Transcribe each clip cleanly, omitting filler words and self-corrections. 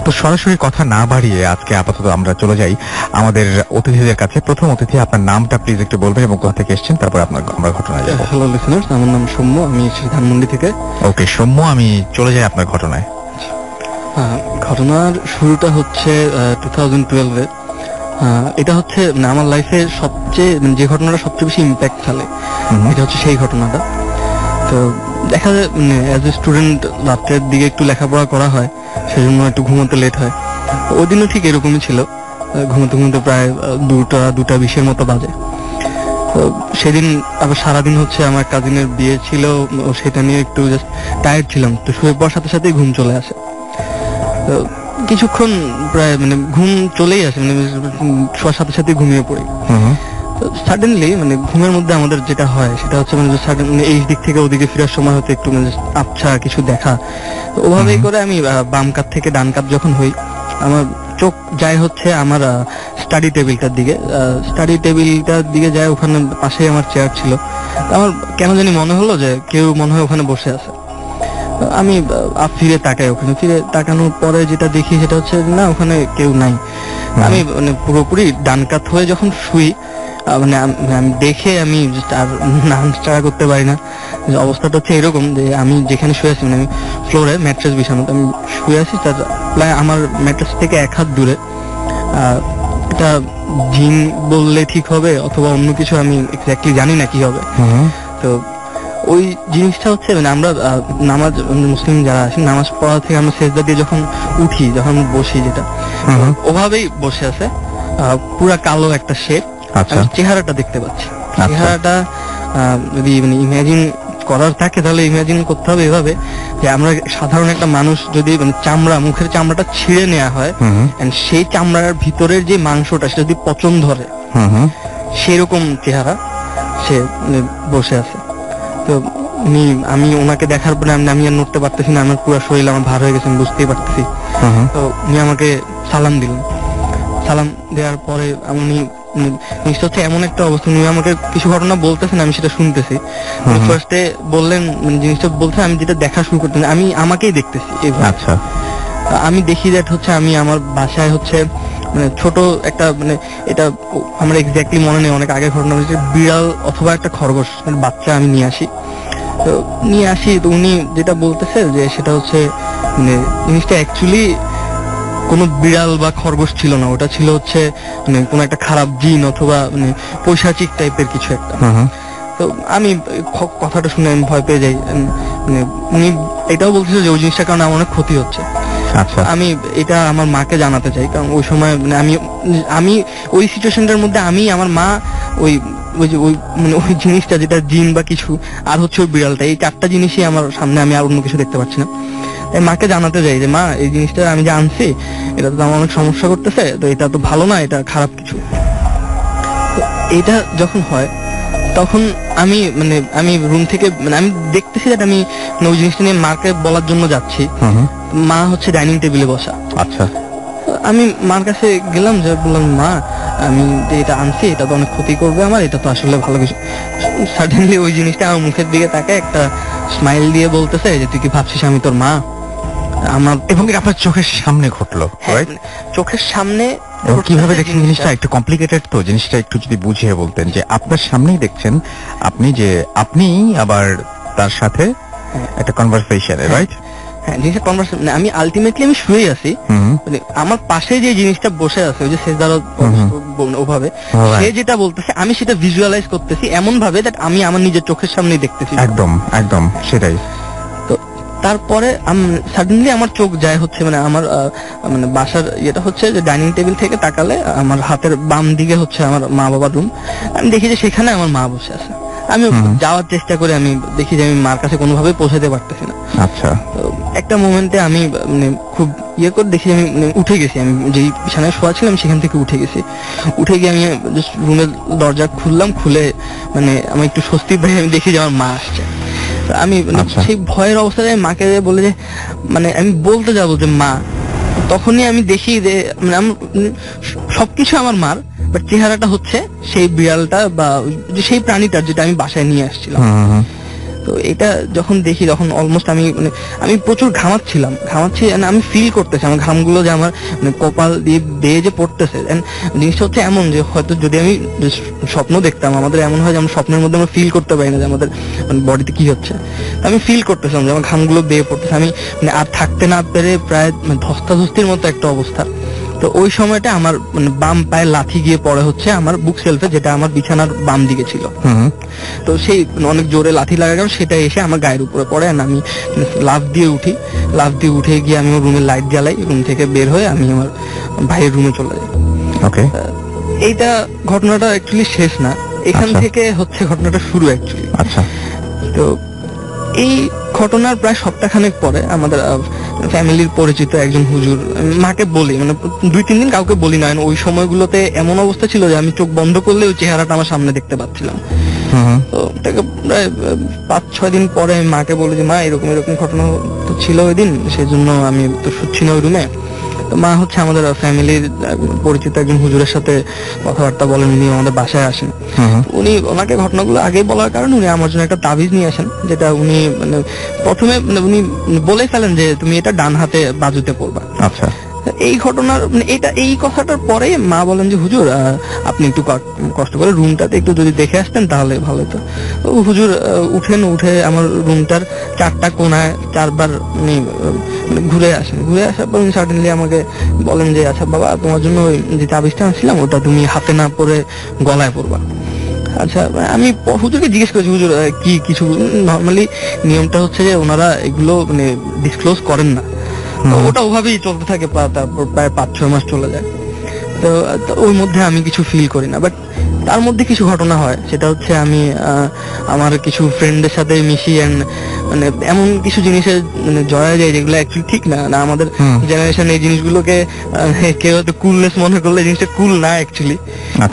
তো সরাসরি কথা না বাড়িয়ে আজকে আপাতত আমরা চলে যাই আমাদের অতিথিদের কাছে। প্রথম অতিথি, আপনার নামটা প্লিজ একটু বলবেন এবং কোথা থেকে এসেছেন, তারপর আমরা ঘটনায় যাব। হ্যালো লিসেনার্স, আমার নাম সৌম্য, আমি এসেছি ধানমন্ডি থেকে। ওকে সৌম্য, আমি চলে যাই আপনার ঘটনায়। ঘটনার শুরুটা হচ্ছে 2012-এ। এটা হচ্ছে আমার লাইফে সবচেয়ে যে ঘটনাটা সবচেয়ে বেশি ইম্প্যাক্ট ফেলে, এটা হচ্ছে সেই ঘটনাটা। তো দেখা যায় অ্যাজ এ স্টুডেন্ট রাত্রের দিকে একটু লেখাপড়া করা হয়, সেজন্য একটু ঘুমোতে লেট হয়। ওই দিনও ঠিক এরকমই ছিল, ঘুমোতে ঘুমোতে প্রায় 2:20-এর মতো বাজে। তো সেদিন আবার সারাদিন হচ্ছে আমার কাজিনের বিয়ে ছিল, সেটা নিয়ে একটু জাস্ট টায়ার্ড ছিলাম। তো শুয়ে পড়ার সাথে সাথেই ঘুম চলে আসে। তো কিছুক্ষণ প্রায় ঘুম চলেই আসে, শোয়ার সাথে সাথে ঘুমিয়ে পড়ি। সাডেনলি ঘুমের মধ্যে আমাদের যেটা হয় সেটা হচ্ছে এই দিক থেকে ওদিকে ফেরার সময় হতে একটু আবছা কিছু দেখা। তো ওভাবেই করে আমি বাম কাত থেকে ডান কাত যখন হই, আমার চোখ যায় হচ্ছে আমার স্টাডি টেবিলটার দিকে যায়। ওখানে পাশেই আমার চেয়ার ছিল। আমার কেন জানি মনে হলো যে কেউ মনে হয় ওখানে বসে আছে। আমি ফিরে তাকাই, ওখানে ফিরে তাকানোর পরে যেটা দেখি সেটা হচ্ছে না, ওখানে কেউ নাই। আমি পুরোপুরি ডান কাত হয়ে যখন শুই, আমি দেখে আমি আর নাড়াচাড়া করতে পারি না। অবস্থাটা হচ্ছে এরকম যে আমি যেখানে শুয়ে আছি, আমি ফ্লোরে ম্যাট্রেস বিছানো, আমি শুয়ে আছি তার প্রায় আমার ম্যাট্রেস থেকে 1 হাত দূরে। এটা জিন বললে ঠিক হবে অথবা অন্য কিছু, আমি এক্স্যাক্টলি জানি না কি হবে। তো ওই জিনিসটা হচ্ছে আমরা নামাজ, মুসলিম যারা আছি, নামাজ পড়া থেকে আমরা সেজদা দিয়ে যখন উঠি, যখন বসি, যেটা ওভাবেই বসে আছে, পুরা কালো একটা শেপ। চেহারাটা দেখতে পাচ্ছি। চেহারাটা যদি ইমাজিন করার থাকে তাহলে ইমাজিন করতে হবে এভাবে যে আমরা সাধারণ একটা মানুষ যদি মুখের চামড়াটা ছিঁড়ে নেওয়া হয়, সেই চামড়ার ভিতরের যে মাংসটা সেটা যদি পচন ধরে, সেরকম চেহারা সে বসে আছে। তো আমি ওনাকে দেখার পরে আমি আর নড়তে পারতেছি না, আমার পুরো শরীর আমার ভার হয়ে গেছে, আমি বুঝতেই পারতেছি। তো উনি আমাকে সালাম দিলেন। সালাম দেওয়ার পরে উনি জিনিসটা হচ্ছে এমন একটা অবস্থা, উনি আমাকে কিছু ঘটনা বলতেছেন, আমি সেটা শুনতেছি। ফার্স্টে বললেন জিনিসটা বলতে, আমি যেটা দেখা শুরু করতেছি, আমি আমাকেই দেখতেছি। আচ্ছা, আমি দেখি দ্যাট হচ্ছে আমি আমার বাসায় হচ্ছে ছোট একটা এটা আমার এক্স্যাক্টলি মনে নেই, অনেক আগের ঘটনা হচ্ছে, বিড়াল অথবা একটা খরগোশ বাচ্চা আমি নিয়ে আসি। তো উনি যেটা বলতেছে যে সেটা হচ্ছে জিনিসটা অ্যাকচুয়ালি কোনো বিড়াল বা খরগোশ ছিল না, ওটা ছিল হচ্ছে কোনো একটা খারাপ জিন অথবা পৈশাচিক টাইপের কিছু একটা। তো আমি কথাটা শুনে আমি ভয় পেয়ে যাই। উনি এটাও বলতেছে যে ওই জিনিসটার কারণে আমার অনেক ক্ষতি হচ্ছে। আচ্ছা, আমি এটা আমার মাকে জানাতে চাই, কারণ ওই সময় আমি ওই সিচুয়েশনটার মধ্যে আমি, আমার মা, ওই জিনিসটা যেটা জিন বা কিছু, আর হচ্ছে ওই বিড়ালটা, এই 4টা জিনিসই আমার সামনে, আমি আর অন্য কিছু দেখতে পাচ্ছি না। মাকে জানাতে চাই যে মা, এই জিনিসটা আমি যে আনছি এটা তো আমার অনেক সমস্যা করতেছে, তো এটা তো ভালো না, এটা খারাপ কিছু। এটা যখন হয় তখন আমি রুম থেকে আমি দেখতেছি যে আমি ওই জিনিসটা নিয়ে মাকে বলার জন্য যাচ্ছি। মা হচ্ছে ডাইনিং টেবিলে বসা। আচ্ছা, আমি মার কাছে গেলাম, যে বললাম মা, আমি যে এটা আনছি এটা তো অনেক ক্ষতি করবে আমার, এটা তো আসলে ভালো কিছু। সাডেনলি ওই জিনিসটা আমার মুখের দিকে তাকায় একটা স্মাইল দিয়ে বলতেছে যে তুই কি ভাবছিস আমি তোর মা? আমার এবং আপনার চোখের সামনে ঘটলো, চোখের সামনে। কিভাবে দেখছেন জিনিসটা? একটু কমপ্লিকেটেড, তো জিনিসটা একটু যদি বুঝিয়ে বলতেন যে আপনার সামনেই দেখছেন আপনি আবার তার সাথে একটা কনভারসেশন, রাইট? হ্যাঁ, জিনিসটা কনভারসেশন। আমি আলটিমেটলি আমি শুয়ে আছি, আমার পাশে যে জিনিসটা বসে আছে, ওই যে সেজদার ওভাবে, সে যেটা বলতেছে আমি সেটা ভিজুয়ালাইজ করতেছি এমন ভাবে দ্যাট আমি আমার নিজের চোখের সামনেই দেখতেছি। একদম একদম সেটাই। তো তারপরে সাডেনলি আমার চোখ যায় হচ্ছে আমার বাসার ইয়েটা হচ্ছে যে ডাইনিং টেবিল থেকে তাকালে আমার হাতের বাম দিকে হচ্ছে আমার মা বাবার রুম। আমি দেখি যে সেখানে আমার মা বসে আছে। আমি যাওয়ার চেষ্টা করে আমি দেখি যে আমি মার কাছে কোনোভাবে পৌঁছাতে পারতেছি না। আচ্ছা, একটা মোমেন্টে আমি খুব ইয়ে করে দেখি আমি উঠে গেছি, আমি যেই বিছানায় শোয়া ছিলাম সেখান থেকে উঠে গেছি। উঠে গিয়ে আমি রুমের দরজা খুললাম, খুলে আমি একটু স্বস্তি পেয়ে আমি দেখি যে আমার মা আসছে। আমি সেই ভয়ের অবস্থায় মাকে বলে যে আমি বলতে যাবো যে মা, তখনই আমি দেখি যে সবকিছু আমার মার, বাট চেহারাটা হচ্ছে সেই বিড়ালটা বা সেই প্রাণীটার যেটা আমি বাসায় নিয়ে আসছিলাম। তো এটা যখন দেখি তখন অলমোস্ট আমি প্রচুর ঘামাচ্ছি and আমি ফিল করতেছি আমার ঘামগুলো যে আমার কপাল দিয়ে বেয়ে যে পড়তেছে। And জিনিসটা হচ্ছে এমন যে হয়তো যদি আমি স্বপ্ন দেখতাম, আমাদের এমন হয় যে আমরা স্বপ্নের মধ্যে আমরা ফিল করতে পারি না যে আমাদের বডিতে কি হচ্ছে। আমি ফিল করতেছিলাম যে আমার ঘামগুলো বেয়ে পড়তেছে, আমি আর থাকতে না পেরে প্রায় ধস্তাধস্তির মতো একটা অবস্থা। তো ওই সময়টা আমার বাম পায়ে লাথি গিয়ে পড়ে হচ্ছে আমার বুক শেলফে, যেটা আমার বিছানার বাম দিকে ছিল। তো সেই অনেক জোরে লাথি লাগা গেল, সেটা এসে আমার গায়ের উপরে পড়ে। আমি লাফ দিয়ে উঠে গিয়ে আমি ওর রুমের লাইট জ্বালাই, রুম থেকে বের হয়ে আমি আমার ভাইয়ের রুমে চলে যাই। ওকে, এইটা ঘটনাটা অ্যাকচুয়ালি শেষ না, এখান থেকে হচ্ছে ঘটনাটা শুরু অ্যাকচুয়ালি। আচ্ছা, তো এই ঘটনার প্রায় সপ্তাহখানেক পরে আমাদের ফ্যামিলির পরিচিত একজন হুজুর, মাকে বলি 2-3 দিন কাউকে বলি না। ওই সময়গুলোতে এমন অবস্থা ছিল যে আমি চোখ বন্ধ করলে ওই চেহারাটা আমার সামনে দেখতে পাচ্ছিলাম। তো প্রায় 5-6 দিন পরে আমি মাকে বলি যে মা এরকম ঘটনা তো ছিল ওই দিন, সেই জন্য আমি তো শুচ্ছি না ওই রুমে। তো মা হচ্ছে আমাদের ফ্যামিলির পরিচিত একজন হুজুরের সাথে কথাবার্তা বলেন, উনি আমাদের বাসায় আসেন। উনি ওনাকে ঘটনাগুলো আগে বলার কারণে উনি আমার জন্য একটা তাবিজ নিয়ে আসেন, যেটা উনি প্রথমে উনি বলে ফেলেন যে তুমি এটা ডান হাতে বাজুতে পড়বা। আচ্ছা, এই ঘটনার এই কথাটার পরে মা বলেন যে হুজুর আপনি একটু কষ্ট করে রুমটাতে একটু যদি দেখে আসতেন তাহলে ভালো হতো। হুজুর উঠে আমার রুমটার 4টা কোণায় 4বার উনি ঘুরে আসার পর উনি সাডেনলি আমাকে বলেন যে আচ্ছা বাবা, তোমার জন্য ওই যে তাবিজটা আনছিলাম ওটা তুমি হাতে না পরে গলায় পরবা। আচ্ছা, আমি হুজুরকে জিজ্ঞেস করেছি হুজুর কি কিছু, নর্মালি নিয়মটা হচ্ছে যে ওনারা এগুলো ডিসক্লোজ করেন না। ওটা ওভাবেই চলতে থাকে, তারপর প্রায় 5-6 মাস চলে যায়। তো ওর মধ্যে আমি কিছু ফিল করি না, বাট তার মধ্যে কিছু ঘটনা হয়। সেটা হচ্ছে আমি আমার কিছু ফ্রেন্ডের সাথে মিশি এন্ড এমন কিছু জিনিসে জড়ায় যায় যেগুলো অ্যাকচুয়ালি ঠিক না। আমাদের জেনারেশন এই জিনিসগুলোকে কেউ হয়তো কুলনেস মনে করলে জিনিসটা কুল না অ্যাকচুয়ালি।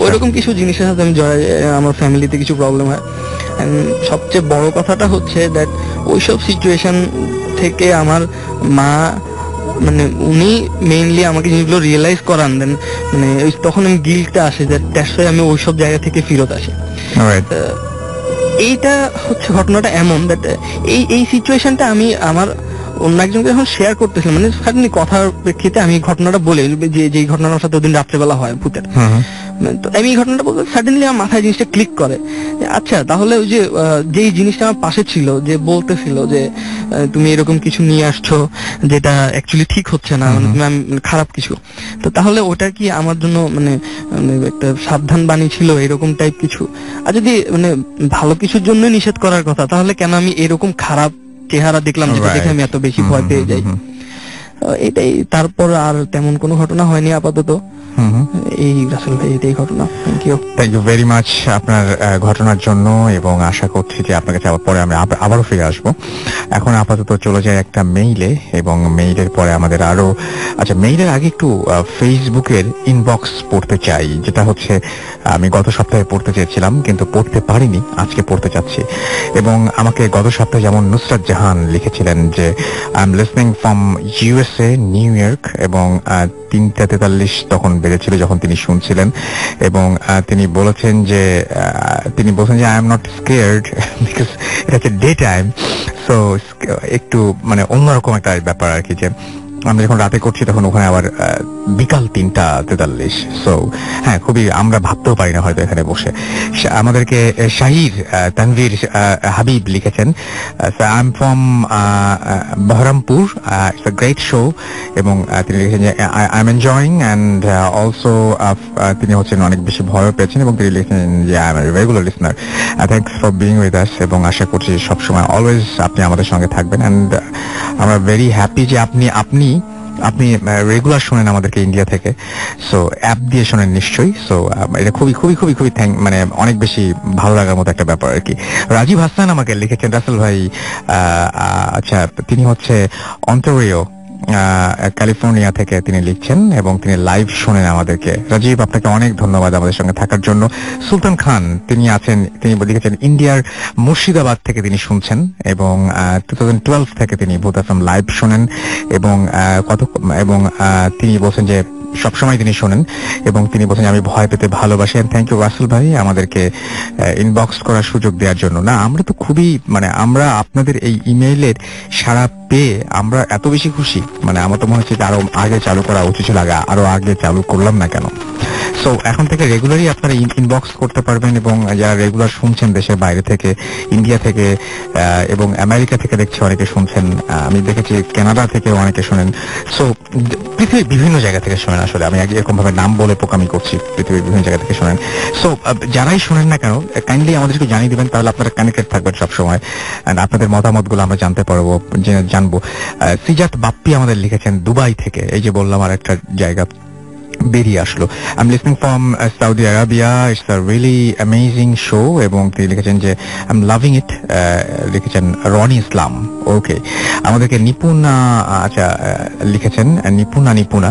ওইরকম কিছু জিনিসের সাথে আমি জড়ায় যাই, আমার ফ্যামিলিতে কিছু প্রবলেম হয়। সবচেয়ে বড় কথাটা হচ্ছে দ্যাট ওইসব সিচুয়েশন থেকে আমার মা উনি মেইনলি আমাকে জিনিসগুলো রিয়েলাইজ করান দেন, তখন আমি গিল্টটা আসে যে আমি ওইসব জায়গা থেকে ফেরত আসি। এইটা হচ্ছে ঘটনাটা এমন দ্যাট এই সিচুয়েশনটা আমি আমার অন্য একজনকে যখন শেয়ার করতেছিলাম, সাডেনলি কথার প্রেক্ষিতে আমি ঘটনাটা বলে যে ঘটনাটা সাথে ওদিন রাত্রেবেলা হয় ভূতের, তো আমি এই ঘটনাটা বলতে সাডেনলি আমার মাথায় জিনিসটা ক্লিক করে। আচ্ছা, তাহলে ওই যে যেই জিনিসটা আমার পাশে ছিল, যে বলতেছিল যে তুমি এরকম কিছু নিয়ে আসছো যেটা অ্যাকচুয়ালি ঠিক হচ্ছে না, তুমি খারাপ কিছু, তো তাহলে ওটা কি আমার জন্য একটা সাবধান বাণী ছিল এরকম টাইপ কিছু? আর যদি ভালো কিছুর জন্য নিষেধ করার কথা, তাহলে কেন আমি এরকম খারাপ চেহারা দেখলাম যেটা দেখে আমি এত বেশি ভয় পেয়ে যাই? এটাই। তারপর আর তেমন কোনো ঘটনা হয়নি আপাতত। এই রাসেল ভাই, এটাই ঘটনা। থ্যাংক ইউ ভেরি মাচ আপনার ঘটনার জন্য, এবং আশা করছি যে আপনার কাছে পরে আমরা আবারও ফিরে আসবো। এখন আপাতত চলে যায় একটা মেইলে, এবং মেইলের পরে আমাদের আরো, আচ্ছা মেইলের আগে একটু ফেসবুকের ইনবক্স পড়তে চাই, যেটা হচ্ছে আমি গত সপ্তাহে পড়তে চেয়েছিলাম কিন্তু পড়তে পারিনি, আজকে পড়তে চাচ্ছি। এবং আমাকে গত সপ্তাহে যেমন নুসরাত জাহান লিখেছিলেন যে I am listening from USA, new York, এবং 3:43 তখন বেজেছিল যখন তিনি শুনছিলেন, এবং তিনি বলেছেন যে I am not scared because এটা হচ্ছে ডে টাইম, সো একটু অন্যরকম একটা ব্যাপার আর কি, যে আমরা যখন রাতে করছি তখন ওখানে আবার বিকাল 3:43। সো হ্যাঁ, খুবই আমরা ভাবতেও পারি না হয়তো এখানে বসে। আমাদেরকে শাহির তানভীর হাবিব লিখেছেন, I am from Baharampur, it's a great show, এবং তিনি লিখেছেন যে I am enjoying and also তিনি হচ্ছেন অনেক বেশি ভয় পেয়েছেন, এবং তিনি লিখেছেন যে I M a regular listener, thanks for being with আস, এবং আশা করছি সবসময় অলওয়েজ আপনি আমাদের সঙ্গে থাকবেন। অ্যান্ড আমরা ভেরি হ্যাপি যে আপনি রেগুলার শোনেন আমাদেরকে ইন্ডিয়া থেকে, সো অ্যাপ দিয়ে শোনেন নিশ্চয়ই। সো এটা খুবই খুবই খুবই খুবই অনেক বেশি ভালো লাগার মতো একটা ব্যাপার আর কি। রাজীব হাসান আমাকে লিখেছেন, রাসেল ভাই আচ্ছা তিনি হচ্ছে অন্টারিও ক্যালিফোর্নিয়া থেকে তিনি লিখছেন, এবং তিনি লাইভ শোনেন আমাদেরকে। রাজীব, আপনাকে অনেক ধন্যবাদ আমাদের সঙ্গে থাকার জন্য। সুলতান খান তিনি লিখেছেন ইন্ডিয়ার মুর্শিদাবাদ থেকে তিনি শুনছেন, এবং 2012 থেকে তিনি ভূত এফএম লাইভ শোনেন, এবং তিনি বলছেন যে সবসময় তিনি শোনেন এবং তিনি বলছেন আমি ভয় পেতে ভালোবাসি। থ্যাংক ইউ রাসেল ভাই আমাদেরকে ইনবক্স করার সুযোগ দেওয়ার জন্য। না, আমরা তো খুবই আমরা আপনাদের এই ইমেইলের সাড়া পেয়ে আমরা এত বেশি খুশি, আমার তো মনে হচ্ছে যে আরো আগে চালু করা উচিত ছিল, আরো আগে চালু করলাম না কেন। সো এখন থেকে রেগুলারই আপনারা ইনবক্স করতে পারবেন এবং যারা রেগুলার শুনছেন দেশের বাইরে থেকে, ইন্ডিয়া থেকে এবং আমেরিকা থেকে দেখছি অনেকে শুনছেন, আমি দেখেছি কানাডা থেকেও অনেকে শোনেন। সো পৃথিবীর বিভিন্ন জায়গা থেকে শোনেন, আসলে আমি এরকম ভাবে নাম বলে পোকামি করছি, পৃথিবীর বিভিন্ন জায়গা থেকে শোনেন। সো যারাই শোনেন না কেন কাইন্ডলি আমাদেরকে জানিয়ে দিবেন, তাহলে আপনারা কানেক্টেড থাকবেন সবসময়, আপনাদের মতামতগুলো আমরা জানতে পারবো, জানবো। সিজাত বাপ্পি আমাদের লিখেছেন দুবাই থেকে, এই যে বললাম আর একটা জায়গা বেরিয়ে আসলো। I am listening from Saudi Arabia, it's a really amazing show, এবং তিনি লিখেছেন যে আই এম লাভিং ইট, লিখেছেন রনি ইসলাম। ওকে, আমাদেরকে নিপুণা লিখেছেন, নিপুণা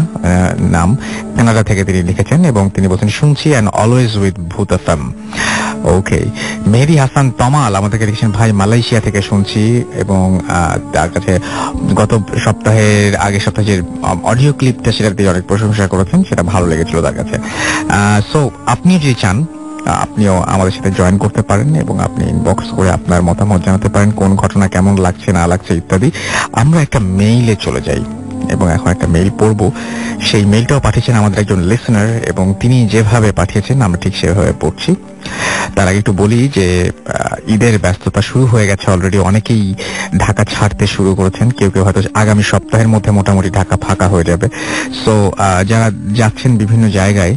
নাম, কানাডা থেকে তিনি লিখেছেন এবং তিনি বলছেন শুনছি অ্যান্ড অলওয়েজ উইথ ভূত এফএম। ওকে, মেহেদি হাসান তমাল আমাদেরকে লিখেছেন ভাই মালয়েশিয়া থেকে শুনছি, এবং তার কাছে গত সপ্তাহের আগের সপ্তাহে যে অডিও ক্লিপটা সেটা দিয়ে অনেক প্রশংসা করেছেন, সেটা ভালো লেগেছিল তার কাছে। সো আপনিও যদি চান আপনিও আমাদের সাথে জয়েন করতে পারেন এবং আপনি ইনবক্স করে আপনার মতামত জানাতে পারেন, কোন ঘটনা কেমন লাগছে না লাগছে ইত্যাদি। আমরা একটা মেইলে চলে যাই এবং এখন একটা মেইল পড়বো। সেই মেইলটাও পাঠিয়েছেন আমাদের একজন লিসনার এবং তিনি যেভাবে পাঠিয়েছেন আমরা ঠিক সেভাবে পড়ছি। তার আগে একটু বলি যে ঈদের ব্যস্ততা শুরু হয়ে গেছে অলরেডি, অনেকেই ঢাকা ছাড়তে শুরু করেছেন, কেউ কেউ হয়তো আগামী সপ্তাহের মধ্যে মোটামুটি ঢাকা ফাঁকা হয়ে যাবে। সো যারা যাচ্ছেন বিভিন্ন জায়গায়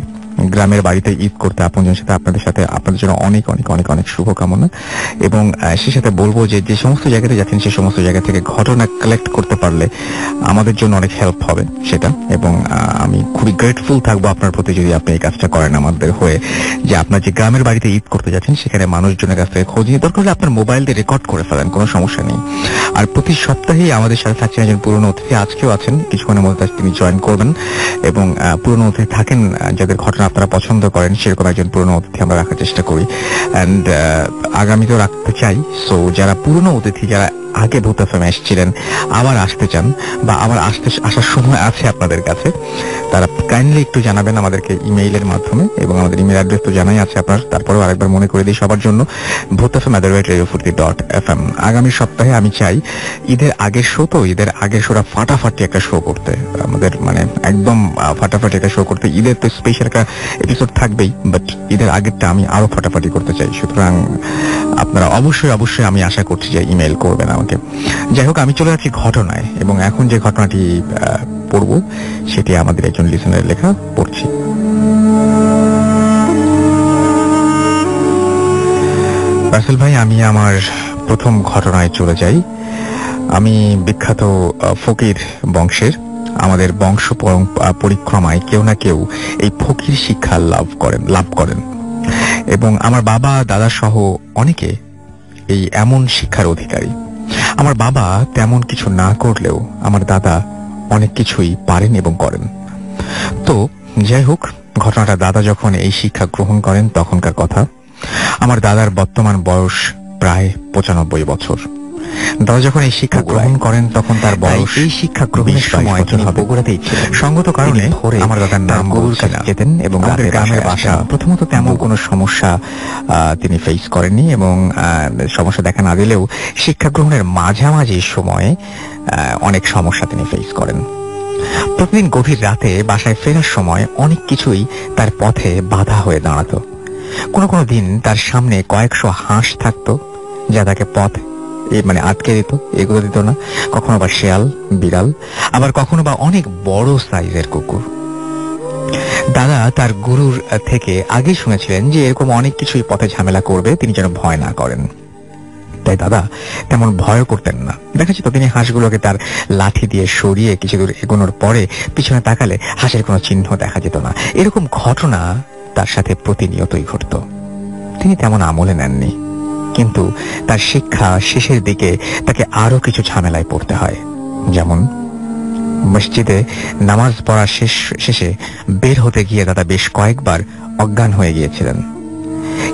গ্রামের বাড়িতে ঈদ করতে আপনজনের সাথে, আপনাদের জন্য অনেক অনেক অনেক অনেক শুভকামনা। এবং সেই সাথে বলবো যে যে সমস্ত জায়গাতে যাচ্ছেন সেই সমস্ত জায়গা থেকে ঘটনা কালেক্ট করতে পারলে আমাদের জন্য অনেক হেল্প হবে সেটা, এবং আমি খুবই গ্রেটফুল থাকবো আপনার প্রতি যদি আপনি এই কাজটা করেন আমাদের হয়ে, যে আপনার যে গ্রামের বাড়িতে ঈদ করতে যাচ্ছেন সেখানে মানুষজনের কাছ থেকে খোঁজ নিয়ে দরকার হলে আপনার মোবাইল দিয়ে রেকর্ড করে ফেলেন, কোনো সমস্যা নেই। আর প্রতি সপ্তাহেই আমাদের সাথে থাকছেন একজন পুরনো অতিথি, আজকেও আছেন, কিছুক্ষণের মধ্যে তিনি জয়েন করবেন। এবং পুরনো অতিথি থাকেন যাদের ঘটনা আপনারা পছন্দ করেন, সেরকম একজন পুরনো অতিথি আমরা রাখার চেষ্টা করি, অ্যান্ড আগামীতেও রাখতে চাই। সো যারা পুরনো অতিথি, যারা আগে ভূত এফএম এসেছিলেন, আবার আসতে চান বা আবার আসার সময় আছে আপনাদের কাছে, তারা কাইন্ডলি একটু জানাবেন আমাদেরকে ইমেইলের মাধ্যমে, এবং আমাদের ইমেইল অ্যাড্রেস তো জানাই আছে আপনার, তারপরেও আরেকবার মনে করে দিই সবার জন্য, bhutfm@radiofurti.fm। আগামী সপ্তাহে আমি চাই ঈদের আগের শো, তো ঈদের আগের শোটা ফাটাফাটি একটা শো করতে, আমাদের একদম ফাটাফাটি একটা শো করতে। ঈদের তো স্পেশাল একটা এপিসোড থাকবেই, বাট ঈদের আগেরটা আমি আরো ফাটাফাটি করতে চাই। সুতরাং আপনারা অবশ্যই আমি আশা করছি যে ইমেইল করবেন আমাকে। যাই হোক, আমি চলে যাচ্ছি ঘটনায়, এবং এখন যে ঘটনাটি পড়ব সেটি আমাদের একজন লিসনারের লেখা, পড়ছি। রাসেল ভাই, আমি আমার প্রথম ঘটনায় চলে যাই। আমি বিখ্যাত ফকির বংশের, আমাদের বংশ পরিক্রমায় কেউ না কেউ এই ফকির শিক্ষা লাভ করেন এবং আমার বাবা দাদা সহ অনেকে এই এমন শিক্ষার অধিকারী। আমার বাবা তেমন কিছু না করলেও আমার দাদা অনেক কিছুই পারেন এবং করেন। তো যাই হোক, ঘটনাটা দাদা যখন এই শিক্ষা গ্রহণ করেন তখনকার কথা। আমার দাদার বর্তমান বয়স প্রায় 95 বছর। দাদা যখন এই শিক্ষা গ্রহণ করেন তখন তার বয়স, এই শিক্ষা গ্রহণের সময় তিনি বগুড়াতেই ছিলেন। সঙ্গত কারণে আমার দাদার নাম গরুর কাছে যেতেন এবং আমাদের গ্রামের বাসা। প্রথমত তেমন কোনো সমস্যা তিনি ফেস করেননি, এবং সমস্যা দেখা না দিলেও শিক্ষা গ্রহণের মাঝামাঝি সময়ে অনেক সমস্যা তিনি ফেস করেন। প্রতিদিন গভীর রাতে বাসায় ফেরার সময় অনেক কিছুই তার পথে বাধা হয়ে দাঁড়াতো। কোনো দিন তার সামনে কয়েকশো হাঁস থাকতো যা তাকে পথ আটকে দিত, এগুলো দিত না। কখনো বা শেয়াল, বিড়াল, আবার কখনো বা অনেক বড় সাইজের কুকুর। দাদা তার গুরুর থেকে আগেই শুনেছিলেন যে এরকম অনেক কিছুই পথে ঝামেলা করবে, তিনি যেন ভয় না করেন। তাই দাদা তেমন ভয় করতেন না। দেখা যেত তিনি হাঁসগুলোকে তার লাঠি দিয়ে সরিয়ে কিছু দূর এগোনোর পরে পিছনে তাকালে হাঁসের কোনো চিহ্ন দেখা যেত না। এরকম ঘটনা তার সাথে প্রতিনিয়তই ঘটত। তিনি তেমন আমলে নেননি, কিন্তু তার শিক্ষা শেষের দিকে তাকে আরো কিছু ঝামেলায় পড়তে হয়। যেমন মসজিদে নামাজ পড়া শেষে বের হতে গিয়ে দাদা বেশ কয়েকবার অজ্ঞান হয়ে গিয়েছিলেন।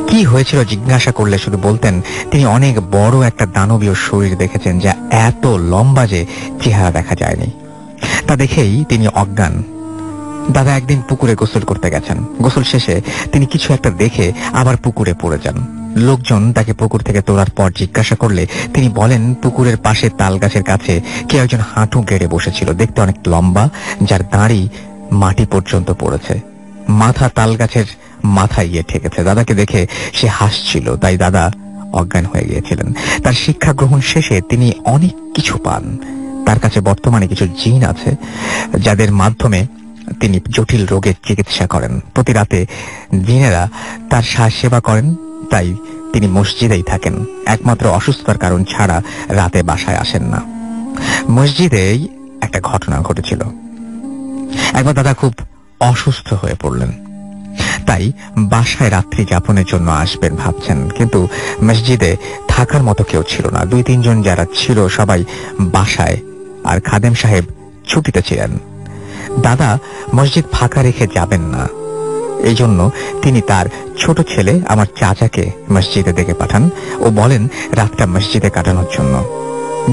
কি হয়েছিল জিজ্ঞাসা করলে শুধু বলতেন তিনি অনেক বড় একটা দানবীয় শরীর দেখেছেন যা এত লম্বা যে চেহারা দেখা যায়নি। তা দেখেই তিনি অজ্ঞান। দাদা একদিন পুকুরে গোসল করতে গেছেন। গোসল শেষে তিনি কিছু একটা দেখে আবার পুকুরে পড়ে যান। লোকজন তাকে পুকুর থেকে তোলার পর জিজ্ঞাসা করলে তিনি বলেন পুকুরের পাশে তাল গাছের কাছে কেউ একজন হাঁটু গেড়ে বসেছিল, দেখতে অনেক লম্বা, যার দাঁড়ি মাটি পর্যন্ত পড়েছে, মাথা তাল গাছের মাথায় গিয়ে ঠেকেছে। দাদাকে দেখে সে হাসছিল, তাই দাদা অজ্ঞান হয়ে গিয়েছিলেন। তার শিক্ষা গ্রহণ শেষে তিনি অনেক কিছু পান। তার কাছে বর্তমানে কিছু জিন আছে যাদের মাধ্যমে তিনি জটিল রোগের চিকিৎসা করেন। প্রতি রাতে জিনেরা তার সেবা করেন, তাই তিনি মসজিদেই থাকেন। একমাত্র অসুস্থতার কারণ ছাড়া রাতে বাসায় আসেন না। মসজিদেই একটা ঘটনা ঘটেছিল। একবার দাদা খুব অসুস্থ হয়ে পড়লেন, তাই বাসায় রাত্রি যাপনের জন্য আসবেন ভাবছেন, কিন্তু মসজিদে থাকার মতো কেউ ছিল না। 2-3 জন যারা ছিল সবাই বাসায়, আর খাদেম সাহেব ছুটিতে ছিলেন। দাদা মসজিদ ফাঁকা রেখে যাবেন না, এই জন্য তিনি তার ছোট ছেলে আমার চাচাকে মসজিদে ডেকে পাঠান ও বলেন রাতটা মসজিদে কাটানোর জন্য।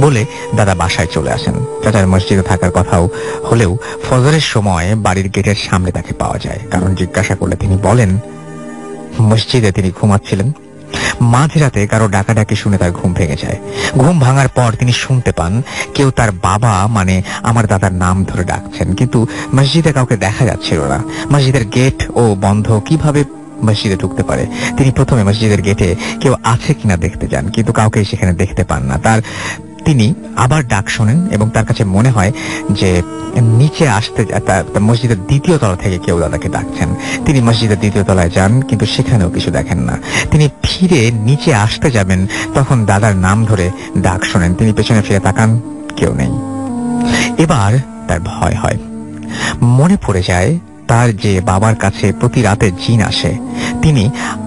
বলে দাদা বাসায় চলে আসেন। চাচার মসজিদে থাকার কথাও হলেও ফজরের সময় বাড়ির গেটের সামনে তাকে পাওয়া যায়। কারণ জিজ্ঞাসা করলে তিনি বলেন মসজিদে তিনি ঘুমাচ্ছিলেন। মাঝরাতে কারো ডাকাডাকি শুনে তার ঘুম ভেঙে যায়। ঘুম ভাঙার পর তিনি শুনতে পান কেউ তার বাবা মানে আমার দাদার নাম ধরে ডাকছেন, কিন্তু মসজিদে কাউকে দেখা যাচ্ছিল না। মসজিদের গেট ও বন্ধ, কিভাবে মসজিদে ঢুকতে পারে? তিনি প্রথমে মসজিদের গেটে কেউ আছে কিনা দেখতে যান, কিন্তু কাউকে সেখানে দেখতে পান না। তিনি আবার ডাক শোনেন এবং তার কাছে মনে হয় যে নিচে আসতে মসজিদের 2য় তলা থেকে কেউ দাদাকে ডাকছেন। তিনি মসজিদের 2য় তলায় যান, কিন্তু সেখানেও কিছু দেখেন না। তিনি ফিরে নিচে আসতে যাবেন, তখন দাদার নাম ধরে ডাক শোনেন। তিনি পেছনে ফিরে তাকান, কেউ নেই। এবার তার ভয় হয়, মনে পড়ে যায় তার যে বাবার কাছে প্রতি রাতে জিন আসে। তিনি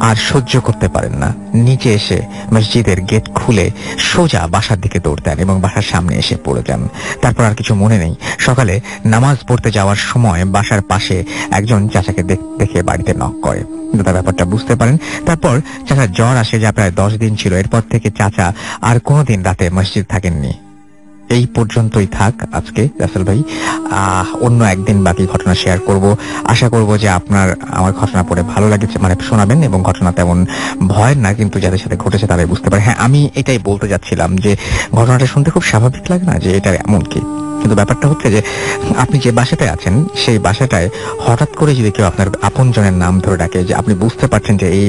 আর সহ্য করতে পারেন না, নিচে এসে মসজিদের গেট খুলে সোজা বাসার দিকে দৌড় দেন এবং বাসার সামনে এসে পড়ে যান। তারপর আর কিছু মনে নেই। সকালে নামাজ পড়তে যাওয়ার সময় বাসার পাশে একজন চাচাকে দেখে বাড়িতে নক করে। দাদা ব্যাপারটা বুঝতে পারেন। তারপর চাচার জ্বর আসে, যা প্রায় 10 দিন ছিল। এরপর থেকে চাচা আর কোনোদিন রাতে মসজিদ থাকেননি। এই পর্যন্তই থাক আজকে রাসেল ভাই। অন্য একদিন বাকি ঘটনা শেয়ার করব। আশা করব যে আপনার আমার ঘটনা পড়ে ভালো লাগছে, মানে শোনাবেন, এবং ঘটনা তেমন ভয়ের না, কিন্তু যাদের সাথে ঘটেছে তারাই বুঝতে পারে। হ্যাঁ, আমি এটাই বলতে যাচ্ছিলাম যে ঘটনাটা শুনতে খুব স্বাভাবিক লাগে না যে এটা এমন কি, কিন্তু ব্যাপারটা হচ্ছে যে আপনি যে বাসাটায় আছেন সেই বাসাটায় হঠাৎ করে যদি কেউ আপনার আপনজনের নাম ধরে ডাকে, যে আপনি বুঝতে পারছেন যে এই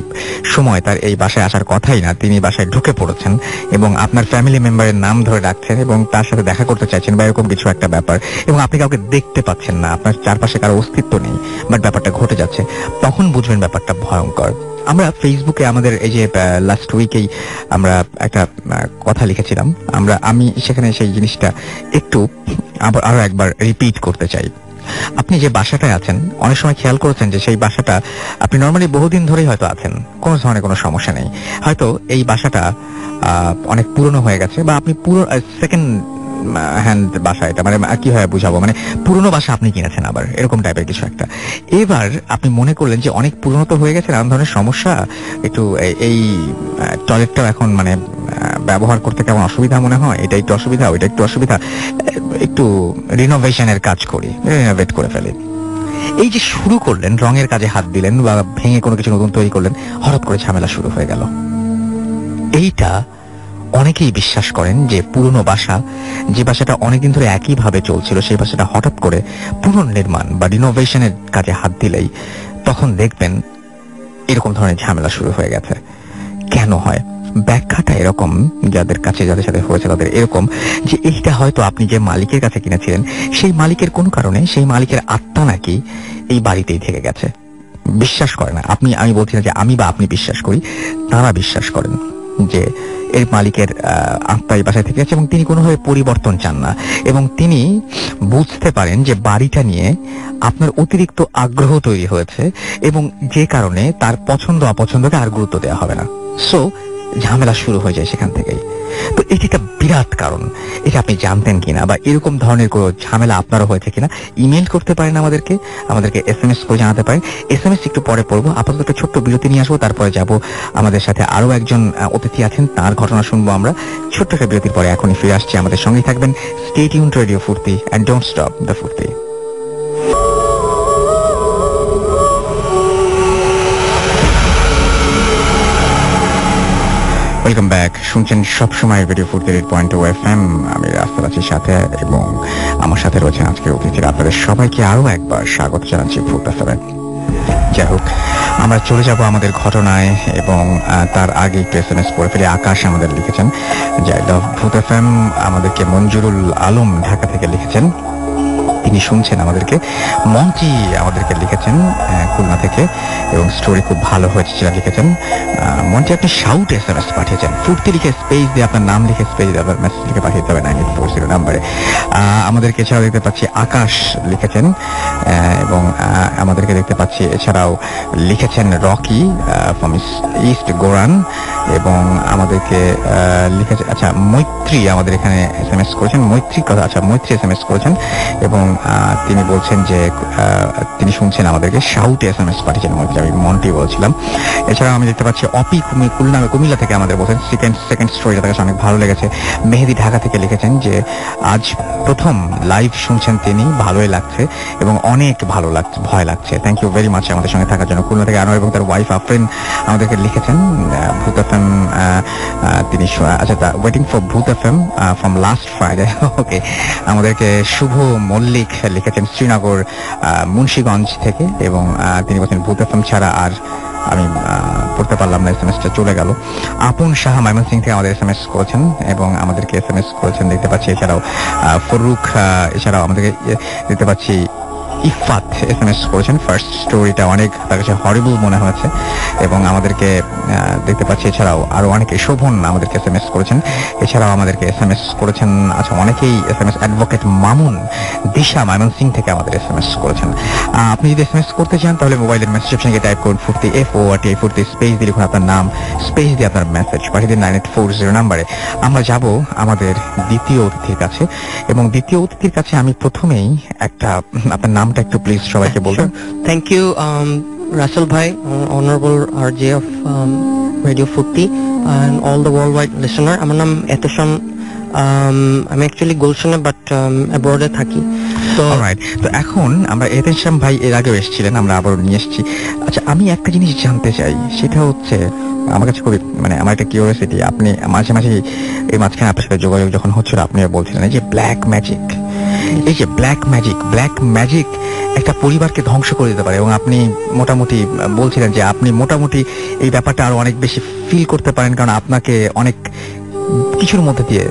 সময় তার এই বাসায় আসার কথাই না, তিনি বাসায় ঢুকে পড়েছেন এবং আপনার ফ্যামিলি মেম্বারের নাম ধরে ডাকছেন এবং তার সাথে দেখা করতে চাইছেন বা এরকম কিছু একটা ব্যাপার, এবং আপনি কাউকে দেখতে পাচ্ছেন না, আপনার চারপাশে কারো অস্তিত্ব নেই, বাট ব্যাপারটা ঘটে যাচ্ছে, তখন বুঝবেন ব্যাপারটা ভয়ঙ্কর। আমরা ফেসবুকে আমাদের এই যে লাস্ট উইকেই আমরা একটা কথা লিখেছিলাম, আমি সেখানে সেই জিনিসটা একটু আরো একবার রিপিট করতে চাই। আপনি যে বাসাটায় আছেন, অনেক সময় খেয়াল করেছেন যে সেই বাসাটা আপনি নর্মালি বহুদিন ধরেই হয়তো আছেন, কোনো ধরনের কোনো সমস্যা নেই। হয়তো এই বাসাটা অনেক পুরনো হয়ে গেছে, বা আপনি পুরো সেকেন্ড হ্যান্ড বাসা, এটা মানে কিভাবে বুঝাবো, মানে পুরনো বাসা আপনি কিনেছেন আবার, এরকম টাইপের কিছু একটা। এবার আপনি মনে করলেন যে অনেক পুরনো তো হয়ে গেছে, নানান ধরনের সমস্যা, একটু এই টয়লেটটাও এখন মানে ব্যবহার করতে কেমন অসুবিধা মনে হয়, এটা একটু অসুবিধা, ওইটা একটু অসুবিধা, একটু রিনোভেশনের কাজ করি, রিনোভেট করে ফেলি। এই যে শুরু করলেন, রঙের কাজে হাত দিলেন বা ভেঙে কোনো কিছু নতুন তৈরি করলেন, হঠাৎ করে ঝামেলা শুরু হয়ে গেল। এইটা অনেকেই বিশ্বাস করেন যে পুরনো বাসা, যে বাসাটা অনেকদিন ধরে একইভাবে চলছিল, সেই বাসাটা হঠাৎ করে পুনর্নির্মাণ বা রিনোভেশনের কাজে হাত দিলেই তখন দেখবেন এরকম ধরনের ঝামেলা শুরু হয়ে গেছে। কেন হয়? ব্যাখ্যাটা এরকম, যাদের সাথে হয়েছে তাদের এরকম যে এইটা হয়তো আপনি যে মালিকের কাছে কিনেছিলেন, সেই মালিকের কোনো কারণে সেই মালিকের আত্মা নাকি এই বাড়িতেই থেকে গেছে। বিশ্বাস করে না আমি বলছি না যে আমি বা আপনি বিশ্বাস করি, তারা বিশ্বাস করেন যে এর মালিকের আত্মা এই বাসায় থেকে গেছে এবং তিনি কোনোভাবে পরিবর্তন চান না, এবং তিনি বুঝতে পারেন যে বাড়িটা নিয়ে আপনার অতিরিক্ত আগ্রহ তৈরি হয়েছে এবং যে কারণে তার পছন্দ অপছন্দকে আর গুরুত্ব দেওয়া হবে না। সো ঝামেলা শুরু হয়ে যায় সেখান থেকেই। তো এটি একটা বিরাট কারণ। এটা আপনি জানতেন কিনা, বা এরকম ধরনের কোনো ঝামেলা আপনারও হয়েছে কিনা, ইমেল করতে পারেন আমাদেরকে SMS করে জানাতে পারেন। SMS একটু পরে পড়বো, আপাতত একটা ছোট্ট বিরতি নিয়ে আসবো, তারপরে যাব আমাদের সাথে আরো একজন অতিথি আছেন, তার ঘটনা শুনবো আমরা। ছোট্ট একটা বিরতির পরে এখনই ফিরে আসছি, আমাদের সঙ্গেই থাকবেন। স্টে টিউনড রেডিও ফুর্তি, এন্ড ডোন্ট স্টপ দ্য ফুর্তি। শুনছেন সবসময় রেডিও 48.2 FM। আমি রাস্তার আছি সাথে, এবং আমার সাথে রয়েছেন আজকের অতিথিরা। আপনাদের সবাইকে আরো একবার স্বাগত জানাচ্ছি ফুড এফএম। যাই হোক, আমরা চলে যাব আমাদের ঘটনায়, এবং তার আগে একটু SMS পড়ে ফেলে। আকাশ আমাদের লিখেছেন যে আই লাভ ফুড এফএম। আমাদেরকে মঞ্জুরুল আলম ঢাকা থেকে লিখেছেন, তিনি শুনছেন আমাদেরকে। মন্টি আমাদেরকে লিখেছেন খুলনা থেকে, এবং স্টোরি খুব ভালো হয়েছে সেটা লিখেছেন। মন্টি, আপনি শাউট SMS পাঠিয়েছেন, ফুর্তি লিখে স্পেস দিয়ে আপনার নাম লিখে স্পেস দিয়ে আপনার মেসেজ লিখে পাঠিয়ে দিতে হবে 9840 নাম্বারে। আমাদেরকে এছাড়াও দেখতে পাচ্ছি আকাশ লিখেছেন, এবং আমাদেরকে দেখতে পাচ্ছি এছাড়াও লিখেছেন রকি ফ্রম ইস্ট গোরান, এবং আমাদেরকে লিখেছে আচ্ছা মৈত্রী আমাদের এখানে SMS করেছেন। মৈত্রী কথা, আচ্ছা মৈত্রী SMS করেছেন, এবং তিনি বলছেন যে তিনি শুনছেন আমাদেরকে, শাউটে SMS পাঠিয়েছেন মৈত্রী। আমি মন্টি বলছিলাম। এছাড়াও আমি দেখতে পাচ্ছি অপি কুমিল্লা থেকে আমাদের বলছেন সেকেন্ড স্টোরিটা তার কাছে অনেক ভালো লেগেছে। মেহেদি ঢাকা থেকে লিখেছেন যে আজ প্রথম লাইভ শুনছেন তিনি, ভালোই লাগছে এবং অনেক ভালো লাগছে, ভয় লাগছে। থ্যাংক ইউ ভেরি মাচ আমাদের সঙ্গে থাকার জন্য। খুলনা থেকে আনোয়ার এবং তার ওয়াইফ আফরিন আমাদেরকে লিখেছেন ভূত এফএম, তিনি আচ্ছা ওয়েটিং ফর ভূত এফএম ফ্রম লাস্ট ফ্রাইডে। ওকে, আমাদেরকে শুভ মল্লিক লিখেছেন শ্রীনগর মুন্সিগঞ্জ থেকে, এবং তিনি বলছেন ভূত এফএম ছাড়া আর আমি পড়তে পারলাম না, SMS-টা চলে গেল। আপন সাহা ময়মনসিং থেকে আমাদের SMS করেছেন, এবং আমাদেরকে SMS করেছেন দেখতে পাচ্ছি। এছাড়াও ফরুক, এছাড়াও আমাদেরকে দেখতে পাচ্ছি ইফাত SMS করেছেন। ফার্স্ট স্টোরিটা অনেক তার কাছে হরিবল মনে হয়েছে, এবং আমাদেরকে দেখতে পাচ্ছি। এছাড়াও আরো অনেকে, শোভন আমাদেরকে SMS করেছেন। এছাড়াও আমাদেরকে SMS করেছেন আচ্ছা অনেকেই SMS, অ্যাডভোকেট মামুন দিশা ময়মনসিং থেকে আমাদের SMS করেছেন। আপনি যদি SMS করতে চান তাহলে মোবাইলের মেসেজ অপশনে টাইপ করুন ফুর্তি FORTI ফুর্তি, স্পেস দিয়ে লিখুন আপনার নাম, স্পেস দিয়ে আপনার মেসেজ পাঠিয়ে দিন 9840 নাম্বারে। আমরা যাব আমাদের দ্বিতীয় অতিথির কাছে, এবং দ্বিতীয় অতিথির কাছে আমি প্রথমেই একটা, আপনার নামটা একটু প্লিজ সবাইকে বলবেন। থ্যাংক ইউ রাসেল ভাই, honourable RJ of radio 40 and all the worldwide listener. আমার নাম এতশান, আমি অ্যাকচুয়ালি গুলশানে বাট অ্যাব্রডে থাকি। তো অলরাইট, তো এখন আমরা এতেশাম ভাই এর আগেও এসেছিলেন, আমরা আবার নিয়ে এসেছি। আচ্ছা, আমি একটা জিনিস জানতে চাই, সেটা হচ্ছে আমার কাছে খুবই আমার একটা কিউরিওসিটি। আপনি মাঝে মাঝে এই মাঝখানে আপনার সাথে যোগাযোগ যখন হচ্ছিল, আপনি বলছিলেন এই যে ব্ল্যাক ম্যাজিক, এই যে ব্ল্যাক ম্যাজিক একটা পরিবারকে ধ্বংস করে দিতে পারে, এবং আপনি মোটামুটি বলছিলেন যে আপনি মোটামুটি এই ব্যাপারটা আরো অনেক বেশি ফিল করতে পারেন, কারণ আপনাকে অনেক কিছুর মধ্যে দিয়ে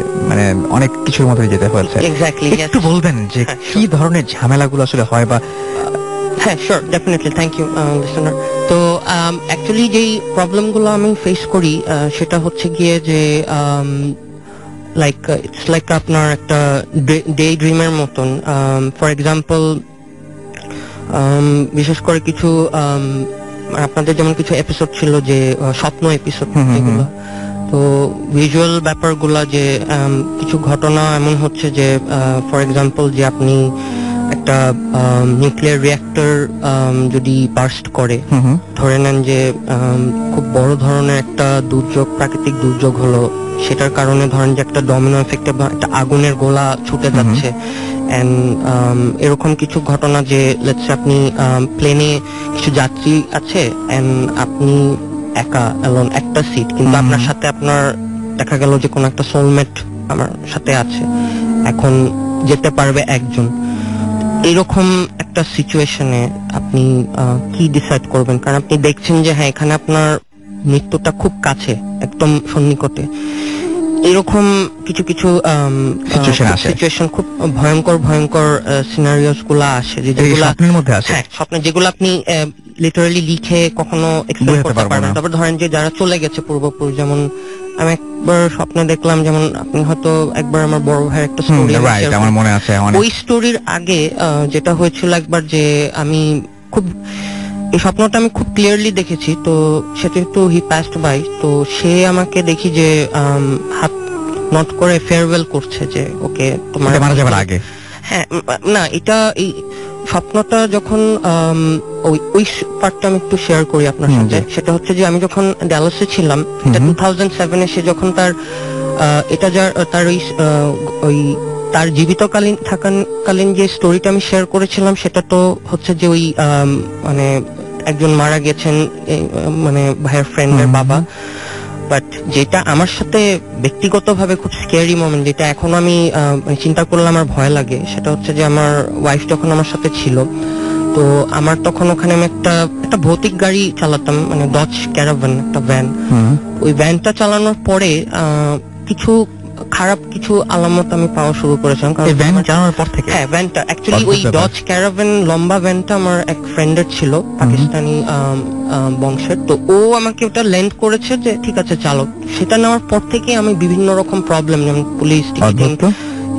অনেক কিছুর মধ্যে দিয়ে যেতে হয়েছে। একটু বলবেন যে কি ধরনের ঝামেলাগুলো আসলে হয় বা? হ্যাঁ, sure, definitely, thank you listener. তো অ্যাকচুয়ালি যেই প্রবলেমগুলো আমি ফেস করি সেটা হচ্ছে গিয়ে যে ইটস লাইক আপনার একটা ডে ড্রিমের মতন। ফর এক্সাম্পল, বিশেষ করে কিছু আপনাদের যেমন কিছু এপিসোড ছিল যে স্বপ্ন এপিসোড, এগুলো তো ভিজুয়াল ব্যাপারগুলা, যে কিছু ঘটনা এমন হচ্ছে যে ফর এক্সাম্পল যে আপনি একটা নিউক্লিয়ার রিঅ্যাক্টর যদি বার্স্ট করে, ধরে নেন যে খুব বড় ধরনের একটা দুর্যোগ, প্রাকৃতিক দুর্যোগ হলো, সেটার কারণে ধরেন যে একটা ডমিনো এফেক্টে বা একটা আগুনের গোলা ছুটে যাচ্ছে, এন্ড এরকম কিছু ঘটনা যে লেটস সে আপনি প্লেনে কিছু যাত্রী আছে এন্ড আপনি একা এলোন একটা সিট, কিন্তু আপনার সাথে আপনার দেখা গেল যে কোন একটা সোলমেট আমার সাথে আছে, এখন যেতে পারবে একজন। এরকম একটা সিচুয়েশনে আপনি কি ডিসাইড করবেন? কারণ আপনি দেখছেন যে হ্যাঁ, এখানে আপনার মৃত্যুটা খুব কাছে, একদম সন্নিকটে। এরকম কিছু কিছু সিচুয়েশন, খুব ভয়ঙ্কর সিনারিওস গুলা আসে, যেগুলো স্বপ্নের মধ্যে আসে। হ্যাঁ, স্বপ্নে যেগুলো আপনি লিটারালি লিখে কখনো এক্সপ্লেইন করতে পারবেন না। তারপর ধরেন যে যারা চলে গেছে পূর্বপুরুষ, যেমন আমি একবার স্বপ্নে দেখলাম, যেমন আপনি হয়তো একবার আমার বড় ভাইয়ের একটা স্টোরি, আমার মনে আছে, ওই স্টোরির আগে যেটা হয়েছিল একবার, যে আমি খুব এই স্বপ্নটা আমি খুব ক্লিয়ারলি দেখেছি। তো সেটা একটু হি পাস্ট বাই, তো সে আমাকে দেখি যে হাত নট করে ফেয়ারওয়েল করছে, যে ওকে তোমার মারা যাবার আগে। হ্যাঁ, না, এটা এই স্বপ্নটা যখন ওই পার্টটা আমি একটু শেয়ার করি আপনার সাথে। সেটা হচ্ছে যে আমি যখন ডালাসে ছিলাম, এটা 2007-এ, সে যখন তার ওই তার জীবিতকালীন থাকাকালীন যে স্টোরিটা আমি শেয়ার করেছিলাম, সেটা তো হচ্ছে যে ওই একজন মারা গেছেন, ভাইয়ের ফ্রেন্ডের বাবা। বাট যেটা আমার সাথে ব্যক্তিগতভাবে খুব স্কেয়ারি মোমেন্ট, যেটা এখন আমি চিন্তা করলে আমার ভয় লাগে, সেটা হচ্ছে যে আমার ওয়াইফ যখন আমার সাথে ছিল, তো আমার তখন ওখানে আমি একটা ভৌতিক গাড়ি চালাতাম, মানে ডজ ক্যারাভান, একটা ভ্যান। ওই ভ্যানটা চালানোর পরে কিছু খারাপ কিছু আলামত আমি পাওয়া শুরু করেছিলাম। কারণ ভ্যান চালানোর পর থেকে? হ্যাঁ, ভ্যানটা অ্যাকচুয়ালি ওই ডজ ক্যারাভান লম্বা ভ্যানটা আমার এক ফ্রেন্ডের ছিল, পাকিস্তানি বংশের। তো ও আমাকে ওটা লেন্ড করেছে যে ঠিক আছে চালক। সেটা নেওয়ার পর থেকে আমি বিভিন্ন রকম প্রবলেম, যেমন পুলিশ টিকিটিং,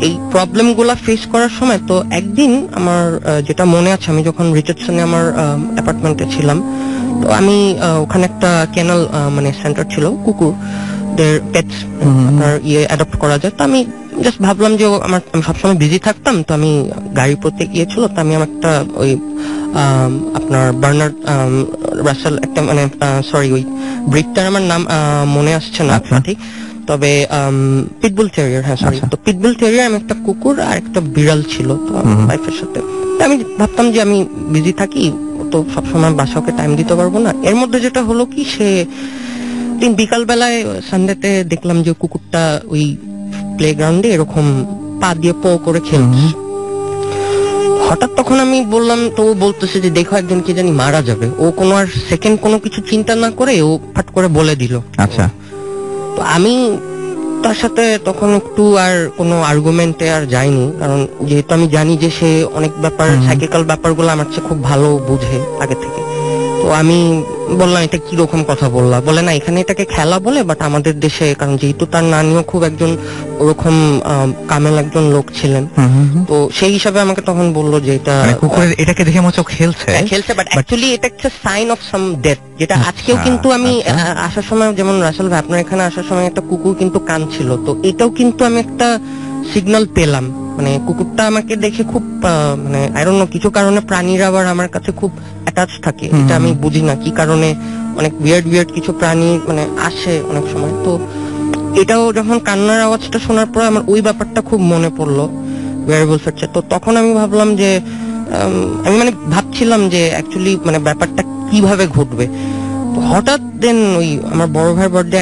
এই প্রবলেম গুলা ফেস করার সময়, তো একদিন আমার যেটা মনে আছে, আমি যখন রিচার্ডসনে আমার অ্যাপার্টমেন্টে ছিলাম, তো আমি ওখানে একটা কেনাল মানে সেন্টার ছিল, কুকুর পেটস আপনার অ্যাডপ্ট করা যায়। তো আমি জাস্ট ভাবলাম যে আমি সবসময় বিজি থাকতাম, তো আমি গাড়ি প্রত্যেক ছিল, তো আমি আমার একটা ওই আপনার বার্নার্ড রাসেল একটা মানে সরি ওই ব্রিডটার আমার নাম মনে আসছে না ঠিক, তবে পিটবুল টেরিয়ার, হ্যাঁ সরি, তো পিটবুল টেরিয়ার, আমি একটা কুকুর আর একটা বিড়াল ছিল তো ওয়াইফের সাথে। আমি ভাবতাম যে আমি বিজি থাকি, তো সবসময় বাসাকে টাইম দিতে পারবো না। এর মধ্যে যেটা হলো কি, সে দিন বিকাল বেলায় সানডেতে দেখলাম যে কুকুরটা ওই প্লেগ্রাউন্ডে এরকম পা দিয়ে পো করে খেলছে। হঠাৎ তখন আমি বললাম, তো ও বলতেছে যে দেখো একজন কি জানি মারা যাবে। ও কোনো আর সেকেন্ড কোনো কিছু চিন্তা না করে ও ফাট করে বলে দিল। আচ্ছা, তো আমি তার সাথে তখন একটু আর কোনো আর্গুমেন্টে আর যাইনি, কারণ যেহেতু আমি জানি যে সে অনেক ব্যাপার সাইকিক্যাল ব্যাপারগুলো আমার চেয়ে খুব ভালো বুঝে আগে থেকে। তো আমি বললাম এটা কিরকম কথা বললা, বলে না এখানে এটাকে খেলা বলে, বাট আমাদের দেশে, কারণ যেহেতু তার নানিও খুব একজন ওরকম কামেল একজন লোক ছিলেন, তো সেই হিসাবে আমাকে তখন বললো যে এটা কুকুরের, এটাকে দেখে মনে হচ্ছে খেলছে, বাট অ্যাকচুয়ালি এটা একটা সাইন অফ সাম ডেথ, যেটা আজকেও কিন্তু আমি আসার সময়, যেমন রাসেল ভাই আপনার এখানে আসার সময় একটা কুকুর কিন্তু কাঁদছিল, তো এটাও কিন্তু আমি একটা সিগন্যাল পেলাম। মানে কুকুরটা আমাকে দেখে খুব মানে আই ডোন্ট নো, কিছু কারণে প্রাণীরা আবার আমার কাছে খুব অ্যাটাচ থাকে, এটা আমি বুঝি না কি কারণে, অনেক উইয়ার্ড কিছু প্রাণী মানে আসে অনেক সময়। তো এটাও যখন কান্নার আওয়াজটা শোনার পর আমার ওই ব্যাপারটা খুব মনে পড়লো ওয়্যারবুলফের চেয়ে। তো তখন আমি ভাবলাম যে আমি মানে ভাবছিলাম যে অ্যাকচুয়ালি মানে ব্যাপারটা কিভাবে ঘটবে। তো হঠাৎ দেন ওই আমার বড় ভাইয়ের বার্থডে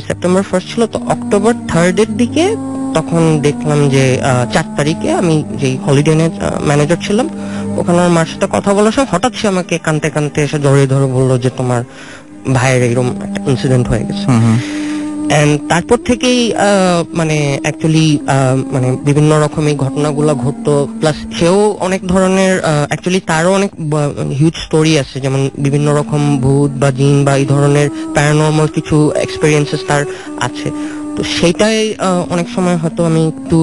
সেপ্টেম্বর 1 ছিল, তো অক্টোবর 3 এর দিকে তখন দেখলাম যে 4 তারিখে আমি যে হলিডে ম্যানেজার ছিলাম, ওখানে আমার মার সাথে কথা বলার সময় হঠাৎ সে আমাকে কানতে কানতে এসে জড়িয়ে ধরে বললো যে তোমার ভাইয়ের এরকম একটা ইনসিডেন্ট হয়ে গেছে। এন্ড তারপর থেকেই মানে অ্যাকচুয়ালি মানে বিভিন্ন রকম এই ঘটনাগুলো ঘটতো, প্লাস সেও অনেক ধরনের অ্যাকচুয়ালি তারও অনেক হিউজ স্টোরি আছে, যেমন বিভিন্ন রকম ভূত বা জিন বা এই ধরনের প্যারানর্মাল কিছু এক্সপেরিয়েন্সেস তার আছে। তো সেইটাই অনেক সময় হয়তো আমি একটু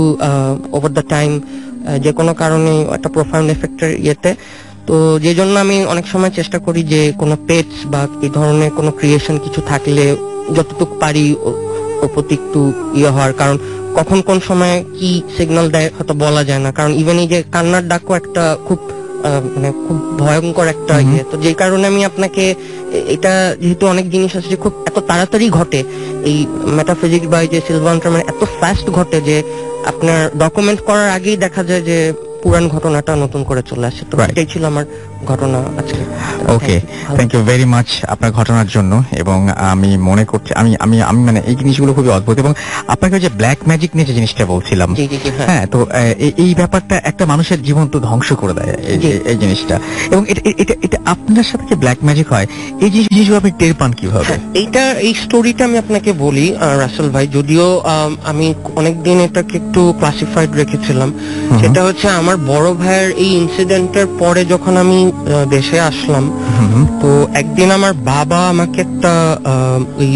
ওভার দ্য টাইম যে কোনো কারণে একটা প্রোফাউন্ড এফেক্টের ইয়েতে, তো যে জন্য আমি অনেক সময় চেষ্টা করি যে কোনো পেটস বা এই ধরনের কোনো ক্রিয়েশন কিছু থাকলে যতটুকু পারি ওর প্রতি একটু ইয়ে হওয়ার, কারণ কখন কোন সময় কি সিগন্যাল দেয় হয়তো বলা যায় না। কারণ ইভেন এই যে কান্নার ডাকও একটা খুব মানে খুব ভয়ঙ্কর একটা ইয়ে, তো যে কারণে আমি আপনাকে এটা, যেহেতু অনেক জিনিস আছে যে খুব এত তাড়াতাড়ি ঘটে, এই মেটাফিজিক্স বা এই যে সিলভান্টার মানে এত ফাস্ট ঘটে যে আপনার ডকুমেন্ট করার আগেই দেখা যায় যে পুরান ঘটনাটা নতুন করে চলে আসে। তো এটাই ছিল আমার ঘটনা আজকে। ওকে, থ্যাংক ইউ ভেরি মাচ আপনার ঘটনার জন্য। এবং আমি মনে করছি আমি আমি আমি মানে এই জিনিসগুলো খুবই অদ্ভুত, এবং আপনাকে যে ব্ল্যাক ম্যাজিক নিয়ে যে জিনিসটা বলছিলাম, হ্যাঁ, তো এই ব্যাপারটা একটা মানুষের জীবন তো ধ্বংস করে দেয় এই জিনিসটা, এবং এটা আপনার সাথে যে ব্ল্যাক ম্যাজিক হয়, এই জিনিসগুলো আপনি টের পান কিভাবে? এই স্টোরিটা আমি আপনাকে বলি রাসেল ভাই, যদিও আমি অনেকদিন এটাকে একটু ক্লাসিফাইড রেখেছিলাম। সেটা হচ্ছে আমার বড় ভাইয়ের এই ইনসিডেন্টের পরে যখন আমি দেশে আসলাম, তো একদিন আমার বাবা আমাকে একটা ওই,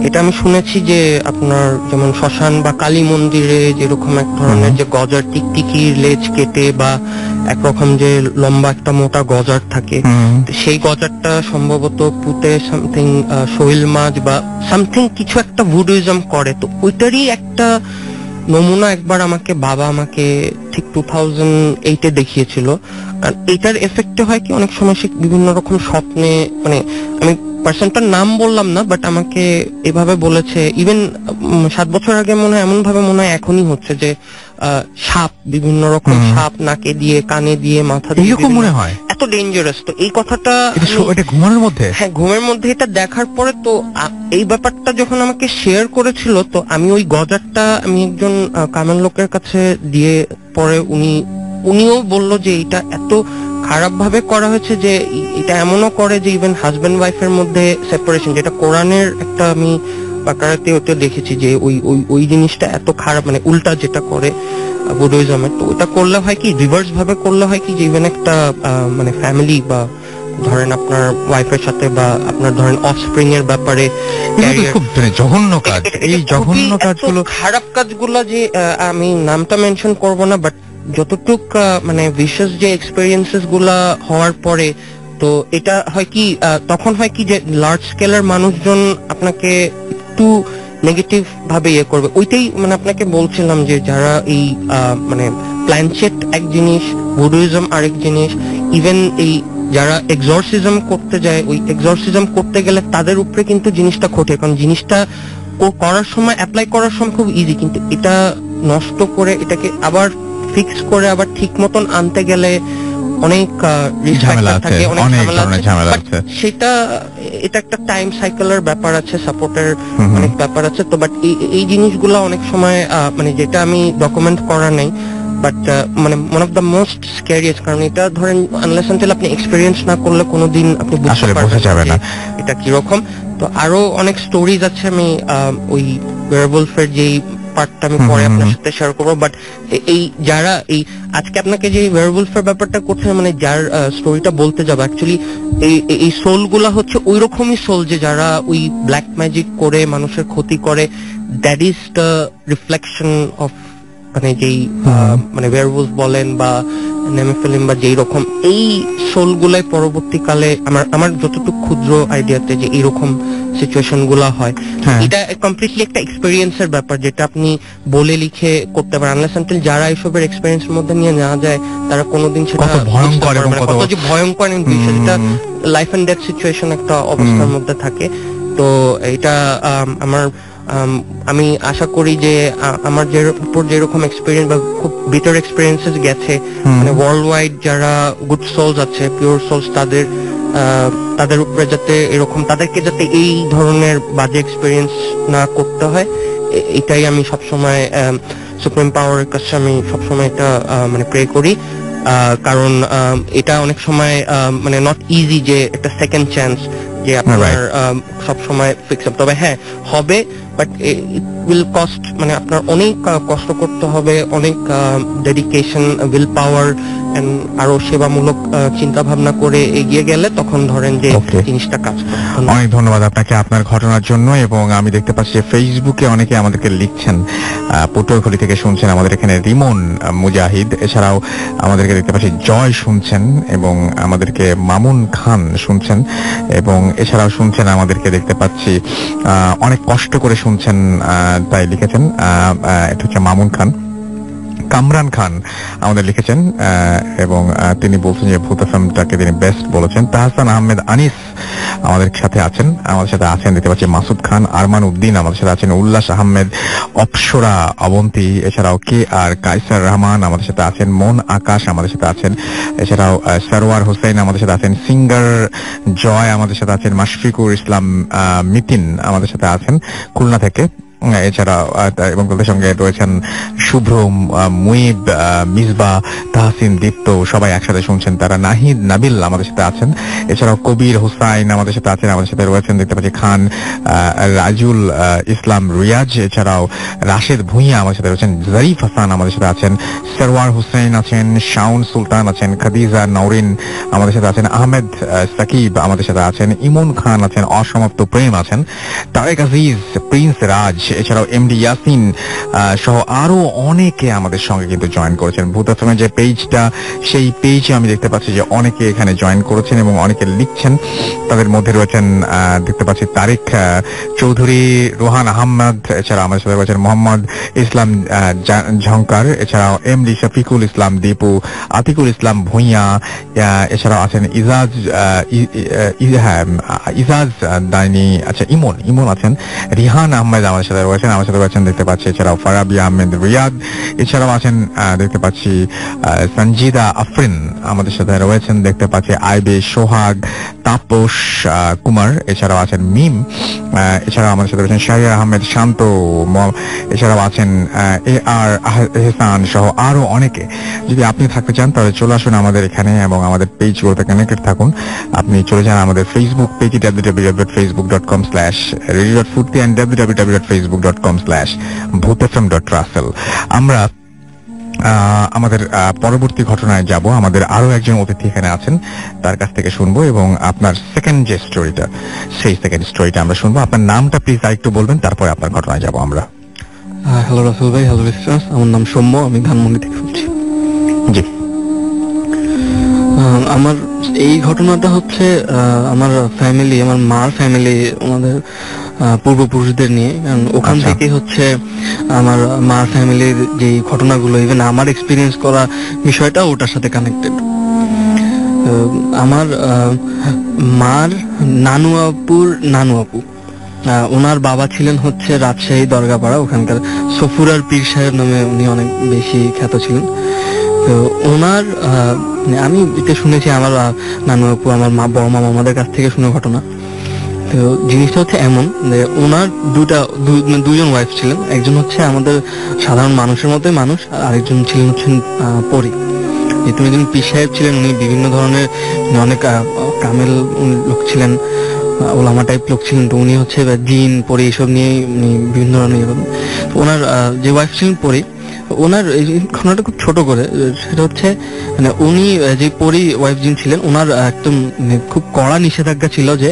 এটা আমি শুনেছি যে আপনার যেমন শ্মশান বা কালী মন্দিরে যেরকম এক ধরনের যে গজার টিকটিকির লেজ কেটে বা একরকম যে লম্বা একটা মোটা গজার থাকে, সেই গজারটা সম্ভবত পুঁতে সামথিং শৈল মাছ বা সামথিং কিছু একটা ভুডুইজম করে, তো ওইটারই একটা নমুনা একবার বাবা আমাকে ঠিক 2008 দেখিয়েছিল। কারণ এটার এফেক্টে হয় কি, অনেক সময় সে বিভিন্ন রকম স্বপ্নে, মানে আমি পার্সনটার নাম বললাম না, বাট আমাকে এভাবে বলেছে, ইভেন 7 বছর আগে মনে হয় এমন ভাবে মনে হয় এখনই হচ্ছে যে সাপ, বিভিন্ন রকম সাপ নাকে দিয়ে, কানে দিয়ে, মাথা দিয়ে, এইরকম মনে হয় এত ডেঞ্জারাস। তো এই কথাটা এটা ঘুমানোর মধ্যে, হ্যাঁ ঘুমের মধ্যে এটা দেখার পরে তো এই ব্যাপারটা যখন আমাকে শেয়ার করেছিল, তো আমি ওই গজারটা আমি একজন কামেল লোকের কাছে দিয়ে পরে উনিও বলল যে এটা এত খারাপ ভাবে করা হয়েছে যে এটা এমনও করে যে ইভেন হাজবেন্ড ওয়াইফের মধ্যে সেপারেশন, যেটা কোরআনের একটা আমি বাকারাতে ওতে দেখেছি যে ওই জিনিসটা এত খারাপ, মানে উল্টা যেটা করে বুদ্ধিজমের। তো ওটা করলে হয় কি, রিভার্স ভাবে করলে হয় কি যে ইভেন একটা মানে ফ্যামিলি বা ধরেন আপনার ওয়াইফের সাথে বা আপনার ধরেন অফস্প্রিং এর ব্যাপারে খুব জঘন্য কাজ। এই জঘন্য কাজগুলো, খারাপ কাজগুলো যে আমি নামটা মেনশন করব না, বাট যতটুক মানে বিশেষ যে এক্সপেরিয়েন্সেস গুলা হওয়ার পরে, তো এটা হয় কি তখন হয় কি যে লার্জ স্কেলের মানুষজন আপনাকে একটু নেগেটিভ ভাবে ইয়ে করবে। ওইটাই মানে আপনাকে বলছিলাম যে যারা এই মানে প্ল্যানচেট এক জিনিস, বুদ্ধিজম আরেক জিনিস, ইভেন এই যারা এক্সরসিজম করতে যায়, ওই এক্সরসিজম করতে গেলে তাদের উপরে কিন্তু জিনিসটা খোটে, কারণ জিনিসটা করার সময়, অ্যাপ্লাই করার সময় খুব ইজি, কিন্তু এটা নষ্ট করে এটাকে আবার ফিক্স করে আবার ঠিক মতন আনতে গেলে অনেক ঝামেলা থাকে, অনেক ধরনের ঝামেলা আছে। সেটা এটা একটা টাইম সাইকেলের ব্যাপার আছে, সাপোর্টের অনেক ব্যাপার আছে। তো বাট এই জিনিসগুলো অনেক সময় মানে যেটা আমি ডকুমেন্ট করা নেই, বাট মানে ওয়ান অফ দ্য মোস্ট স্ক্যারিয়েস্ট, কারণ এটা ধরেন আনলেস আনটিল আপনি এক্সপেরিয়েন্স না করলে কোনোদিন আপনি বুঝতে পারবেন না এটা কিরকম। তো আরো অনেক স্টোরিজ আছে, আমি ওই ওয়্যারওয়ুলফের যেই পার্টটা আমি পরে আপনার সাথে শেয়ার করবো। বাট এই যারা এই আজকে আপনাকে যে ওয়্যারওয়ুলফের ব্যাপারটা করছে, মানে যার স্টোরিটা বলতে যাবো, অ্যাকচুয়ালি এই সোল গুলা হচ্ছে ওই রকমই সোল যে যারা ওই ব্ল্যাক ম্যাজিক করে মানুষের ক্ষতি করে। That is the reflection of মানে যেই মানে ওয়্যারওয়ুলফ বলেন বা নেমেফিলিম বা যেই রকম এই সোল গুলাই পরবর্তীকালে আমার যতটুকু ক্ষুদ্র আইডিয়াতে যে এইরকম সিচুয়েশন গুলা হয়, এটা কমপ্লিটলি একটা এক্সপেরিয়েন্সের ব্যাপার, যেটা আপনি বলে লিখে করতে পারেন। আনলেস আনটিল যারা এইসবের এক্সপেরিয়েন্সের মধ্যে নিয়ে নেওয়া যায়, তারা কোনোদিন সেটা ভয়ঙ্কর এবং কত যে ভয়ঙ্কর বিষয়, যেটা লাইফ এন্ড ডেথ সিচুয়েশন একটা অবস্থার মধ্যে থাকে। তো এটা আমি আশা করি যে আমার যে উপর যেরকম এক্সপেরিয়েন্স বা খুব বিটার এক্সপেরিয়েন্সেস গেছে, মানে ওয়ার্ল্ড ওয়াইড যারা গুড সোলস আছে, পিওর সোলস, তাদের উপরে যাতে এরকম, তাদেরকে যাতে এই ধরনের বাজে এক্সপেরিয়েন্স না করতে হয়, এটাই আমি সবসময় সুপ্রিম পাওয়ারের কাছে আমি সবসময় এটা মানে প্রে করি। কারণ এটা অনেক সময় মানে নট ইজি যে একটা সেকেন্ড চান্স যে আপনার সব সময় ফিক্স আপ, তবে হ্যাঁ হবে, বাট ইট উইল কস্ট, মানে আপনার অনেক কষ্ট করতে হবে, অনেক ডেডিকেশন, উইল পাওয়ার, আরো সেবামূলক চিন্তা ভাবনা করে এগিয়ে গেলে তখন ধরেন যে জিনিসটা কাজ করে। অনেক ধন্যবাদ আপনাকে আপনার ঘটনার জন্য। এবং আমি দেখতে পাচ্ছি যে ফেসবুকে অনেকে আমাদেরকে লিখছেন, পটুয়াখালী থেকে শুনছেন, আমাদের এখানে রিমন মুজাহিদ, এছাড়াও আমাদেরকে দেখতে পাচ্ছি জয় শুনছেন, এবং আমাদেরকে মামুন খান শুনছেন, এবং এছাড়াও শুনছেন আমাদেরকে দেখতে পাচ্ছি অনেক কষ্ট করে শুনছেন, তাই লিখেছেন। এটা হচ্ছে মামুন খান। কামরান খান আমাদের লিখেছেন, এবং তিনি বলছেন যে ভূত এফএমটাকে তিনি বেস্ট বলেছেন। তাহসান আহমেদ আনিস আমাদের সাথে আছেন, দেখতে পাচ্ছি মাসুদ খান, আরমান উদ্দিন আমাদের সাথে আছেন, উল্লাস আহমেদ, অপসরা অবন্তী, এছাড়াও কে আর কাইসার রহমান আমাদের সাথে আছেন, মন আকাশ আমাদের সাথে আছেন, এছাড়াও সরওয়ার হোসেন আমাদের সাথে আছেন, সিঙ্গার জয় আমাদের সাথে আছেন, মাশফিকুর ইসলাম মিতিন আমাদের সাথে আছেন খুলনা থেকে, এছাড়া এবং তাদের সঙ্গে রয়েছেন শুভ্র, মুইব, মিসবা, তাহসিন, দীপ্ত, সবাই একসাথে শুনছেন তারা। নাহিদ নাবিল আমাদের সাথে আছেন, এছাড়াও কবির হোসাইন আমাদের সাথে আছেন, আমাদের সাথে রয়েছেন দেখতে পাচ্ছি খান রাজুল ইসলাম রিয়াজ, এছাড়াও রাশেদ ভুঁইয়া আমাদের সাথে রয়েছেন, জরিফ হাসান আমাদের সাথে আছেন, সরওয়ার হোসেন আছেন, শাউন সুলতান আছেন, খাদিজা নওরিন আমাদের সাথে আছেন, আহমেদ সাকিব আমাদের সাথে আছেন, ইমন খান আছেন, অসমাপ্ত প্রেম আছেন, তারেক আজিজ, প্রিন্স রাজ, এছাড়াও এমডি ইয়াসিন সহ আরো অনেকে আমাদের সঙ্গে কিন্তু জয়েন করেছেন। ভূত এফএমের যে পেজটা, সেই পেজে আমি দেখতে পাচ্ছি যে অনেকে এখানে জয়েন করেছেন এবং অনেকে লিখছেন। তাদের মধ্যে রয়েছেন দেখতে পাচ্ছি তারিক চৌধুরী, রোহান আহমদ, এছাড়া আমাদের সাথে রয়েছেন মোহাম্মদ ইসলাম ঝঙ্কার, এছাড়াও এমডি শফিকুল ইসলাম দীপু, আতিকুল ইসলাম ভুঁইয়া, এছাড়াও আছেন ইজাজ দাইনি, আচ্ছা ইমন আছেন, রিহান আহমেদ আমাদের সাথে রয়েছেন, আমার সাথে রয়েছেন দেখতে পাচ্ছি, এছাড়াও ফারাবি আহমেদ রিয়াদ, এছাড়াও আছেন দেখতে পাচ্ছি সঞ্জিদা আফরিন আমাদের সাথে রয়েছেন, দেখতে পাচ্ছি আইবে সোহাগ, তাপস কুমার, এছাড়াও আছেন মিম, এছাড়াও আমাদের সাথে রয়েছেন শাহির আহমেদ শান্ত, এছাড়াও আছেন এ আর এহসান সহ আরো অনেকে। যদি আপনি থাকতে চান তাহলে চলে আসুন আমাদের এখানে এবং আমাদের পেজগুলোতে কানেক্টেড থাকুন। আপনি চলে যান আমাদের ফেসবুক পেজে www.facebook.com/radio.furti and www.facebook.com/bhutfm.russell। আমরা আমাদের পরবর্তী ঘটনায় যাব। আমাদের আরো একজন অতিথি এখানে আছেন, তার কাছ থেকে শুনবো এবং আপনার সেকেন্ড যে স্টোরিটা, সেই সেকেন্ড স্টোরিটা আমরা শুনবো। আপনার নামটা প্লিজ আরেকটু বলবেন, তারপরে আপনার ঘটনায় যাব আমরা। হ্যালো রাসেল ভাই, হ্যালো লিসনার্স, আমার নাম সৌম্য, আমি ধানমন্ডি থেকে বলছি। জি, আমার এই ঘটনাটা হচ্ছে আমার ফ্যামিলি, আমার মার ফ্যামিলি, ওনাদের পূর্বপুরুষদের নিয়ে। ওখান থেকে হচ্ছে আমার মার ফ্যামিলির যে ঘটনাগুলো, ইভেন আমার এক্সপিরিয়েন্স করা বিষয়টা ওটার সাথে কানেক্টেড। আমার মার নানু আপু, ওনার বাবা ছিলেন হচ্ছে রাজশাহী দরগাপাড়া, ওখানকার সফুরার পীর সাহেব নামে উনি অনেক বেশি খ্যাত ছিলেন। তো ওনার আমি এটা শুনেছি, আমার নানু আপু, আমার মা, বড় মা, আমাদের কাছ থেকে শুনে ঘটনা। তো জিনিসটা হচ্ছে এমন যে ওনার দুজন ওয়াইফ ছিলেন। একজন হচ্ছে আমাদের সাধারণ মানুষের মতোই মানুষ, আর আরেকজন ছিলেন হচ্ছেন পরী। যেহেতু একজন পীর সাহেব ছিলেন, উনি বিভিন্ন ধরনের অনেক কামেল লোক ছিলেন, ওলামা টাইপ লোক ছিলেন। তো উনি হচ্ছে জিন পরী এইসব নিয়ে উনি বিভিন্ন ধরনের ওনার যে ওয়াইফ ছিলেন পরী, ওনার এই ঘটনাটা খুব ছোট করে, সেটা হচ্ছে মানে উনি যে পরী ওয়াইফ যিনি ছিলেন, ওনার একদম খুব কড়া নিষেধাজ্ঞা ছিল যে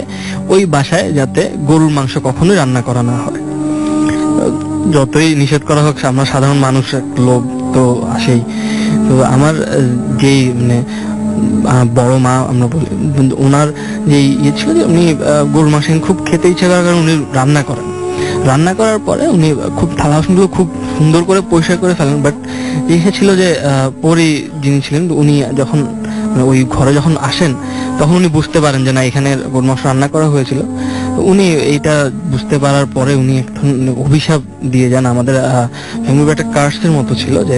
ওই বাসায় যাতে গরুর মাংস কখনোই রান্না করা না হয়। যতই নিষেধ করা হোক, আমরা সাধারণ মানুষ, লোভ তো আসেই। তো আমার যেই মানে বড় মা আমরা বলি, ওনার যে ইয়ে ছিল যে উনি গরুর মাংস খুব খেতে ইচ্ছা করার কারণে উনি রান্না করার পরে উনি খুব থালা বাসনগুলো খুব সুন্দর করে পরিষ্কার করে ফেলেন। বাট ইয়ে ছিল যে পরী যিনি ছিলেন, উনি যখন ওই ঘরে যখন আসেন তখন উনি বুঝতে পারেন যে না, এখানে গরুর মাংস রান্না করা হয়েছিল। উনি এইটা বুঝতে পারার পরে উনি একটা অভিশাপ দিয়ে যান। আমাদের ফ্যামিলি একটা কার্সের মতো ছিল যে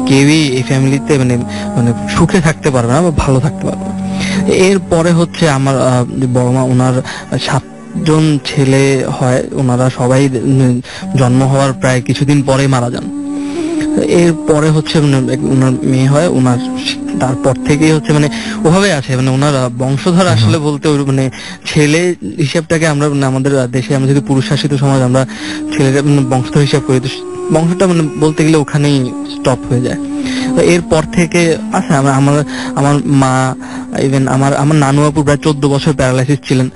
কেউই এই ফ্যামিলিতে মানে মানে সুখে থাকতে পারবে না বা ভালো থাকতে পারবে না। এরপরে হচ্ছে আমার বড় মা, ওনার 7 জন ছেলে হয়, ওনারা সবাই জন্ম হওয়ার প্রায় কিছুদিন পরে মারা যান। এরপরে হচ্ছে ওনার মেয়ে হয়, ওনার তারপর থেকেই হচ্ছে মানে ওভাবে আছে, মানে ওনার বংশধর আসলে বলতে মানে ছেলে হিসাবটাকে আমরা আমাদের দেশে, আমরা যদি পুরুষ শাসিত সমাজ, আমরা ছেলেদের বংশধর হিসাব করি, তো বংশটা মানে বলতে গেলে ওখানেই স্টপ হয়ে যায়। এরপর থেকে আচ্ছা আমার মা, ইভেন আমার নানু আপু প্রায় 14 বছর প্যারালাইসিস ছিলেন।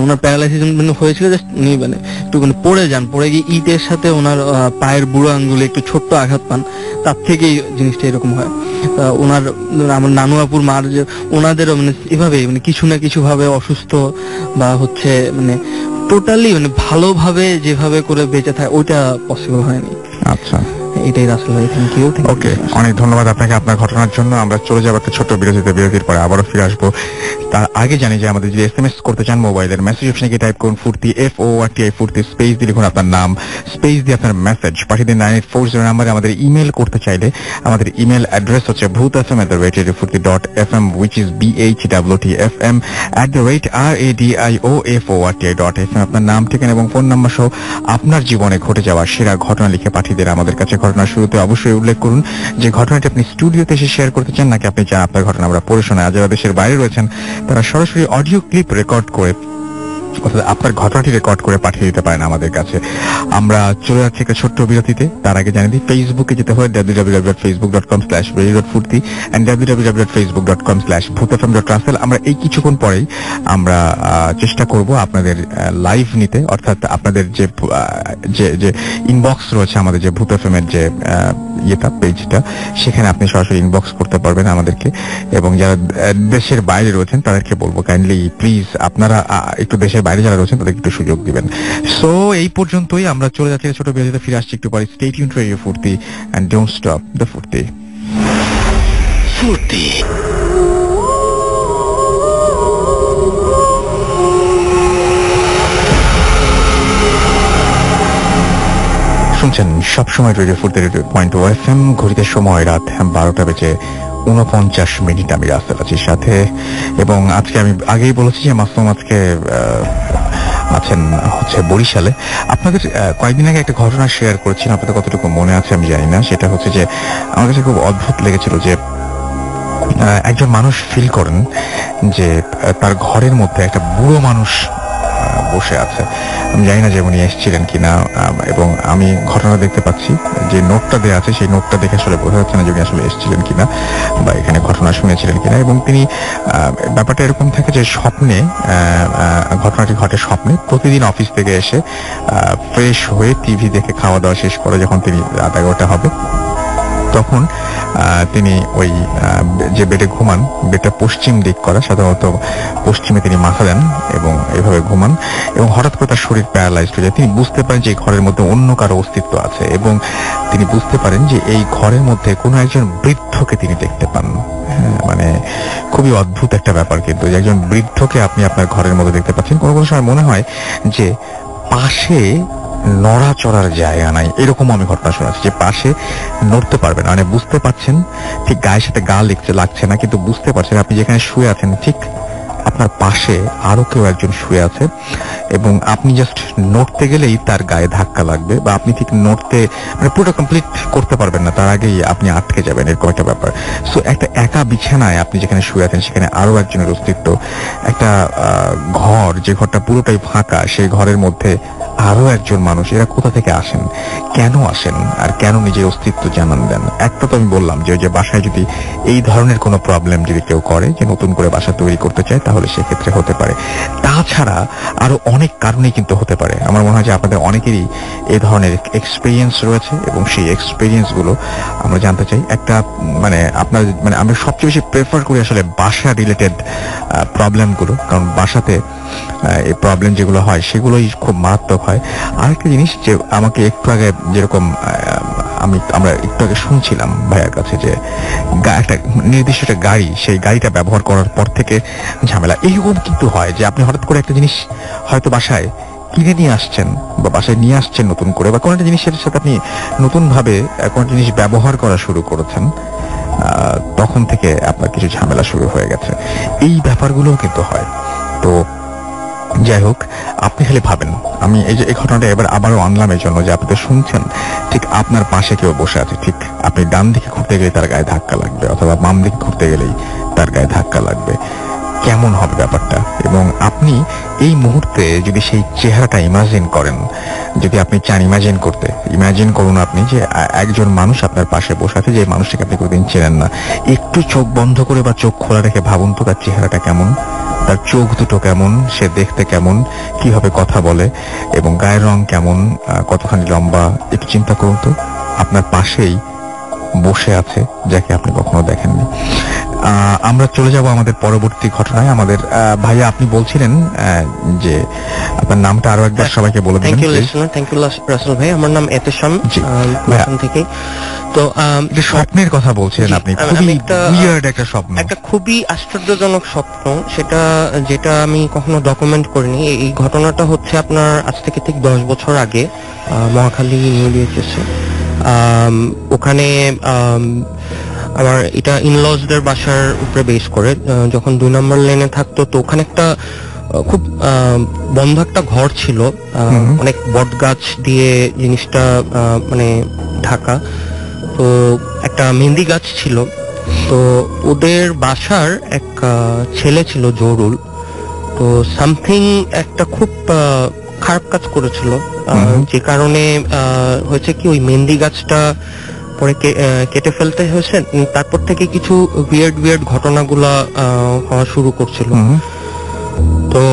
ওনার প্যারালাইসিস হয়েছিল যে উনি মানে একটু পড়ে যান, পড়ে গিয়ে ইটের সাথে ওনার পায়ের বুড়ো আঙ্গুলে একটু ছোট্ট আঘাত পান, তার থেকেই জিনিসটা এরকম হয়। আমার নানু আপুর মার যে ওনাদেরও মানে এভাবে মানে কিছু না কিছু ভাবে অসুস্থ বা হচ্ছে মানে টোটালি মানে ভালোভাবে যেভাবে করে বেঁচে থাকে ওইটা পসিবল হয়নি। আচ্ছা, এটাই রাসেল ভাই, থ্যাংক ইউ। ওকে, অনেক ধন্যবাদ আপনাকে আপনার ঘটনার জন্য। আমরা চলে যাবো একটা ছোট্ট বিরতির পরে আবারও ফিরে আসবো। তার আগে জানি যে আমাদের যদি SMS করতে চান, মোবাইলের মেসেজ অপশনে গিয়ে টাইপ করুন ফুর্তি, FORTI ফুর্তি, স্পেস দিয়ে লিখুন আপনার নাম, স্পেস দিয়ে আপনার মেসেজ পাঠিয়ে দিন 9840 নাম্বারে। আমাদের ইমেল করতে চাইলে আমাদের ইমেল অ্যাড্রেস হচ্ছে bhutfm@radiofurti.fm, which is BHWTFM@radioforti.fm। আপনার নাম, ঠিকানা এবং ফোন নাম্বার সহ আপনার জীবনে ঘটে যাওয়া সেরা ঘটনা লিখে পাঠিয়ে দিন আমাদের কাছে। ঘটনার শুরুতে অবশ্যই উল্লেখ করুন যে ঘটনাটি আপনি স্টুডিওতে এসে শেয়ার করতে চান, নাকি আপনি চান আপনার ঘটনা আমরা পড়ে শোনাই। যারা দেশের বাইরে রয়েছেন তারা সরাসরি অডিও ক্লিপ রেকর্ড করে আপনার ঘটনাটি রেকর্ড করে পাঠিয়ে দিতে পারেন আমাদের কাছে। আমরা চলে যাচ্ছি একটা ছোট্ট বিরতিতে। তার আগে জানিয়ে দিই, ফেসবুকে যেতে হয় www.facebook.com/radio.furti and www.facebook.com/bhutfm.russell। আমরা এই কিছুক্ষণ পরেই আমরা চেষ্টা করব আপনাদের লাইভ নিতে, অর্থাৎ আপনাদের যে ইনবক্স রয়েছে আমাদের যে ভূত এফএম এর যে ইয়েটা পেজটা, সেখানে আপনি সরাসরি ইনবক্স করতে পারবেন আমাদেরকে। এবং যারা দেশের বাইরে রয়েছেন তাদেরকে বলবো কাইন্ডলি প্লিজ আপনারা একটু দেশের বাইরে যারা রয়েছেন তাদেরকে একটু সুযোগ দিবেন। সো এই পর্যন্তই, আমরা চলে যাচ্ছি ছোট বিরতিতে, ফিরে আসছি একটু পরে। স্টে টিউনড টু রেডিও ফুর্তি এন্ড ডোন্ট স্টপ দ্য ফুর্তি। সবসময় রেডিও 4.2 FM, ঘড়িতে সময় রাত 12:49 আমি রাস্তার আছি সাথে। এবং আজকে আমি আগেই বলেছি যে মাসুম আজকে আছেন হচ্ছে বরিশালে। আপনাদের কয়েকদিন আগে একটা ঘটনা শেয়ার করেছিলাম, আপনাদের কতটুকু মনে আছে আমি জানি না। সেটা হচ্ছে যে আমার কাছে খুব অদ্ভুত লেগেছিল যে একজন মানুষ ফিল করেন যে তার ঘরের মধ্যে একটা বুড়ো মানুষ বসে আছে। আমি জানি না যে উনি এসেছিলেন কিনা, এবং আমি ঘটনা দেখতে পাচ্ছি যে নোটটা দেওয়া আছে, সেই নোটটা দেখে আসলে বোঝা যাচ্ছে না যে উনি আসলে এসেছিলেন কিনা বা এখানে ঘটনা শুনেছিলেন কিনা। এবং তিনি ব্যাপারটা এরকম থাকে যে স্বপ্নে, ঘটনাটি ঘটে স্বপ্নে। প্রতিদিন অফিস থেকে এসে ফ্রেশ হয়ে টিভি দেখে খাওয়া দাওয়া শেষ করে যখন তিনি রাত 11টা হবে, তখন তিনি ওই যে বেডে ঘুমান, বেডটা পশ্চিম দিক করা, সাধারণত পশ্চিমে তিনি মাথা দেন এবং এইভাবে ঘুমান। এবং হঠাৎ করে তার শরীর প্যারালাইজড হয়ে যায়। তিনি বুঝতে পারেন যে এই ঘরের মধ্যে অন্য কারো অস্তিত্ব আছে, এবং তিনি বুঝতে পারেন যে এই ঘরের মধ্যে কোনো একজন বৃদ্ধকে তিনি দেখতে পান। মানে খুবই অদ্ভুত একটা ব্যাপার, কিন্তু যে একজন বৃদ্ধকে আপনি আপনার ঘরের মধ্যে দেখতে পাচ্ছেন। কোনো কোনো সময় মনে হয় যে পাশে নড়াচড়ার জায়গা নাই, এরকম আমি ঘটনা শোনাচ্ছি যে পাশে নড়তে পারবে না। মানে বুঝতে পারছেন ঠিক গায়ের সাথে গা লাগছে না, কিন্তু বুঝতে পারছেন আপনি যেখানে শুয়ে আছেন ঠিক আপনার পাশে আরো কেউ একজন শুয়ে আছে, এবং আপনি জাস্ট নড়তে গেলেই তার গায়ে ধাক্কা লাগবে, বা আপনি ঠিক নড়তে মানে পুরোটা কমপ্লিট করতে পারবেন না, তার আগেই আপনি আটকে যাবেন, এরকম একটা ব্যাপার। সো একটা একা বিছানায় আপনি যেখানে শুয়ে আছেন সেখানে আরো একজনের অস্তিত্ব। একটা ঘর, যে ঘরটা পুরোটাই ফাঁকা, সেই ঘরের মধ্যে আরো একজন মানুষ। এরা কোথা থেকে আসেন, কেন আসেন, আর কেন নিজের অস্তিত্ব জানান দেন? একটা তো আমি বললাম যে ওই যে বাসায় যদি এই ধরনের কোনো প্রবলেম যদি কেউ করে, যে নতুন করে বাসা তৈরি করতে চায়, তাহলে সেক্ষেত্রে হতে পারে। তাছাড়া আরো অনেক কারণেই কিন্তু হতে পারে। আমার মনে হয় যে আপনাদের অনেকেরই এই ধরনের এক্সপিরিয়েন্স রয়েছে, এবং সেই এক্সপিরিয়েন্স গুলো আমরা জানতে চাই। একটা মানে আপনার মানে আমরা সবচেয়ে বেশি প্রেফার করি আসলে বাসা রিলেটেড প্রবলেম গুলো, কারণ বাসাতে এই প্রবলেম যেগুলো হয় সেগুলোই খুব মারাত্মক হয়। আরেকটা জিনিস যে আমাকে একটু আগে যেরকম আমরা একটু আগে শুনছিলাম ভাইয়ার কাছে যে একটা নির্দিষ্ট একটা গাড়ি, সেই গাড়িটা ব্যবহার করার পর থেকে ঝামেলা। এইরকম কিন্তু হয় যে আপনি হঠাৎ করে একটা জিনিস হয়তো বাসায় কিনে নিয়ে আসছেন, বা বাসায় নিয়ে আসছেন নতুন করে, বা কোনো একটা জিনিসের সাথে আপনি নতুন ভাবে কোনো জিনিস ব্যবহার করা শুরু করেছেন, তখন থেকে আপনার কিছু ঝামেলা শুরু হয়ে গেছে। এই ব্যাপারগুলোও কিন্তু হয়। তো যাই হোক, আপনি খালি ভাবেন, আমি এই যে এই ঘটনাটা এবার আবারও আনলাম এই জন্য যে আপনি তো শুনছেন ঠিক আপনার পাশে কেউ বসে আছে, ঠিক আপনি ডান দিকে ঘুরতে গেলে তার গায়ে ধাক্কা লাগবে, অথবা বাম দিকে ঘুরতে গেলেই তার গায়ে ধাক্কা লাগবে। কেমন হবে ব্যাপারটা? এবং আপনি এই মুহূর্তে যদি সেই চেহারাটা ইমাজিন করেন, যদি আপনি চান ইমাজিন করতে, ইমাজিন করুন আপনি যে একজন মানুষ আপনার পাশে বসে আছে, যে মানুষটাকে আপনি কোনোদিন চেনেন না। একটু চোখ বন্ধ করে বা চোখ খোলা রেখে ভাবুন তো তার চেহারাটা কেমন, তার চোখ দুটো কেমন, সে দেখতে কেমন, কিভাবে কথা বলে, এবং গায়ের রং কেমন, কতখানি লম্বা। একটু চিন্তা করুন তো আপনার পাশেই বসে আছে যাকে আপনি কখনো দেখেননি। আমরা চলে যাব আমাদের পরবর্তী ঘটনায়। আমাদের ভাইয়া, আপনি বলছিলেন যে আপনার নামটা আরো একবার সবাইকে বলে দিন। থ্যাংক ইউ রাসেল ভাই, আমার নাম এতেশাম থেকে। তো স্বপ্নের কথা বলছিলেন আপনি, খুবই উইয়ার্ড একটা স্বপ্ন, একটা খুবই আশ্চর্যজনক স্বপ্ন, যেটা আমি কখনো ডকুমেন্ট করিনি। এই ঘটনাটা হচ্ছে আপনার আজ থেকে ঠিক 10 বছর আগে মহাখালী নিউ ডিএচএসে। ওখানে আমার এটা ইনলজদের বাসার উপরে বেস করে, যখন 2 নম্বর লেনে থাকতো, তো ওখানে একটা খুব বন্ধ একটা ঘর ছিল, অনেক বট গাছ দিয়ে জিনিসটা মানে ঢাকা। তো একটা মেহেন্দি গাছ ছিল। তো ওদের বাসার এক ছেলে ছিল জরুল, তো সামথিং একটা খুব খারাপ কাজ করেছিল, যে কারণে হয়েছে কি ওই মেহেন্দি গাছটা পরে কেটে ফেলতে হয়েছে। তারপর থেকে কিছু উইয়ার্ড ঘটনাগুলা হওয়া শুরু করছিল। তো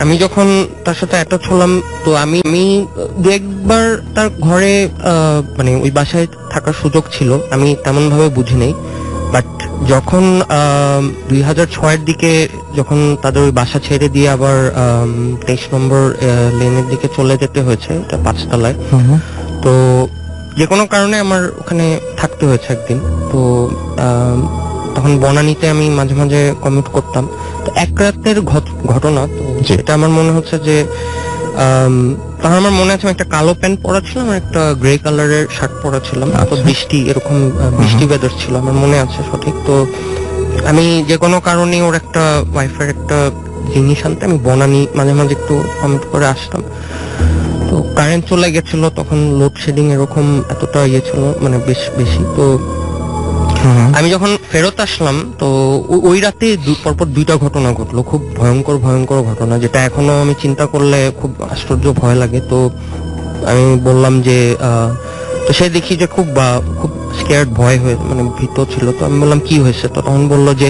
আমি যখন তার সাথে অ্যাটাচ হলাম, তো আমি একবার তার ঘরে মানে ওই বাসায় থাকার সুযোগ ছিল, আমি তেমন ভাবে বুঝি নেই। বাট যখন 2006-এর দিকে যখন তাদের ওই বাসা ছেড়ে দিয়ে আবার 23 নম্বর লেনের দিকে চলে যেতে হয়েছে, এটা 5 তলায়, তো যে কোনো কারণে আমার ওখানে থাকতে হয়েছে একদিন। তো তখন বনানীতে আমি মাঝে মাঝে কমিউট করতাম। তো এক রাতের ঘটনা, তো এটা আমার মনে হচ্ছে যে তখন আমার মনে আছে আমি একটা কালো প্যান্ট পরা ছিলাম আর একটা গ্রে কালারের শার্ট পরা ছিলাম, তো আচ্ছা। বৃষ্টি এরকম বৃষ্টি ওয়েদার ছিল আমার মনে আছে সঠিক। তো আমি যে কোনো কারণে ওর একটা ওয়াইফের একটা জিনিস আনতে আমি বনানি মাঝে মাঝে একটু কমেন্ট করে আসতাম। তো কারেন্ট চলে গেছিল তখন, লোডশেডিং এরকম এতটা ইয়ে ছিল মানে বেশি। তো আমি যখন ফেরত আসলাম তো ওই রাতে পরপর দুইটা ঘটনা ঘটলো, খুব ভয়ঙ্কর ভয়ঙ্কর ঘটনা, যেটা এখনো আমি চিন্তা করলে খুব আশ্চর্য ভয় লাগে। তো আমি বললাম যে তো সে দেখি যে খুব স্কেয়ার্ড, ভয় হয়ে মানে ভীত ছিল। তো আমি বললাম কি হয়েছে, তো তখন বললো যে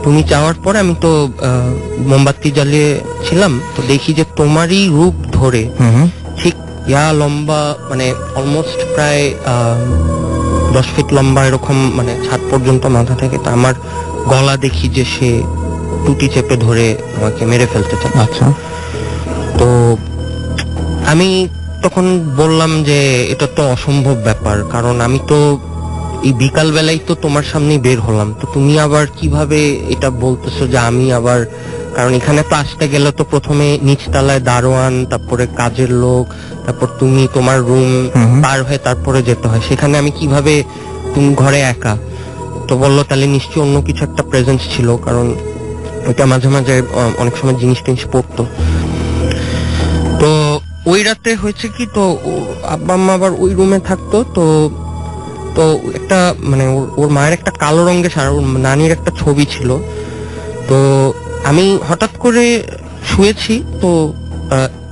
তুমি যাওয়ার পরে আমি তো মোমবাতি জ্বালিয়ে ছিলাম, তো দেখি যে তোমারই রূপ ধরে ঠিক লম্বা মানে অলমোস্ট প্রায় 10 ফিট লম্বা এরকম মানে ছাদ পর্যন্ত মাথা থেকে, তো আমার গলা দেখি যে সে টুটি চেপে ধরে আমাকে মেরে ফেলতে চায়। আচ্ছা। তো আমি তখন বললাম যে এটা তো অসম্ভব ব্যাপার, কারণ আমি তো এই বিকাল বেলায় তো তোমার সামনে বের হলাম, তো তুমি আবার কিভাবে এটা বলতেছো যে আমি আবার, কারণ এখানে তো আসতে গেলে তো প্রথমে নিচতলায় দারোয়ান, তারপরে কাজের লোক, তারপর তুমি তোমার রুম পার হয়ে তারপরে যেতে হয়, সেখানে আমি কিভাবে, তুমি ঘরে একা। তো বললো তাহলে নিশ্চয়ই অন্য কিছু একটা প্রেজেন্স ছিল, কারণ ওইটা মাঝে মাঝে অনেক সময় জিনিস টিনিস পড়তো। তো ওই রাতে হয়েছে কি, তো আব্বা আম্মা আবার ওই রুমে থাকতো। তো তো একটা মানে ওর মায়ের একটা কালো রঙের শাড়ি, ওর নানির একটা ছবি ছিল। তো আমি হঠাৎ করে শুয়েছি, তো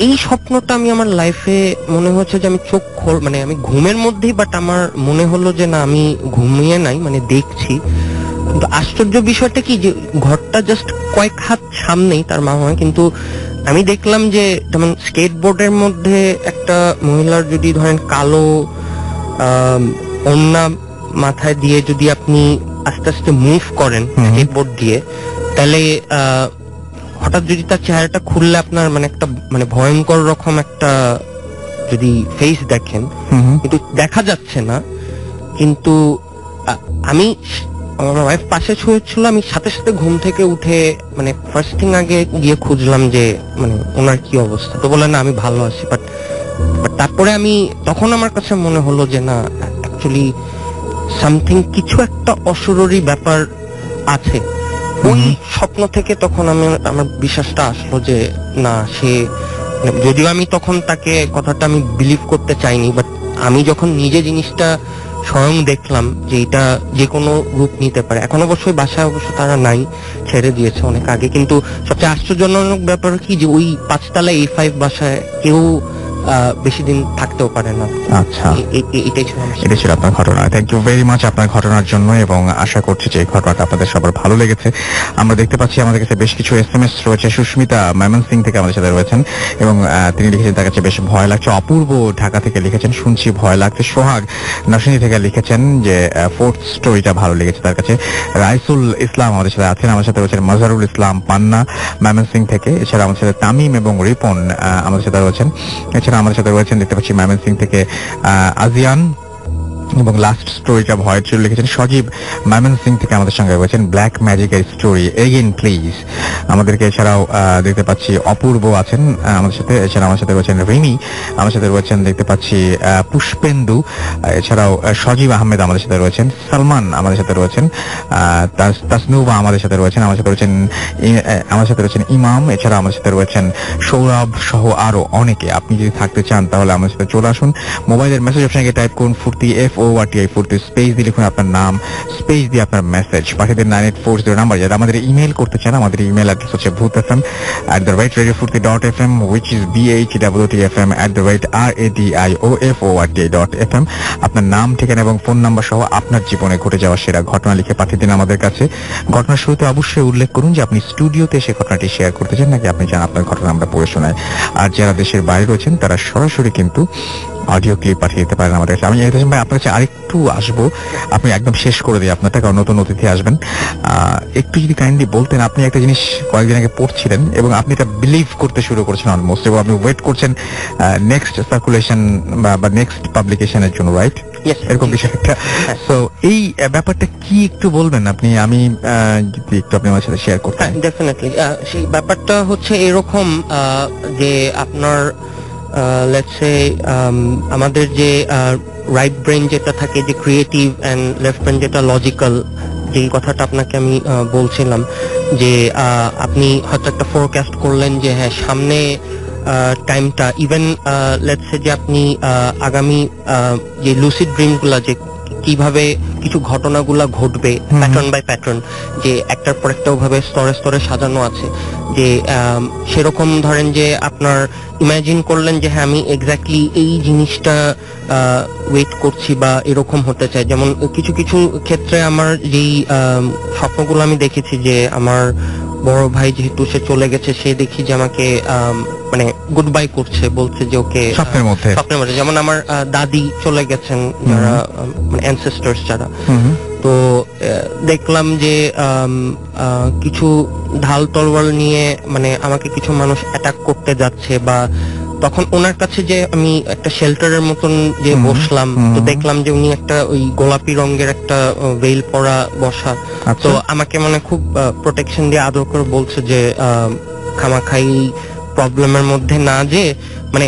এই স্বপ্নটা আমি আমার লাইফে মনে হচ্ছে যে আমি চোখ মানে আমি ঘুমের মধ্যেই, বাট আমার মনে হলো যে না আমি ঘুমিয়ে নাই, মানে দেখছি। কিন্তু আশ্চর্য বিষয়টা কি যে ঘরটা জাস্ট কয়েক হাত সামনেই তার মা হয়, কিন্তু আমি দেখলাম যে যেমন স্কেটবোর্ডের মধ্যে একটা মহিলার যদি ধরেন কালো ওড়না মাথায় দিয়ে যদি আপনি আস্তে আস্তে মুভ করেন স্কেটবোর্ড দিয়ে, তাহলে হঠাৎ যদি তার চেহারাটা খুললে আপনার মানে একটা মানে ভয়ঙ্কর রকম একটা যদি ফেস দেখেন, কিন্তু দেখা যাচ্ছে না। কিন্তু আমি, আমার ওয়াইফ পাশে শুয়েছিল, আমি সাথে সাথে ঘুম থেকে উঠে মানে ফার্স্ট থিং আগে গিয়ে খুঁজলাম যে মানে ওনার কি অবস্থা। তো বলে না আমি ভালো আছি, বাট তারপরে আমি তখন আমার কাছে মনে হলো যে না অ্যাকচুয়ালি সামথিং, কিছু একটা অশরীরী ব্যাপার আছে। ওই স্বপ্ন থেকে তখন আমার বিশ্বাসটা আসলো যে না সে, যদিও আমি তখন তাকে কথাটা আমি বিলিভ করতে চাইনি, বাট আমি যখন নিজে জিনিসটা স্বয়ং দেখলাম যে এটা যে কোনো রূপ নিতে পারে। এখন অবশ্যই বাসায় অবশ্য তারা নাই, ছেড়ে দিয়েছে অনেক আগে, কিন্তু সবচেয়ে আশ্চর্যজনক ব্যাপার কি যে ওই 5 তলা A5 বাসায় কেউ বেশি দিন থাকতেও পারে না। আচ্ছা, এটাই ছিল আপনার ঘটনা। থ্যাংক ইউ ভেরি মাচ আপনার ঘটনার জন্য, এবং আশা করছি যে এই ঘটনাটা আপনাদের সবার ভালো লেগেছে। আমরা দেখতে পাচ্ছি আমাদের কাছে বেশ কিছু SMS রয়েছে। সুস্মিতা ময়মনসিং থেকে আমাদের সাথে রয়েছেন এবং তিনি লিখেছেন তার কাছে বেশ ভয় লাগছে। অপূর্ব ঢাকা থেকে লিখেছেন শুনছি ভয় লাগছে। সোহাগ নরসিংদী থেকে লিখেছেন যে ফোর্থ স্টোরিটা ভালো লেগেছে তার কাছে। রাইসুল ইসলাম আমাদের সাথে আছেন, আমাদের সাথে রয়েছেন মজারুল ইসলাম পান্না ময়মনসিং থেকে। এছাড়া আমাদের সাথে তামিম এবং রিপন আমাদের সাথে রয়েছেন। এছাড়া আমাদের সাথে রয়েছেন দেখতে পাচ্ছি ময়মনসিং থেকে আজিয়ান, এবং লাস্ট স্টোরিটা ভয়ের ছিল লিখেছেন সজীব ময়মনসিং থেকে আমাদের সঙ্গে রয়েছেন। ব্ল্যাক ম্যাজিকের স্টোরি এগেইন প্লিজ আমাদেরকে। এছাড়াও দেখতে পাচ্ছি অপূর্ব আছেন আমাদের সাথে। এছাড়া আমার সাথে রয়েছেন রিমি, আমার সাথে রয়েছেন দেখতে পাচ্ছি পুষ্পেন্দু। এছাড়াও সজীব আহমেদ আমাদের সাথে রয়েছেন। সালমান আমাদের সাথে রয়েছেন। তাসনুবা আমাদের সাথে রয়েছেন। আমার সাথে রয়েছেন ইমাম। এছাড়া আমাদের সাথে রয়েছেন সৌরভ সহ আরো অনেকে। আপনি যদি থাকতে চান তাহলে আমাদের সাথে চলে আসুন। মোবাইলের মেসেজ অপশনে টাইপ করুন ফুর্তি FORTI ফুর্তি, স্পেস দিয়ে লিখুন আপনার নাম, স্পেস দিয়ে আপনার মেসেজ পাঠিয়ে দিন 9840 নাম্বার। যারা আমাদের ইমেল করতে চান আমাদের ইমেল অ্যাড্রেস হচ্ছে bhutfm@radiofurti.fm which is BHWTFM@radiofurti.fm। আপনার নাম, ঠিকানা এবং ফোন নাম্বার সহ আপনার জীবনে ঘটে যাওয়া সেরা ঘটনা লিখে পাঠিয়ে দিন আমাদের কাছে। ঘটনার শুরুতে অবশ্যই উল্লেখ করুন যে আপনি স্টুডিওতে সে ঘটনাটি শেয়ার করতে চান নাকি আপনি চান আপনার ঘটনা আমরা পড়ে শোনাই। আর যারা দেশের বাইরে রয়েছেন তারা সরাসরি কিন্তু অডিও ক্লিপ পাঠিয়ে দিতে পারেন আমাদের কাছে। আমি এহতেশাম ভাই আপনার কাছে আরেকটু আসবো, আপনি একদম শেষ করে দিই আপনারটা, কারণ নতুন অতিথি আসবেন। একটু যদি কাইন্ডলি বলতেন, আপনি একটা জিনিস কয়েকদিন আগে পড়ছিলেন এবং আপনি এটা বিলিভ করতে শুরু করেছেন অলমোস্ট, এবং আপনি ওয়েট করছেন নেক্সট সার্কুলেশন বা নেক্সট পাবলিকেশনের জন্য, রাইট? এরকম কিছু একটা। তো এই ব্যাপারটা কি একটু বলবেন আপনি? আমি যদি একটু আপনি আমার সাথে শেয়ার করতেন। ডেফিনেটলি। সেই ব্যাপারটা হচ্ছে এরকম যে আপনার লেটস সে আমাদের যে রাইট ব্রেন যেটা থাকে যে ক্রিয়েটিভ অ্যান্ড লেফট ব্রেন যেটা লজিক্যাল, যেই কথাটা আপনাকে আমি বলছিলাম যে আপনি হয়তো একটা ফোরকাস্ট করলেন যে হ্যাঁ সামনে টাইমটা, ইভেন লেটস সে যে আপনি আগামী যে লুসিড ড্রিম গুলা যে কিভাবে কিছু ঘটনাগুলা ঘটবে প্যাটার্ন বাই প্যাটার্ন, যে একটার পর একটা ওভাবে স্তরে স্তরে সাজানো আছে, যে সেরকম ধরেন যে আপনার ইমাজিন করলেন যে হ্যাঁ আমি এক্স্যাক্টলি এই জিনিসটা ওয়েট করছি বা এরকম হতে চাই। যেমন কিছু কিছু ক্ষেত্রে আমার যেই স্বপ্নগুলো আমি দেখেছি যে আমার বড় ভাই যেহেতু সে চলে গেছে, সে দেখি যে আমাকে মানে গুড বাই করছে, বলছে যে ওকে স্বপ্নের মধ্যে। যেমন আমার দাদি চলে গেছেন যারা মানে অ্যানসেস্টার্স যারা, তো দেখলাম যে কিছু ঢাল তলোয়ার নিয়ে মানে আমাকে কিছু মানুষ অ্যাটাক করতে যাচ্ছে, বা তখন ওনার কাছে যে আমি একটা শেল্টারের মতন যে বসলাম, তো দেখলাম যে উনি একটা ওই গোলাপি রঙের একটা ভেইল পরা বসা, তো আমাকে মানে খুব প্রোটেকশন দিয়ে আদর করে বলছে যে খামাখাই প্রবলেমের মধ্যে না, যে মানে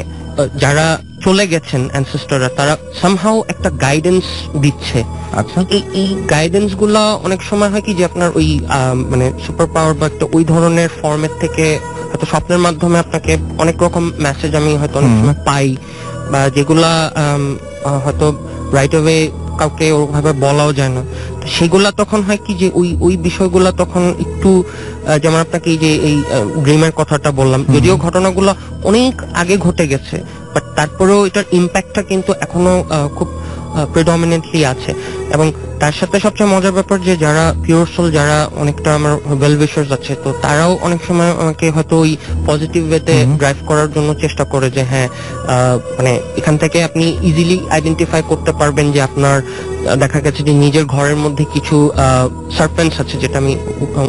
যারা চলে গেছেন অ্যানসেস্টররা তারা সামহাউ একটা গাইডেন্স দিচ্ছে। আচ্ছা, এই গাইডেন্স গুলা অনেক সময় হয় কি যে আপনার ওই মানে সুপার পাওয়ার বা একটা ওই ধরনের ফর্মের থেকে হয়তো স্বপ্নের মাধ্যমে আপনাকে অনেক রকম মেসেজ আমি হয়তো অনেক সময় পাই, বা যেগুলা হয়তো রাইট অ্যাওয়ে কাউকে ওভাবে বলাও যায় না, তো সেগুলা তখন হয় কি যে ওই বিষয়গুলা তখন একটু যেমন আপনাকে এই যে এই ড্রিমের কথাটা বললাম, যদিও ঘটনাগুলো অনেক আগে ঘটে গেছে, বাট তারপরেও এটার ইম্প্যাক্টটা কিন্তু এখনো খুব প্রিডমিনেন্টলি আছে। এবং তার সাথে সবচেয়ে মজার ব্যাপার যে যারা পিওর সোল, যারা অনেকটা আমার ওয়েল উইশার্স আছে, তো তারাও অনেক সময় আমাকে হয়তো ওই পজিটিভ ওয়েতে ড্রাইভ করার জন্য চেষ্টা করে যে হ্যাঁ মানে এখান থেকে আপনি ইজিলি আইডেন্টিফাই করতে পারবেন যে আপনার দেখা গেছে যে নিজের ঘরের মধ্যে কিছু সার্পেন্টস আছে, যেটা আমি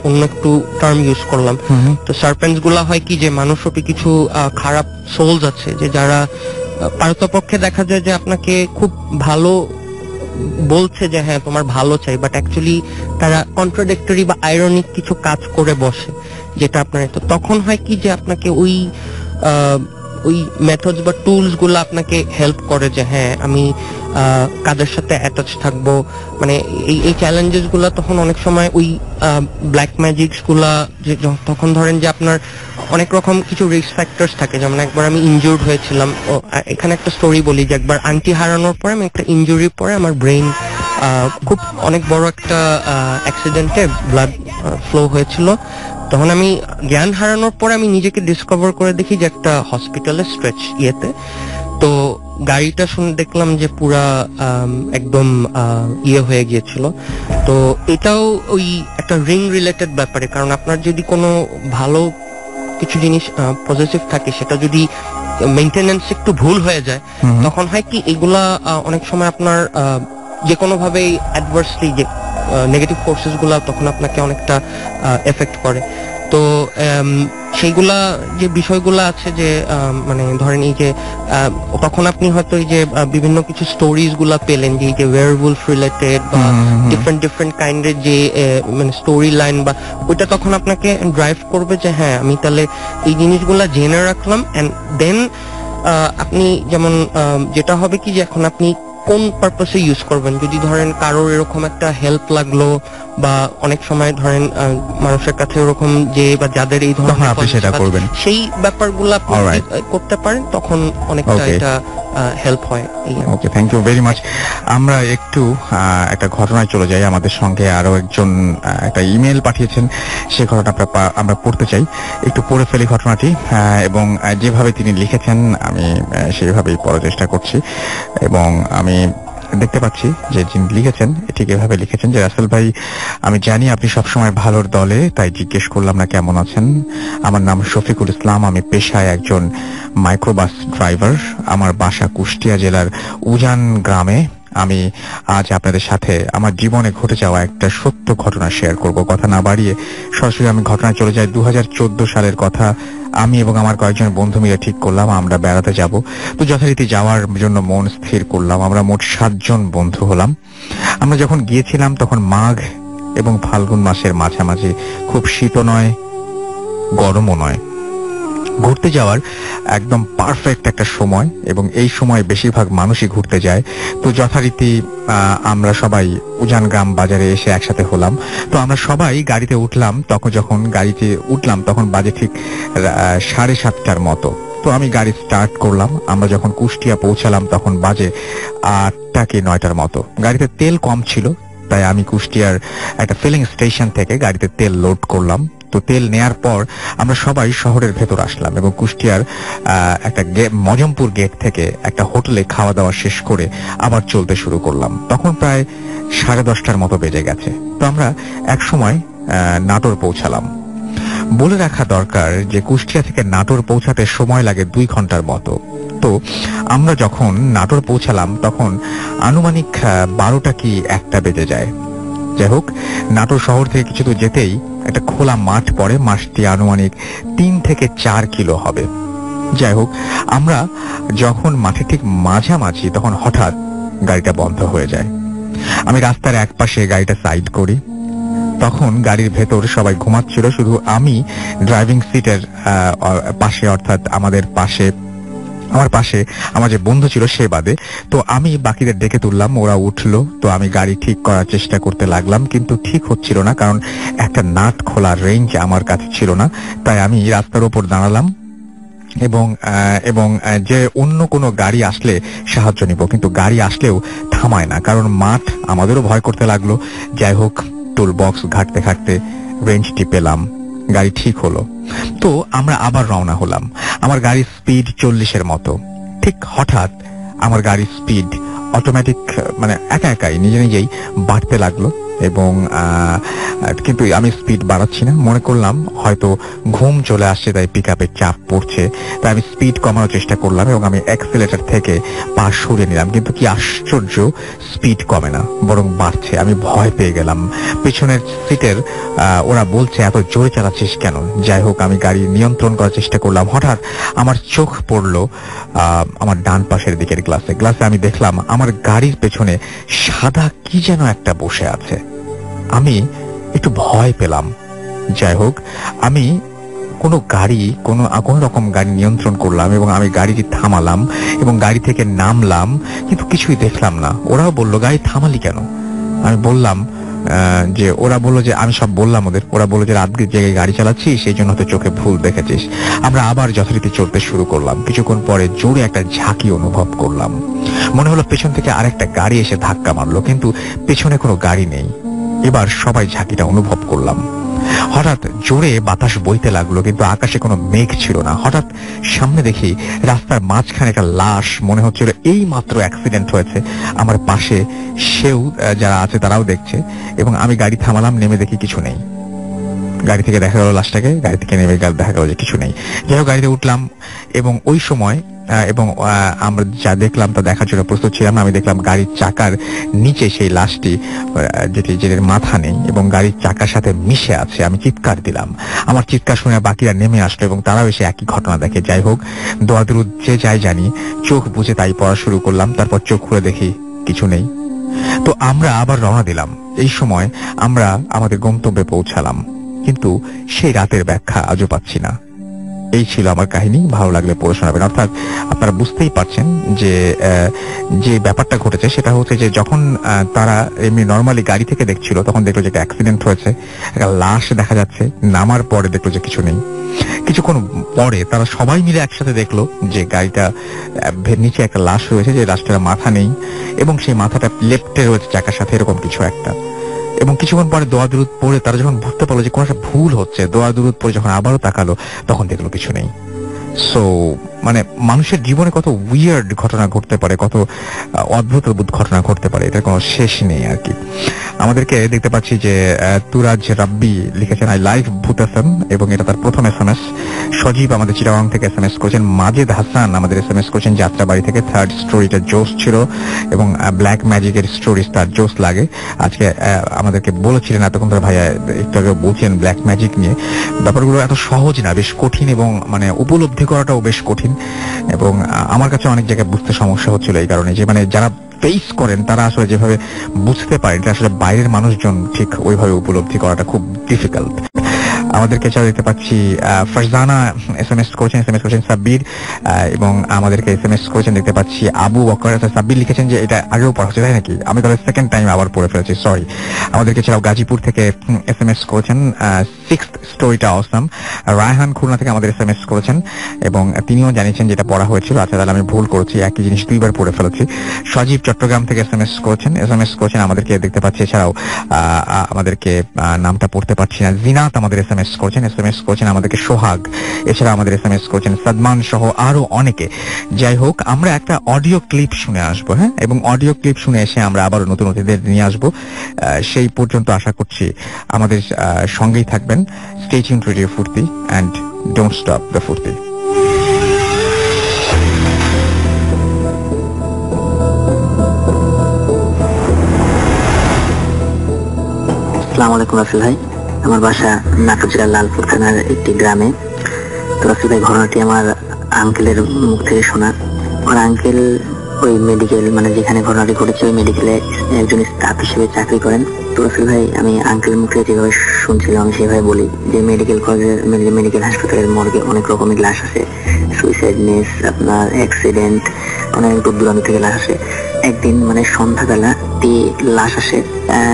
অন্য একটু টার্ম ইউজ করলাম। তো সার্পেন্টস গুলা হয় কি যে মানুষরূপী কিছু খারাপ সোলস আছে, যে যারা পারতপক্ষে দেখা যায় যে আপনাকে খুব ভালো বলছে যে হ্যাঁ তোমার ভালো চাই, বাট অ্যাকচুয়ালি তারা কন্ট্রাডিক্টরি বা আইরনিক কিছু কাজ করে বসে, যেটা আপনার তো তখন হয় কি যে আপনাকে ওই মেথডস বা টুলস গুলো আপনাকে হেল্প করে যে হ্যাঁ আমি কাদের সাথে অ্যাটাচ থাকবো। মানে এই চ্যালেঞ্জেস গুলা তখন অনেক সময় ওই ব্ল্যাক ম্যাজিকস গুলা, যে তখন ধরেন যে আপনার অনেক রকম কিছু রিস্ক ফ্যাক্টরস থাকে। যেমন একবার আমি ইনজুর্ড হয়েছিলাম, এখানে একটা স্টোরি বলি যে একবার আন্টি হারানোর পরে আমি একটা ইনজুরির পরে আমার ব্রেইন খুব অনেক বড় একটা অ্যাক্সিডেন্টে ব্লাড ফ্লো হয়েছিল। তখন আমি জ্ঞান হারানোর পরে আমি নিজেকে ডিসকভার করে দেখি যে একটা হসপিটালের স্ট্রেচ ইয়েতে, তো গাড়িটা শুনে দেখলাম যে পুরা একদম ইয়ে হয়ে গিয়েছিল। তো এটাও ওই একটা রিং রিলেটেড ব্যাপারে, কারণ আপনার যদি কোনো ভালো কিছু জিনিস পজিটিভ থাকে, সেটা যদি মেইনটেনেন্স একটু ভুল হয়ে যায়, তখন হয় কি এগুলা অনেক সময় আপনার যে কোনো ভাবেই অ্যাডভার্সলি যে নেগেটিভ ফোর্সেস গুলা তখন আপনাকে অনেকটা এফেক্ট করে। তো সেইগুলা যে বিষয়গুলো আছে যে মানে ধরেন এই যে তখন আপনি হয়তো এই যে বিভিন্ন কিছু স্টোরিজ গুলা পেলেন, যে এই যে ওয়্যারউলফ রিলেটেড বা ডিফারেন্ট কাইন্ডের যে মানে স্টোরি লাইন, বা ওইটা তখন আপনাকে ড্রাইভ করবে যে হ্যাঁ আমি তাহলে এই জিনিসগুলা জেনে রাখলাম। এন্ড দেন আপনি যেমন যেটা হবে কি যে এখন আপনি কোন পারপাসে ইউজ করবেন। যদি ধরেন কারোর এরকম একটা হেল্প লাগলো, বা অনেক সময় ধরেন মানুষের কাছে এরকম যে বা যাদের এই ধরনের আপনি সেটা করবেন, সেই ব্যাপারগুলো আপনি করতে পারেন, তখন অনেকটা এটা হেল্প হয়। ওকে, থ্যাংক ইউ ভেরি মাচ। আমরা একটু একটা ঘটনায় চলে যাই। আমাদের সঙ্গে আরো একজন একটা ইমেল পাঠিয়েছেন, সে ঘটনাটা আমরা পড়তে চাই। একটু পড়ে ফেলি ঘটনাটি, এবং যেভাবে তিনি লিখেছেন আমি সেইভাবেই পড়ার চেষ্টা করছি। এবং আমি দেখতে পাচ্ছি যে যিনি লিখেছেন ঠিক এভাবে লিখেছেন যে রাসেল ভাই, আমি জানি আপনি সবসময় ভালোর দলে, তাই জিজ্ঞেস করলাম না কেমন আছেন। আমার নাম শফিকুল ইসলাম, আমি পেশায় একজন মাইক্রোবাস ড্রাইভার। আমার বাসা কুষ্টিয়া জেলার উজান গ্রামে। আমি আজ আপনাদের সাথে আমার জীবনে ঘটে যাওয়া একটা সত্য ঘটনা শেয়ার করব। কথা না বাড়িয়ে সরাসরি আমি ঘটনায় চলে যাই। 2014 সালের কথা। আমি এবং আমার কয়েকজন বন্ধু মিলে ঠিক করলাম আমরা বেড়াতে যাব। তো যথারীতি যাওয়ার জন্য মন স্থির করলাম। আমরা মোট 7 জন বন্ধু হলাম। আমরা যখন গিয়েছিলাম তখন মাঘ এবং ফাল্গুন মাসের মাঝামাঝি, খুব শীতও নয় গরমও নয়। ঘুরতে যাওয়ার একদম পারফেক্ট একটা সময়, এবং এই সময় বেশিরভাগ মানুষই ঘুরতে যায়। তো যথারীতি আমরা সবাই উজান গ্রাম বাজারে এসে একসাথে হলাম। তো আমরা সবাই গাড়িতে উঠলাম। যখন গাড়িতে উঠলাম তখন বাজে ঠিক 7:30টার মতো। তো আমি গাড়ি স্টার্ট করলাম। আমরা যখন কুষ্টিয়া পৌঁছালাম তখন বাজে 8টা কি 9টার মতো। গাড়িতে তেল কম ছিল, তাই আমি কুষ্টিয়ার একটা ফিলিং স্টেশন থেকে গাড়িতে তেল লোড করলাম। তো তেল নেয়ার পর আমরা সবাই শহরের ভেতর আসলাম এবং কুষ্টিয়ার একটা মজমপুর গেট থেকে একটা হোটেলে খাওয়া দাওয়া শেষ করে আবার চলতে শুরু করলাম। তখন প্রায় 10:30টার মতো বেজে গেছে। তো আমরা এক সময় নাটোর পৌঁছালাম। বলে রাখা দরকার যে কুষ্টিয়া থেকে নাটোর পৌঁছাতে সময় লাগে 2 ঘন্টার মতো। তো আমরা যখন নাটোর পৌঁছালাম তখন আনুমানিক 12টা কি 1টা বেজে যায়। যাই হোক, নাটোর শহর থেকে কিছু তো যেতেই একটা খোলা মাঠ পড়ে। মাঠটি আনুমানিক 3 থেকে 4 কিলো হবে। যাই হোক, আমরা যখন মাঠে ঠিক মাঝামাঝি তখন হঠাৎ গাড়িটা বন্ধ হয়ে যায়। আমি রাস্তার এক পাশে গাড়িটা সাইড করি। তখন গাড়ির ভেতর সবাই ঘুমাচ্ছিল, শুধু আমি ড্রাইভিং সিটের পাশে, অর্থাৎ আমার পাশে আমার যে বন্ধু ছিল সে বাদে। তো আমি বাকিদের ডেকে তুললাম, ওরা উঠলো। তো আমি গাড়ি ঠিক করার চেষ্টা করতে লাগলাম, কিন্তু ঠিক হচ্ছিল না, কারণ একটা নাট খোলার রেঞ্জ আমার কাছে ছিল না। তাই আমি রাস্তার উপর দাঁড়ালাম এবং যে অন্য কোনো গাড়ি আসলে সাহায্য নিব, কিন্তু গাড়ি আসলেও থামায় না, কারণ মাঠ আমাদেরও ভয় করতে লাগলো। যাই হোক, টুল বক্স ঘাটতে ঘাটতে রেঞ্জটি পেলাম, গাড়ি ঠিক হলো। তো আমরা আবার রওনা হলাম। আমার গাড়ির স্পিড 40-এর মতো। ঠিক হঠাৎ আমার গাড়ির স্পিড অটোমেটিক মানে একাই নিজেই বাড়তে লাগলো, এবং কিন্তু আমি স্পিড বাড়াচ্ছি না। মনে করলাম হয়তো ঘুম চলে আসছে, তাই পিকআপের চাপ পড়ছে। তাই আমি স্পিড কমানোর চেষ্টা করলাম এবং আমি অ্যাক্সিলারেটর থেকে পা সরিয়ে নিলাম, কিন্তু কি আশ্চর্য, স্পিড কমে না, বরং বাড়ছে। আমি ভয় পেয়ে গেলাম। পেছনের সিটের ওরা বলছে এত জোরে চালাচ্ছিস কেন। যাই হোক, আমি গাড়ি নিয়ন্ত্রণ করার চেষ্টা করলাম। হঠাৎ আমার চোখ পড়লো আমার ডান পাশের দিকের গ্লাসে আমি দেখলাম আমার গাড়ির পেছনে সাদা কি যেন একটা বসে আছে। আমি একটু ভয় পেলাম। যাই হোক, আমি কোনো রকম গাড়ি নিয়ন্ত্রণ করলাম এবং আমি গাড়িটি থামালাম এবং গাড়ি থেকে নামলাম, কিন্তু কিছুই দেখলাম না। ওরাও বললো, গাড়ি থামালি কেন? আমি বললাম যে, ওরা বললো যে, আমি সব বললাম ওরা বললো যে রাত্রির জায়গায় গাড়ি চালাচ্ছি, সেই জন্য হয়তো চোখে ভুল দেখেছিস। আমরা আবার যথারীতি চলতে শুরু করলাম। কিছুক্ষণ পরে জোরে একটা ঝাঁকি অনুভব করলাম। মনে হলো পেছন থেকে আরেকটা গাড়ি এসে ধাক্কা মারলো, কিন্তু পেছনে কোনো গাড়ি নেই। এবার সবাই ঝাঁকিটা অনুভব করলাম। হঠাৎ জোরে বাতাস বইতে লাগলো, কিন্তু আকাশে কোনো মেঘ ছিল না। হঠাৎ সামনে দেখি রাস্তার মাঝখানে একটা লাশ। মনে হচ্ছিল এই মাত্র অ্যাক্সিডেন্ট হয়েছে। আমার পাশে সেও যারা আছে তারাও দেখছে, এবং আমি গাড়ি থামালাম, নেমে দেখি কিছু নেই। গাড়ি থেকে দেখা গেল লাশটাকে, গাড়ি থেকে নেমে দেখা গেল যে কিছু নেই। যাই হোক, গাড়িতে উঠলাম এবং ওই সময় আমরা যা দেখলাম তা দেখার জন্য প্রস্তুত ছিলাম। আমি দেখলাম গাড়ির চাকার নিচে সেই লাশটি, যেটির মাথা নেই এবং গাড়ির চাকার সাথে মিশে আছে। আমি চিৎকার দিলাম। আমার চিৎকার শুনে বাকিরা নেমে আসলো এবং তারাও এসে একই ঘটনা দেখে। যাই হোক, দোয়াদুরুদ যে যাই জানি, চোখ বুঝে তাই পড়া শুরু করলাম। তারপর চোখ খুলে দেখি কিছু নেই। তো আমরা আবার রওনা দিলাম। এই সময় আমরা আমাদের গন্তব্যে পৌঁছালাম, কিন্তু সেই রাতের ব্যাখ্যা আজও পাচ্ছি না। এই ছিল আমার কাহিনী। ভালো লাগলে পড়ে শোনাবেন। অর্থাৎ আপনারা বুঝতেই পারছেন যে ব্যাপারটা ঘটেছে সেটা হচ্ছে যে যখন তারা এমনি নর্মালি গাড়ি থেকে দেখছিল, তখন দেখলো যে একটা অ্যাক্সিডেন্ট হয়েছে, একটা লাশ দেখা যাচ্ছে। নামার পরে দেখলো যে কিছু নেই। কিছুক্ষণ পরে তারা সবাই মিলে একসাথে দেখলো যে গাড়িটা নিচে একটা লাশ রয়েছে, যে লাশটার মাথা নেই এবং সেই মাথাটা লেফটে রয়েছে চাকার সাথে, এরকম কিছু একটা। এবং কিছুক্ষণ পরে দোয়া দুরুদ পড়ে তারা যখন বুঝতে পারলো যে কোনো একটা ভুল হচ্ছে, দোয়া দুরুদ পড়ে যখন আবারও তাকালো, তখন দেখলো কিছু নেই। সো মানে মানুষের জীবনে কত উইয়ার্ড ঘটনা ঘটতে পারে, কত অদ্ভুত ঘটনা ঘটতে পারে, এটার কোনো শেষ নেই আর কি। আমাদেরকে দেখতে পাচ্ছি যে তুরাজ রাব্বি লিখেছেন আই লাইভ ভূত এফএম, এবং এটা তার প্রথম এসএমএস। সজীব আমাদের চিটাগাং থেকে এসএমএস করেছেন। মাজেদ হাসান আমাদের এসএমএস করেছেন যাত্রাবাড়ি থেকে। থার্ড স্টোরিটা জোস ছিল এবং ব্ল্যাক ম্যাজিকের স্টোরিজ তার জোস লাগে। আজকে আমাদেরকে বলেছিলেন এতক্ষণ ধরে ভাইয়া একটু আগে বলছেন ব্ল্যাক ম্যাজিক নিয়ে। ব্যাপারগুলো এত সহজ না, বেশ কঠিন, এবং মানে উপলব্ধি করাটাও বেশ কঠিন। এবং আমার কাছে অনেক জায়গায় বুঝতে সমস্যা হচ্ছিল এই কারণে যে মানে যারা ফেস করেন তারা আসলে যেভাবে বুঝতে পারেন, এটা আসলে বাইরের মানুষজন ঠিক ওইভাবে উপলব্ধি করাটা খুব ডিফিকাল্ট। আমাদেরকে এছাড়াও দেখতে পাচ্ছি ফারজানা এসএমএস করেছেন সাব্বির, এবং আমাদেরকে এসএমএস করেছেন দেখতে পাচ্ছি আবু বকর। সাব্বির লিখেছেন যে এটা আগেও পড়া হচ্ছে, তাই নাকি? আমি তাহলে সেকেন্ড টাইম আবার পড়ে ফেলেছি, সরি। আমাদেরকে এছাড়াও গাজীপুর থেকে এসএমএস করেছেন, সিক্সথ স্টোরিটা অসাম। রায়হান খুলনা থেকে আমাদের এসএমএস করেছেন এবং তিনিও জানিয়েছেন যেটা পড়া হয়েছিল। আচ্ছা, তাহলে আমি ভুল করেছি, একই জিনিস দুইবার পড়ে ফেলেছি। সজীব চট্টগ্রাম থেকে এসএমএস করেছেন আমাদেরকে দেখতে পাচ্ছি। এছাড়াও আমাদেরকে নামটা পড়তে পারছি না, জিনাত আমাদের এসএমএস করেছেন আমাদেরকে সোহাগ। এছাড়া আমাদের এসএমএস করেছেন সাদমান সহ আরো অনেকে। যাই হোক, আমরা একটা অডিও ক্লিপ শুনে আসবো, হ্যাঁ, এবং অডিও ক্লিপ শুনে এসে আমরা আবারও নতুন অতিথিদের নিয়ে আসবো। সেই পর্যন্ত আশা করছি আমাদের সঙ্গেই থাকবেন। স্টে টিউনড রেডিও ফুর্তি এন্ড ডোন্ট স্টপ দ্য ফুর্তি। আসসালামু আলাইকুম রাসেল ভাই, আমার বাসা নাটোর জেলার লালপুর থানার একটি গ্রামে। তো রাসেল ভাই, ঘটনাটি আমার আঙ্কেলের মুখ থেকে শোনা। আমার আঙ্কেল ওই মেডিকেল, মানে যেখানে ঘটনাটি ঘটেছে ওই মেডিকেলে একজন স্টাফ হিসেবে চাকরি করেন। তো রাসেল ভাই, আমি আঙ্কেলের মুখ থেকে যেভাবে শুনছিলাম আমি সেভাবে বলি যে মেডিকেল কলেজের মেডিকেল হাসপাতালের মর্গে অনেক রকমের লাশ আছে, সুইসাইড নেস, আপনার অ্যাক্সিডেন্ট, অনেক দূর দূরান্ত থেকে লাশ আসে। একদিন মানে সন্ধ্যাবেলা একটি লাশ আসে।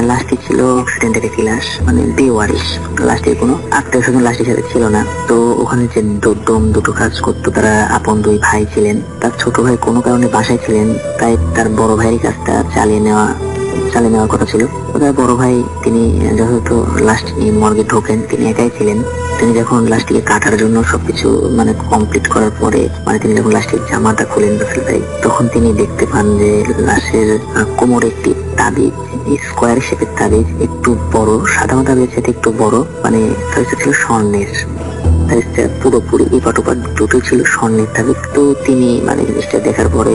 লাশটি ছিল অ্যাক্সিডেন্টের একটি লাশ, মানে বেওয়ারিশ। লাশটির কোনো আত্মীয় স্বজন লাশটির সাথে ছিল না। তো ওখানে যে দুটো কাজ করতো, তারা আপন দুই ভাই ছিলেন। তার ছোট ভাই কোনো কারণে বাসায় ছিলেন, তাই তার বড় ভাইয়ের কাজটা চালিয়ে নেওয়ার কথা ছিল। তার বড় ভাই তিনি যথাযথ লাশটি মর্গে ঢোকেন, তিনি একাই ছিলেন। তিনি যখন লাশটিকে কাটার জন্য সবকিছু মানে কমপ্লিট করার পরে, মানে তিনি যখন লাশটির জামাটা খুলেন রাসেল ভাই, তখন তিনি দেখতে পান যে লাশের কোমরে একটি তাবিজ, স্কোয়ার শেপের তাবিজ, একটু বড়, সাধারণ তাবিজের সাথে একটু বড়, মানে তাবিজটা ছিল স্বর্ণের। তাবিজটা পুরোপুরি এপাট ওপাট দুটো ছিল স্বর্ণের তাবিজ। তো তিনি মানে জিনিসটা দেখার পরে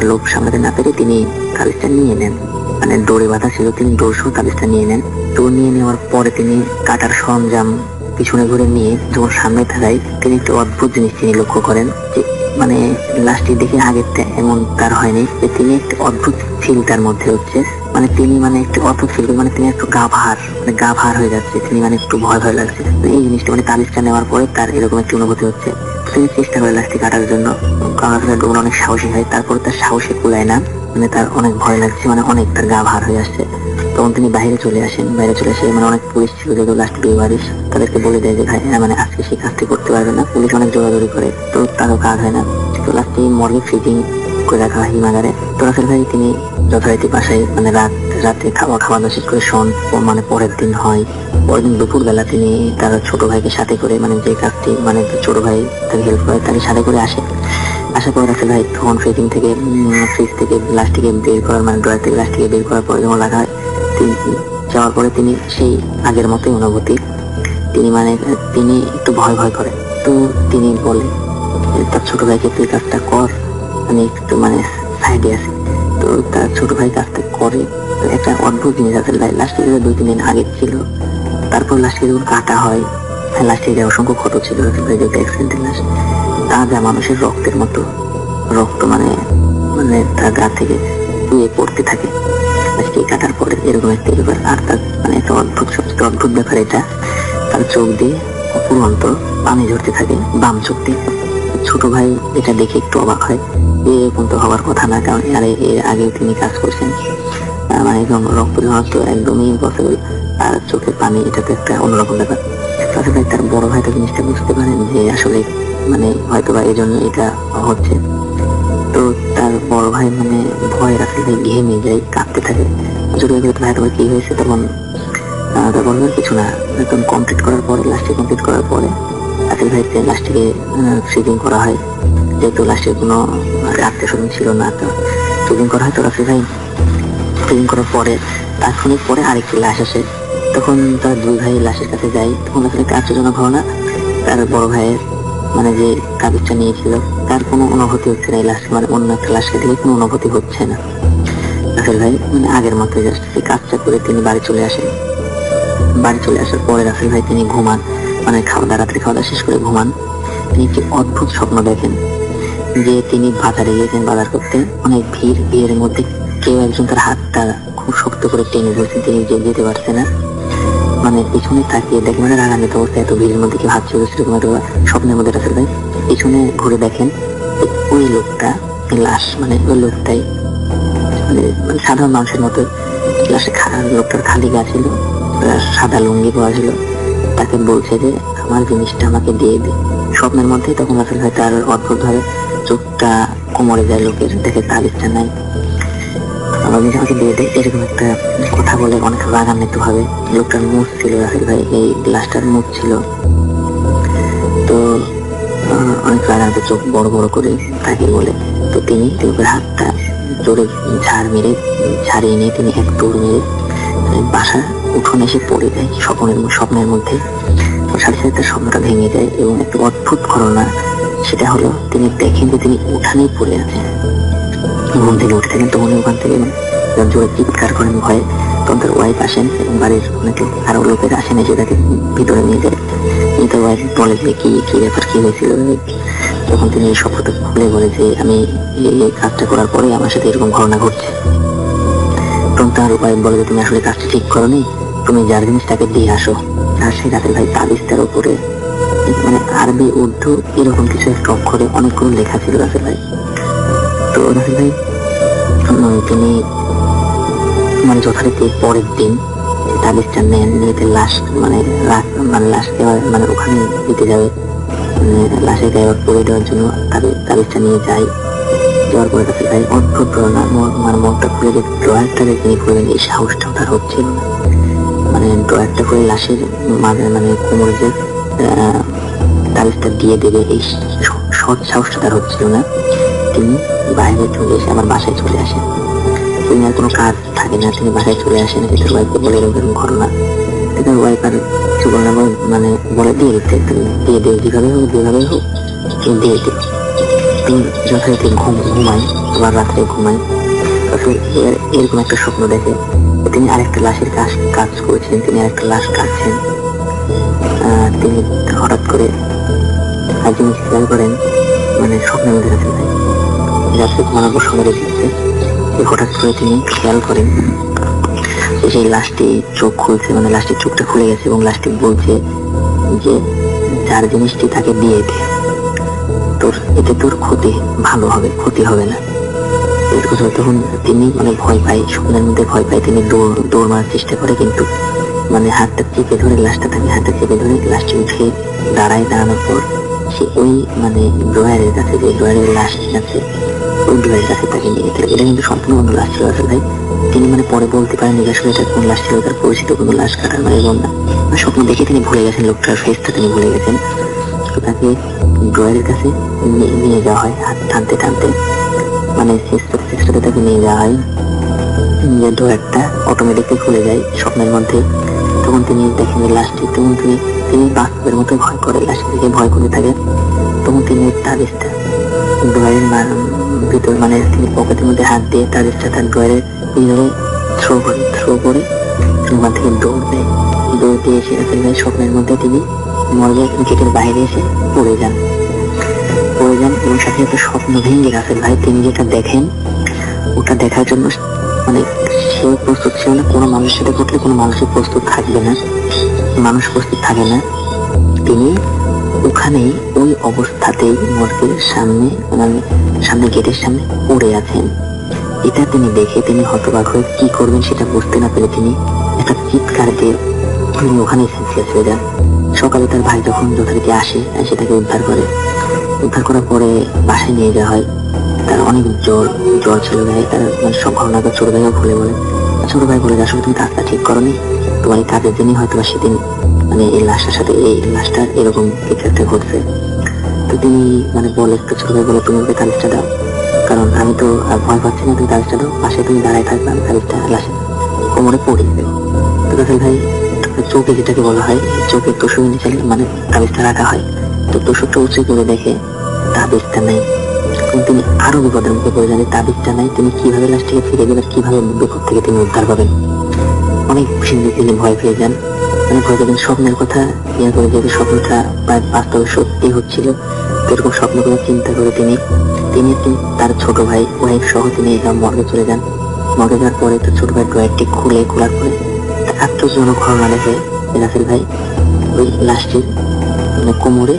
লোভ সামলাতে না পেরে তিনি তাবিজটা নিয়ে নেন। মানে দড়ি বাঁধা ছিল, তিনি দড়ি সহ তাবিজটা নিয়ে নেন। তো নিয়ে নেওয়ার পরে তিনি কাটার সরঞ্জাম পিছনে ঘুরে নিয়ে যখন সামনে থাকায় তিনি একটু অদ্ভুত জিনিস তিনি লক্ষ্য করেন যে মানে লাশটি দেখে আগের এমন তার হয়নি, যে তিনি একটু অদ্ভুত ফিল তার মধ্যে হচ্ছে। মানে তিনি মানে একটু অদ্ভুত ফিল, মানে তিনি একটু গা ভার হয়ে যাচ্ছে, তিনি মানে একটু ভয় লাগছে। এই জিনিসটা মানে তাবিজটা নেওয়ার পরে তার এরকম একটি অনুভূতি হচ্ছে। তিনি চেষ্টা করে লাশটি কাটার জন্য, কারণ অনেক সাহসী হয়। তারপর তার সাহসে কুলায় না, মানে তার অনেক ভয় লাগছে, মানে অনেক তার গা ভার হয়ে আসছে। তখন তিনি বাইরে চলে এসে মানে অনেক পুলিশ ছিল, যেহেতু লাস্ট বেওয়ারিশ, তাদেরকে বলে দেয় যে ভাই মানে আজকে সেই কাজটি করতে পারবে না। পুলিশ অনেক জোরাজোরি করে, তো তারও কাজ হয় না। তো লাস্টে মর্গে ফ্রিজিং করে রাখা হয় হিমাগারে। তো রাসেল ভাই তিনি যথারীতি বাসায় মানে রাতে খাওয়া দাওয়া শেষ করে মানে পরের দিন দুপুর বেলা তিনি তার ছোট ভাইকে সাথে করে, মানে যে কাজটি মানে ছোট ভাই তাকে হেল্প করে, তাকে সাথে করে আসার পর রাসেল ভাই তখন ফ্রিজ থেকে লাশটিকে বের করার, মানে ড্রয়ার থেকে লাশটিকে বের করার পরে যখন রাখা হয়, যাওয়ার পরে তিনি সেই আগের মতোই অনুভূতি, তিনি একটু ভয় করে। তো তিনি বলে তার ছোট ভাইকে তুই কাজটা কর, আমি একটু মানে সাইডে আছি। তো তার ছোট ভাই কাজটা করে। একটা অদ্ভুত জিনিস আছে, লাশটি 2-3 দিন আগে ছিল। তারপর লাশটি যখন কাটা হয়, লাশটির অসংখ্য ক্ষত ছিল, অ্যাক্সিডেন্টের লাশ, তাজা মানুষের রক্তের মতো রক্ত মানে তার গা থেকে ধুয়ে পড়তে থাকে লাশটি কাটার পরে, এরকম একটা ব্যাপার। আর তার মানে একটা সবচেয়ে অদ্ভুত ব্যাপার এটা, তার চোখ দিয়ে অপুরন্ত পানি ঝরতে থাকে, বাম চোখ দিয়ে। ছোট ভাই এটা দেখে একটু অবাক হয়, এরকম তো হওয়ার কথা না, কারণ এর আগে তিনি কাজ করছেন, মানে রক্ত ঝরা তো একদমই ইম্পসিবল। আর চোখের পানি, এটা তো একটা অন্যরকম ব্যাপার। আসলে তার বড় ভাই তো জিনিসটা বুঝতে পারেন যে আসলে মানে হয়তো বা এই জন্য এটা হচ্ছে। তো তার বড় ভাই মানে ভয় আসলে ঘেমে যায়, কাঁপতে থাকে। যদি ভাই তোমার কি হয়েছে, তখন বলবেন কিছু না। একদম লাশটি কমপ্লিট করার পরে আসলে ভাই লাশটিকে ফ্রিজিং করা হয়, যেহেতু লাশটির কোনো আত্মীয় স্বজন ছিল না। তো ফ্রিজিং করা হয়। তো আসলে ভাই ফ্রিজিং করার পরে তাৎক্ষণিক পরে আরেকটি লাশ আসে। তখন তার 2 ভাই লাশের কাছে যায়। তখন আসলে একটা আশ্চর্যজনক ঘটনা, তার বড় ভাইয়ের মানে যে কাগজটা নিয়েছিল তার কোনো অনুভূতি হচ্ছে না। এই লাশ মানে অন্য একটা লাশকে দিলে কোনো অনুভূতি হচ্ছে না। রাসেল ভাই মানে আগের মতো জাস্ট সেই কাজটা করে তিনি বাড়ি চলে আসেন। বাড়ি চলে আসার পরে রাসেল ভাই তিনি ঘুমান, মানে রাত্রে খাওয়া দাওয়া শেষ করে ঘুমান। তিনি একটি অদ্ভুত স্বপ্ন দেখেন যে তিনি বাজারে গিয়েছেন বাজার করতে, অনেক ভিড়ের মধ্যে কেউ একজন তার হাতটা খুব শক্ত করে টেনে ধরছেন, তিনি যেতে পারছে না। মানে মানে পিছনে তাকিয়ে দেখে, মানে রাগান্বিত অবস্থায় এত ভিড়ের মধ্যে কি ভাবছিল সেরকম একটা স্বপ্নের মধ্যে রাসেল ভাই পিছনে ঘুরে দেখেন ওই লোকটা লাশ, মানে ওই লোকটাই মানে সাধারণ মানুষের মতো লাশে লোকটার খালি গা ছিল, সাদা লুঙ্গি পরা ছিল, তাকে বলছে যে আমার জিনিসটা আমাকে দিয়ে দে। স্বপ্নের মধ্যে তখন রাসেল ভাই তার অদ্ভুত ভাবে চোখটা কোমরে যায়, লোকের দেখে তাবিজটা নাই, আমার জিনিস আমাকে দিয়ে দে, এরকম একটা কথা বলে অনেক রাগান্বিত ভাবে। লোকটার মুখ ছিল রাসেল ভাই, এই গ্লাসটার মুখ ছিল, তো অনেক রাগান্বিত চোখ বড় বড় করে তাকে বলে। তো তিনি লোকের হাতটা জোরে ছাড়িয়ে নিয়ে তিনি এক দৌড় মেরে বাসার উঠোনে এসে পড়ে যায় স্বপ্নের মধ্যে। সাথে সাথে তার স্বপ্নটা ভেঙে যায় এবং একটা অদ্ভুত ঘটনা সেটা হলো তিনি দেখেন যে তিনি উঠানেই পড়ে আছেন। ঘুম থেকে উঠে থাকেন তখন ওখান থেকে জোরে চিৎকার করেন ভয়ে। তখন তার ওয়াইফ আসেন এবং বাড়ির অনেকে আরো লোকের আসেন, এসে তাকে ভিতরে নিয়ে যায়। তার ওয়াইফ বলে যে কি ব্যাপার, কি হয়েছিল। তখন তিনি এই সত্যটা খুলে বলে যে আমি এই কাজটা করার পরে আমার সাথে এরকম ঘটনা ঘটছে। তখন তার ওয়াইফ বলে যে তুমি আসলে কাজটা ঠিক করোনি, তুমি যার জিনিসটাকে দিয়ে আসো। আর সেই রাতের ভাই তাবিজটার উপরে মানে আরবি উর্দু এরকম কিছু একটা অক্ষরে অনেকগুলো লেখা ছিল রাসেল ভাই। তো রাসেল ভাই তিনি মানে যথারীতি পরের দিন তাবিজটা নেন, নিয়ে লাশ মানে লাশ দেওয়ার মানে ওখানে দিতে যাবে, লাশে গায়ে পড়ে দেওয়ার জন্য তাবিজটা নিয়ে যায়। যাওয়ার পরে রাসেল ভাই অদ্ভুত ঘটনা, মানে মনটা খুলে যে ড্রয়ারটাকে তিনি খুলবেন এই সাহসটাও তার হচ্ছিল না। মানে ড্রয়ারটা করে লাশের মাঝে মানে কোমরে যে তাবিজটা দিয়ে দেবে এই সৎ সাহসটা তার হচ্ছিল না। তিনি বাইরে চলে এসে আমার বাসায় চলে আসেন। তিনি আর কোনো কাজ থাকে না, তিনি বাসায় চলে আসেন, তার ওয়াইফকে বলে এরকম ঘটনা। তার ওয়াইফ আর কিছু বলে না, মানে বলে দিয়ে দিতে, তুমি দিয়ে দেবে যেভাবে হোক তুমি দিয়ে দিও। তিনি যথারীতি ঘুমাই, আবার রাত্রে ঘুমাই। এরকম একটা স্বপ্ন দেখে তিনি আরেকটা লাশের কাজ করেছেন, তিনি আরেকটা লাশ কাটছেন। তিনি হঠাৎ করে আর জিনিস খেয়াল করেন, মানে স্বপ্নের মধ্যে রাখেন ভাই রাত্রে ঘুমানোর পর সকালে দিচ্ছে, হঠাৎ করে তিনি খেয়াল করেন সেই লাশটি চোখ খুলছে, মানে লাশটির চোখটা খুলে গেছে এবং লাশটি বলছে যে যার জিনিসটি তাকে দিয়ে দে, এতে তোর ভালো হবে, ক্ষতি হবে না। তখন তিনি মানে ভয় পায়, স্বপ্নের মধ্যে ভয় পায়, তিনি দৌড় মারার চেষ্টা করে, কিন্তু মানে হাতটা চেপে ধরে লাশটা থাকে, হাতটা চেপে ধরে লাশটি উঠে দাঁড়ানোর পর সে ওই মানে ড্রয়ারের কাছে, যে ড্রয়ারের লাশটি আছে ওই ড্রয়ারের কাছে তাকে নিয়ে গেল। এটা কিন্তু সম্পূর্ণ অন্য লাশ ছিল আসলে ভাই। তিনি মানে পরে বলতে পারেন যে আসলে এটা কোন লাশ ছিল, তার পরিচিত কোনো লাশ কাটার মানে এরকম না। স্বপ্ন দেখে তিনি ভুলে গেছেন, লোকটার ফেসটা তিনি ভুলে গেছেন। তো তাকে ড্রয়ারের কাছে নিয়ে যাওয়া হয়, হাত টানতে টানতে মানে চেষ্টাতে তাকে নিয়ে যাওয়া হয়। ড্রয়ারটা অটোমেটিকলি খুলে যায় স্বপ্নের মধ্যে। তখন তিনি দেখেন লাশটি, তখন তিনি বাস্তবের মতো ভয় করে, লাশটি থেকে ভয় করে থাকে। তখন তিনি তাবিজটা ড্রয়ারের ভিতর মানে তিনি পকেটের মধ্যে হাত দিয়ে তাবিজটা তার ড্রয়ারের এইভাবে থ্রো করে ওখান থেকে দৌড় দিয়ে এসে রাসেল ভাই স্বপ্নের মধ্যে তিনি মর্গে গেটের বাইরে এসে পড়ে যান এবং সাথে একটা স্বপ্ন ভেঙে রাসেল ভাই তিনি যেটা দেখেন ওটা দেখার জন্য মানে সে প্রস্তুত ছিল না। কোনো মানুষের সাথে ঘটলে কোনো মানুষের প্রস্তুত থাকবে না, মানুষ প্রস্তুত থাকে না। তিনি ওখানেই ওই অবস্থাতেই মর্গের সামনে গেটের সামনে পড়ে আছেন। এটা তিনি দেখে তিনি হতবাক হয়ে কি করবেন সেটা বুঝতে না পেরে তিনি একটা চিৎকার দিয়ে তিনি ওখানেই সেন্সলেস হয়ে যান। সকালে তার ভাই যখন যথারীতি আসে তাকে উদ্ধার করার পরে বাসায় নিয়ে যাওয়া হয়। তার অনেক জ্বর ছিল ভাই, তার মানে সব ঘটনা ছোট ভাইও বলে ছোট ভাই বলে আসলে তুমি কাজটা ঠিক করোনি, তোমার এই কাজের দিনই হয়তো বা সেদিন মানে এই লাশটার সাথে এই লাশটার এরকম কিছু একটা ঘটছে। তো তিনি মানে বলে ছোট ভাই বলে তুমি ওকে তাবিজটা দাও, কারণ আমি তো আর ভয় পাচ্ছি না, তুমি তাবিজটা দাও, পাশে তুমি দাঁড়ায় থাকবে, আমি তাবিজটা লাশে কোমরে পড়িয়ে দেবো। তো রাসেল ভাই চোখে যেটাকে বলা হয় চোখের তোষক নিচে মানে তাবিজটা রাখা হয়, তো তোষকটা উঁচু করে দেখে তাবিজটা নেই। তিনি আরো বিপদের মুখে পড়ে যান, তাবিজটা নাই, তিনি কিভাবে লাশটিকে ফিরে গেলেন, কিভাবে বিপদ থেকে তিনি উদ্ধার পাবেন। অনেক তিনি ভয় পেয়ে যান, মানে ভয় পেয়ে স্বপ্নের কথা ইয়ে করে, যেহেতু স্বপ্নটা প্রায় বাস্তবে সত্যি হচ্ছিল, এরকম স্বপ্ন করে চিন্তা করে তিনি তার ছোট ভাই ওয়াইফ সহ তিনি মর্গে চলে যান। মর্গে যাওয়ার পরে তার ছোট ভাই ড্রয়ারটি খোলার পরে আশ্চর্যজনক ঘটনা দেখে রাসেল ভাই ওই লাশটির মানে কোমরে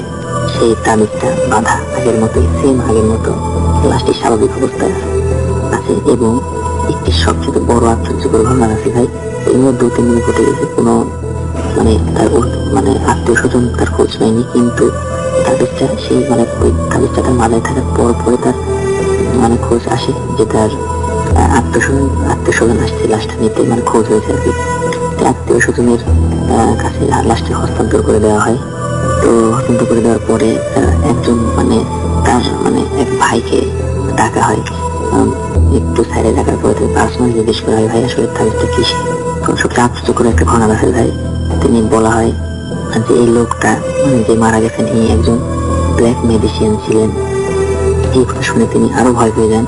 সেই তাবিজটা বাঁধা আগের মতো, সেম আগের মতো লাশটি স্বাভাবিক অবস্থায় আছে। এবং একটি সবচেয়ে বড় আশ্চর্যকর ঘটনা আছে ভাই, এর মধ্যে 2-3 দিন ঘটে গেছে, কোনো মানে তার মানে আত্মীয় স্বজন তার খোঁজ নেয়নি, কিন্তু তাবিজটা সেই মানে ওই তাবিজটা তার মাথায় থাকার পরে তার মানে খোঁজ আসে যে তার আত্মীয় স্বজন আসছে লাশটা নিতে, মানে খোঁজ হয়েছে আর কি। আত্মীয় স্বজনের কাছে লাশটি হস্তান্তর করে দেওয়া হয়। তো হস্তান্তর করে দেওয়ার পরে একজন মানে তার মানে এক ভাইকে ডাকা হয়, একটু সাইডে ডাকার পরে তাকে পার্সোনাল জিজ্ঞেস করা হয় ভাই আসলে তাবিজটা কিসে। সবচেয়ে আশ্চর্যকর একটা ঘটনা আছে ভাই, তিনি বলা হয় যে এই লোকটা মানে যে মারা গেছেন এই একজন ব্ল্যাক মেডিসিয়ান ছিলেন। এই কথা শুনে তিনি আরো ভয় পেয়ে যান।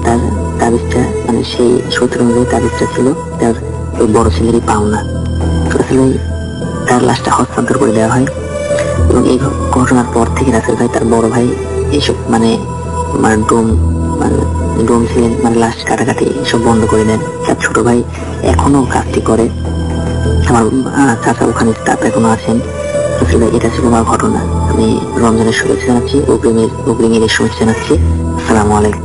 তার তাবিজটা মানে সেই সূত্র অনুযায়ী তাবিজটা ছিল তার ওই বড় ছেলেরই পাওনা। আসলে তার লাশটা হস্তান্তর করে দেওয়া হয়। এবং এই ঘটনার পর থেকে রাসেল ভাই তার বড় ভাই এইসব মানে ডোম ছিলেন মানে লাশ কাটাকাটি সব বন্ধ করে দেন। তার ছোট ভাই এখনো কাজটি করে, আমার চাচা ওখানে স্টাফ এখনো আছেন। আসলে এটা ছিল আমার ঘটনা। আমি রমজানের শুভেচ্ছা জানাচ্ছি, অগ্রিমের শুভেচ্ছা জানাচ্ছি। আসসালামু আলাইকুম।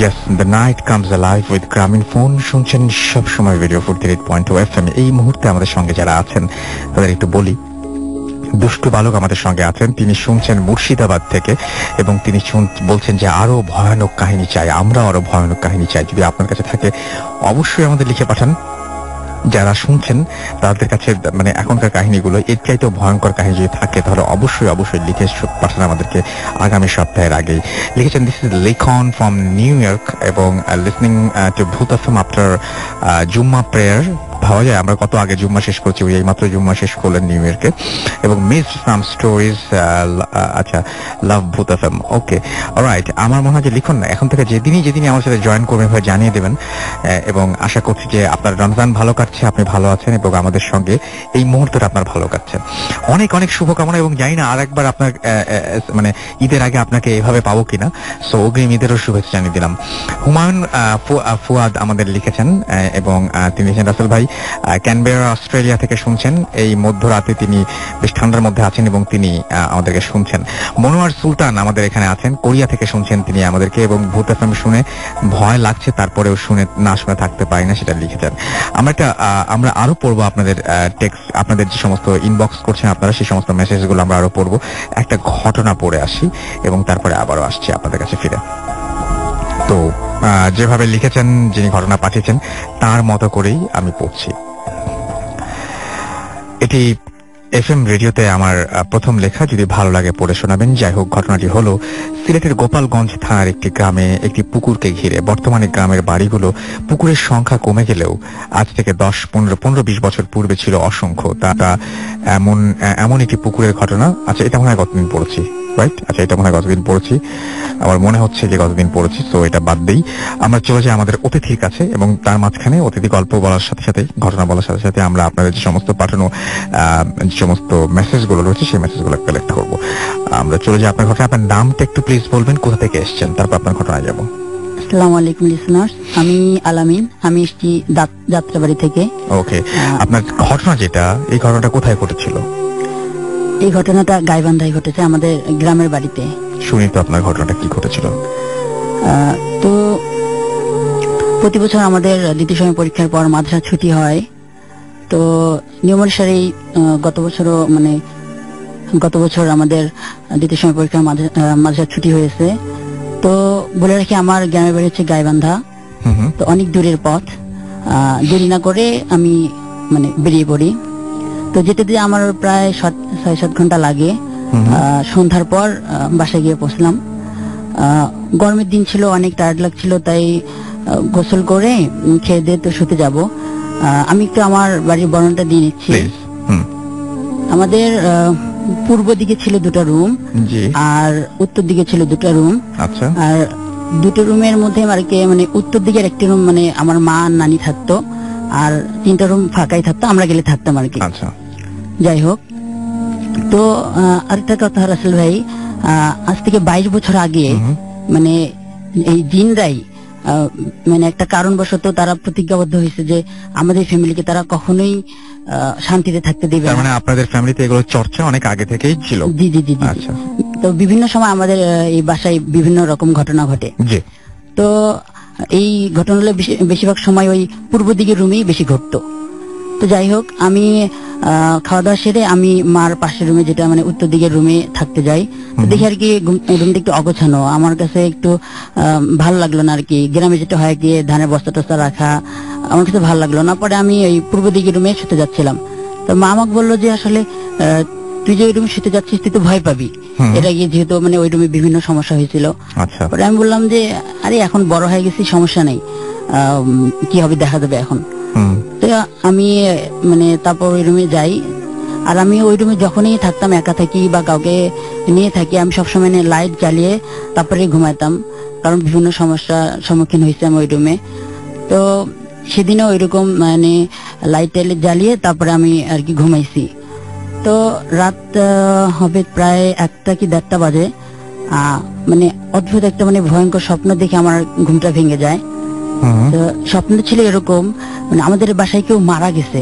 Yes, the night comes alive with গ্রামীণ ফোন। শুনছেন সবসময় রেডিও 48.2 FM। এই মুহূর্তে আমাদের সঙ্গে যারা আছেন তাদের একটু বলি, দুষ্টু বালক আমাদের সঙ্গে আছেন, তিনি শুনছেন মুর্শিদাবাদ থেকে এবং তিনি বলছেন যে আরো ভয়ানক কাহিনী চাই, আমরা আরো ভয়ানক কাহিনী চাই। যদি আপনার কাছে থাকে অবশ্যই আমাদের লিখে পাঠান। যারা শুনছেন তাদের কাছে মানে এখনকার কাহিনীগুলো এর চাইতেও ভয়ঙ্কর কাহিনী যদি থাকে তাহলে অবশ্যই লিখে পাঠান আমাদেরকে আগামী সপ্তাহের আগেই। লিখেছেন দিস ইজ লিখন ফ্রম নিউ ইয়র্ক এবং লিসনিং টু ভূত এফএম আফটার জুম্মা প্রেয়ার। ভাবা যায় আমরা কত আগে জুম্মা শেষ করছি, ওই এইমাত্র জুম্মা শেষ করলেন নিউ ইয়র্কে। এবং মিস সাম স্টোরিজ, আচ্ছা লাভ ভূত এফএম। ওকে অলরাইট, আমার মনে হয় যে লিখুন না এখন থেকে যেদিনই আমার সাথে জয়েন করবেন ভাই জানিয়ে দেবেন। এবং আশা করছি যে আপনার রমজান ভালো কাটছে, আপনি ভালো আছেন এবং আমাদের সঙ্গে এই মুহূর্তটা আপনার ভালো কাটছে। অনেক অনেক শুভকামনা এবং জানি না আরেকবার আপনার মানে ঈদের আগে আপনাকে এভাবে পাবো কিনা, সো অগ্রিম ঈদেরও শুভেচ্ছা জানিয়ে দিলাম। হুমায়ুন ফুয়াদ আমাদের লিখেছেন এবং তিনি লিখেছেন রাসেল ভাই ক্যানবেরা অস্ট্রেলিয়া থেকে শুনছেন, এই মধ্যরাতে তিনি বেশ ঠান্ডার মধ্যে আছেন এবং তিনি আমাদেরকে শুনছেন। মনোয়ার সুলতান আমাদের এখানে আছেন, কোরিয়া থেকে শুনছেন তিনি আমাদেরকে এবং ভূত এফএম শুনে ভয় লাগছে তারপরেও না শুনে থাকতে পারি না, সেটা লিখেছেন। আমরা আরো পড়বো আপনাদের টেক্সট, আপনাদের যে সমস্ত ইনবক্স করছেন আপনারা সেই সমস্ত মেসেজগুলো আমরা আরো পড়বো। একটা ঘটনা পড়ে আসি এবং তারপরে আবারও আসছি আপনাদের কাছে ফিরে। তো যেভাবে লিখেছেন, যিনি ঘটনা পাঠিয়েছেন তার মতো করেই আমি পড়ছি। এটি এফএম রেডিওতে আমার প্রথম লেখা, যদি ভালো লাগে পড়ে শোনাবেন। যাই হোক, ঘটনাটি হলো সিলেটের গোপালগঞ্জ থানার একটি গ্রামে একটি পুকুরকে ঘিরে। বর্তমানে গ্রামের বাড়িগুলো পুকুরের সংখ্যা কমে গেলেও আজ থেকে 10-15-20 বছর পূর্বে ছিল অসংখ্য। তা এমন একটি পুকুরের ঘটনা। আচ্ছা, এটা মনে হয় গতদিন পড়েছি, রাইট? আচ্ছা, এটা মনে হয় গতদিন পড়েছি, আমার মনে হচ্ছে যে গতদিন পড়েছি, তো এটা বাদ দেই। আমরা চলে যাই আমাদের অতিথির কাছে এবং তার মাঝখানে অতিথি গল্প বলার সাথে সাথে, ঘটনা বলার সাথে সাথে আমরা আপনাদের যে সমস্ত পাঠানো যে সমস্ত মেসেজগুলো রয়েছে সেই মেসেজগুলো কালেক্ট করবো। আমরা চলে যাই আপনার ঘটনা। আপনার নামটা একটু প্লিজ বলবেন, কোথা থেকে এসেছেন, তারপর আপনার ঘটনায় যাবো। আসসালামু আলাইকুম লিসনার্স, আমি আলামিন, আমি এসেছি যাত্রাবাড়ি থেকে। ওকে, আপনার ঘটনা যেটা, এই ঘটনাটা কোথায় ঘটেছিল? এই ঘটনাটা গাইবান্ধায় ঘটেছে, আমাদের গ্রামের বাড়িতে। শুনি তো আপনার ঘটনাটা কি ঘটেছিল। তো প্রতি বছর আমাদের দ্বিতীয় সময় পরীক্ষার পর মাদ্রাসা ছুটি হয়। তো নিয়ম অনুসারে গত বছর আমাদের দ্বিতীয় সময় পরীক্ষার মাদ্রাসা ছুটি হয়েছে। তো বলে রাখি, আমার গ্রামের বাড়ি হচ্ছে গাইবান্ধা, তো অনেক দূরের পথ। দেরি না করে আমি বেরিয়ে পড়ি। তো যেতে দিয়ে আমার প্রায় 6-7 ঘন্টা লাগে। সন্ধ্যার পর বাসায় গিয়ে পৌঁছলাম। গরমের দিন ছিল, অনেক টায়ার্ড লাগছিল, তাই গোসল করে খেয়ে দিয়ে তো শুতে যাব। আমি একটু আমার বাড়ির বর্ণনাটা দিয়ে নিচ্ছি। আমাদের পূর্ব দিকে ছিল 2টা রুম আর উত্তর দিকে ছিল 2টা রুম। আচ্ছা। আর 2টো রুমের মধ্যে উত্তর দিকের একটি রুম আমার মা আর নানি থাকতো, আর 3টা রুম ফাঁকাই থাকতো, আমরা গেলে থাকতাম আর কি। আচ্ছা, যাই হোক, তো আরেকটা কথা রাসেল ভাই, আজ থেকে 22 বছর আগে মানে এই জিনরাই মানে একটা কারণবশত তারা প্রতিজ্ঞাবদ্ধ হয়েছে যে আমাদের ফ্যামিলিকে তারা কখনোই শান্তিতে থাকতে দেবে তার না। মানে আপনাদের ফ্যামিলিতে এগুলো চর্চা অনেক আগে থেকেই ছিল? জি জি জি জি। আচ্ছা, তো বিভিন্ন সময় আমাদের এই বাসায় বিভিন্ন রকম ঘটনা ঘটে। জি। তো এই ঘটনাগুলো বেশিরভাগ সময় ওই পূর্ব দিকের রুমেই বেশি ঘটতো। তো যাই হোক, আমি খাওয়া দাওয়া সেরে আমি মার পাশের রুমে, যেটা মানে উত্তর দিকের রুমে থাকতে যাই। তো দেখি আর কি রুমটা একটু অগোছানো, আমার কাছে একটু ভালো লাগলো না আর কি। গ্রামে যেটা হয় কি ধানের বস্তা টস্তা রাখা, আমার কাছে ভালো লাগলো না। পরে আমি ওই পূর্ব দিকের রুমে শুতে যাচ্ছিলাম। তো মা আমাকে বললো যে আসলে তুই যে ওই রুমে শুতে যাচ্ছিস তুই তো ভয় পাবি, এটা গিয়ে যেহেতু মানে ওই রুমে বিভিন্ন সমস্যা হয়েছিল। আচ্ছা, পরে আমি বললাম যে আরে এখন বড় হয়ে গেছি, সমস্যা নেই, কি হবে দেখা যাবে এখন। তো আমি মানে তারপর ওই রুমে যাই। আর আমি ওই রুমে যখনই থাকতাম, একা থাকি বা কাউকে নিয়ে থাকি, আমি সবসময় লাইট জ্বালিয়ে তারপরে ঘুমাইতাম, কারণ বিভিন্ন সমস্যার সম্মুখীন হয়েছে আমি ওই রুমে। তো সেদিনও ওইরকম মানে লাইট জ্বালিয়ে তারপরে আমি আর কি ঘুমাইছি। তো রাত হবে প্রায় 1টা কি 1:30 বাজে। মানে অদ্ভুত একটা মানে ভয়ঙ্কর স্বপ্ন দেখে আমার ঘুমটা ভেঙে যায়। তো স্বপ্ন ছিল এরকম, মানে আমাদের বাসায় কেউ মারা গেছে,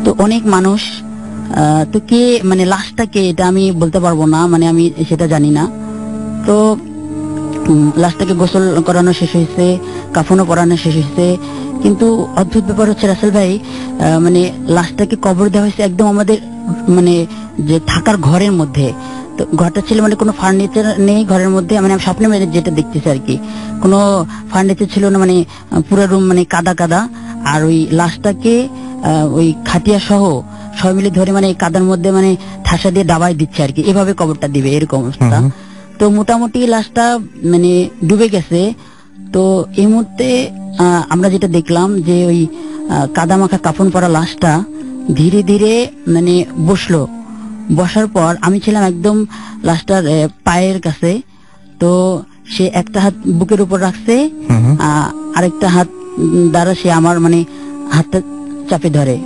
তো অনেক মানুষ, তো কে মানে লাশটা কে এটা আমি বলতে পারবো না, মানে আমি সেটা জানি না। তো লাশটাকে গোসল করানো শেষ হয়েছে, কাফনও পরানো শেষ হয়েছে, কিন্তু অদ্ভুত ব্যাপার হচ্ছে রাসেল ভাই, মানে লাশটাকে কবর দেওয়া হয়েছে একদম আমাদের মানে যে থাকার ঘরের মধ্যে। তো ঘরটা ছিল মানে কোনো ফার্নিচার নেই ঘরের মধ্যে, মানে আমি স্বপ্নে মেরে যেটা দেখতেছি আর কি, কোনো ফার্নিচার ছিল না, মানে পুরো রুম মানে কাদা কাদা। আর ওই লাশটাকে ওই খাটিয়া সহ সবাই মিলে ধরে মানে কাদার মধ্যে মানে ঠাসা দিয়ে দাবাই দিচ্ছে আর কি, এভাবে কবরটা দিবে এরকম অবস্থা। তো মোটামুটি লাশটা মানে ডুবে গেছে। তো এই মুহূর্তে আমরা যেটা দেখলাম যে ওই কাদা মাখা কাফন পরা লাশটা ধীরে ধীরে মানে বসলো। বসার পর আমি ছিলাম একদম লাশটার পায়ের কাছে। তো সে একটা হাত বুকের উপর রাখছে, আরেকটা হাত দ্বারা সে আমার মানে হাতটা চাপে ধরে,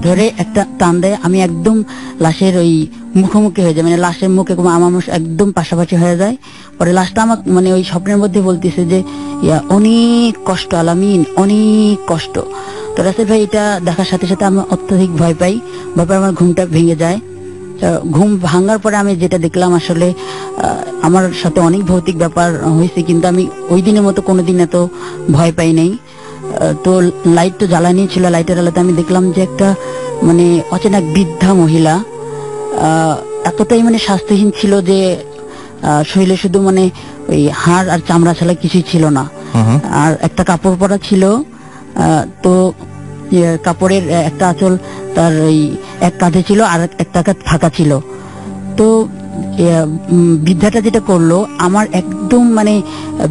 ধরে একটা টান দেয়। আমি একদম লাশের ওই মুখোমুখি হয়ে যায়, মানে লাশের মুখে আমার মুখ একদম পাশাপাশি হয়ে যায়। পরে লাশটা আমার মানে ওই স্বপ্নের মধ্যে বলতেছে যে অনেক কষ্ট আলামিন, অনেক কষ্ট। তো রাসেল ভাই এটা দেখার সাথে সাথে আমি অত্যধিক ভয় পাই, ভয় পাই, আমার ঘুমটা ভেঙে যায়। ঘুম ভাঙার পরে আমি যেটা দেখলাম, আসলে আমার সাথে অনেক ভৌতিক ব্যাপার হয়েছে, কিন্তু আমি ওই দিনের মতো কোনোদিন এত ভয় পাই নাই। তো লাইট তো জ্বালানি ছিল, লাইটের আলোতে আমি দেখলাম যে একটা মানে অচেনা বৃদ্ধা মহিলা, এতটাই মানে স্বাস্থ্যহীন ছিল যে শরীরে শুধু মানে ওই হাড় আর চামড়া ছাড়া কিছুই ছিল না। আর একটা কাপড় পরা ছিল, তো কাপড়ের একটা আঁচল তার ওই এক কাঁধে ছিল আর একটা কাঁধ ফাঁকা ছিল। তো বৃদ্ধাটা যেটা করলো, আমার একদম মানে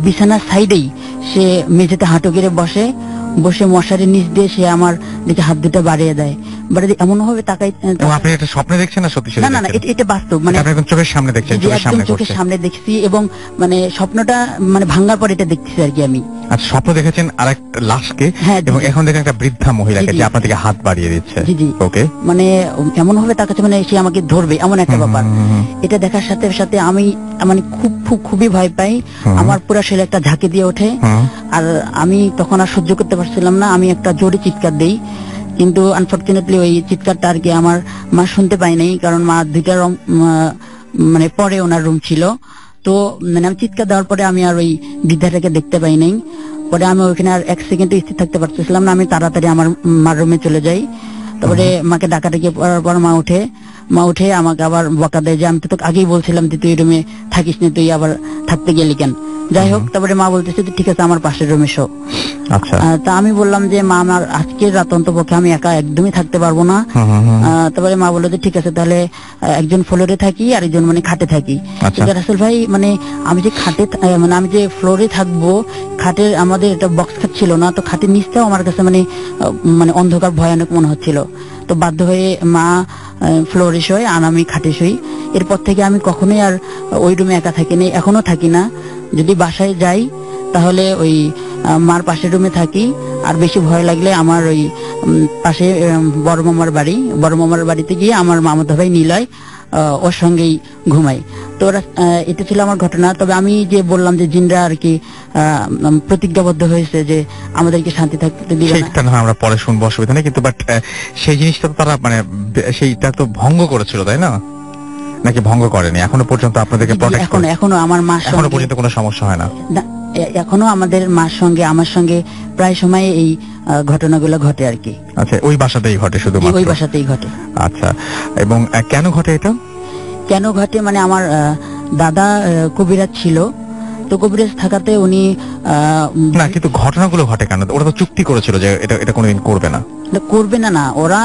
বিছানার সাইডেই সে মেঝেতে হাঁটু গেড়ে বসে মশারির নিচ দিয়ে সে আমার দিকে হাত দুটো বাড়িয়ে দেয়, এমন ভাবে তাকাই। আপনি এটা স্বপ্নে দেখছেন না সত্যি? না না, এটা বাস্তব, মানে আপনি চোখের সামনে দেখছেন? চোখের সামনে দেখছি, এবং মানে স্বপ্নটা মানে ভাঙার পর এটা দেখতেছি আর কি আমি। আচ্ছা, স্বপ্ন দেখেছেন আর একটা লাশকে, হ্যাঁ, এবং এখন দেখেন একটা বৃদ্ধা মহিলাকে যে আপনাদেরকে হাত বাড়িয়ে দিচ্ছে। জি জি, ওকে, মানে এমন ভাবে তাকাচ্ছে মানে সে আমাকে ধরবে এমন একটা ব্যাপার। এটা দেখার সাথে সাথে আমি মানে খুবই ভয় পাই, আমার পুরো শরীরে একটা ঝাঁকি দিয়ে ওঠে। আর আমি তখন আর সহ্য করতে পারছিলাম না, আমি একটা জোরে চিৎকার দেই, কিন্তু আনফরচুনেটলি ওই চিৎকারটা আর কি আমার মা শুনতে পাই নাই, কারণ মা 2টা রুম মানে পরে ওনার রুম ছিল। তো মানে আমি চিৎকার দেওয়ার পরে আমি আর ওই বৃদ্ধাটাকে দেখতে পাই নাই। পরে আমি ওইখানে আর 1 সেকেন্ড স্থির থাকতে পারতেছিলাম না, আমি তাড়াতাড়ি আমার মার রুমে চলে যাই। তারপরে মাকে ডাকাডাকি করার পর মা উঠে আমাকে আবার বকা দেয় যে আমি তো তোকে আগেই বলছিলাম যে তুই রুমে থাকিস না, তুই আবার থাকতে গেলি কেন। যাই হোক, তারপরে মা বলতেছে ঠিক আছে আমার পাশের রুমে শো। আচ্ছা, তা আমি বললাম যে মা আমার আজকের রাত অন্তপক্ষে আমি একা একদমই থাকতে পারবো না। তারপরে মা বললো যে ঠিক আছে তাহলে একজন ফ্লোরে থাকি আর একজন মানে খাটে থাকি। রাসেল ভাই মানে আমি যে খাটে মানে আমি যে ফ্লোরে থাকবো, খাটের আমাদের এটা বক্স খাট ছিল না, তো খাটের নিচটাও আমার কাছে মানে অন্ধকার ভয়ানক মনে হচ্ছিল। তো বাধ্য হয়ে মা ফ্লোরে শোয় আর আমি খাটে শুই। এরপর থেকে আমি কখনোই আর ওই রুমে একা থাকিনি, এখনো থাকি না। যদি বাসায় যাই তাহলে ওই মার পাশের রুমে থাকি, আর বেশি ভয় লাগলে আমার ওই পাশে বড় মামার বাড়িতে গিয়ে আমার মামাতো ভাই নিলয় ওর সঙ্গেই ঘুমাই। তো এটা ছিল আমার ঘটনা। তবে আমি যে বললাম যে জিনরা আর কি প্রতিজ্ঞাবদ্ধ হয়েছে যে আমাদেরকে শান্তি থাকতে দিবে না, সেইটা না আমরা পরে শুনবো, অসুবিধা নেই, কিন্তু বাট সেই জিনিসটা তো তারা মানে সেইটা তো ভঙ্গ করেছিল, তাই না? নাকি ভঙ্গ করেনি? এখনো পর্যন্ত আপনাদেরকে প্রোটেক্ট এখনো আমার মার এখনো সঙ্গে পর্যন্ত কোনো সমস্যা হয় না? না, এখনো আমাদের মার সঙ্গে আমার সঙ্গে প্রায় সময় এই ঘটনাগুলো ঘটে আর কি। আচ্ছা, ওই বাসাতেই ঘটে জি, শুধুমাত্র? ওই বাসাতেই ঘটে। আচ্ছা, এবং কেন ঘটে এটা? কেন ঘটে মানে আমার দাদা কবিরাজ ছিল, তো কবিরাজ থাকাতে উনি না, কিন্তু ঘটনাগুলো ঘটে কেন? ওরা তো চুক্তি করেছিল যে এটা এটা কোনোদিন করবে না। করবে না, ওরা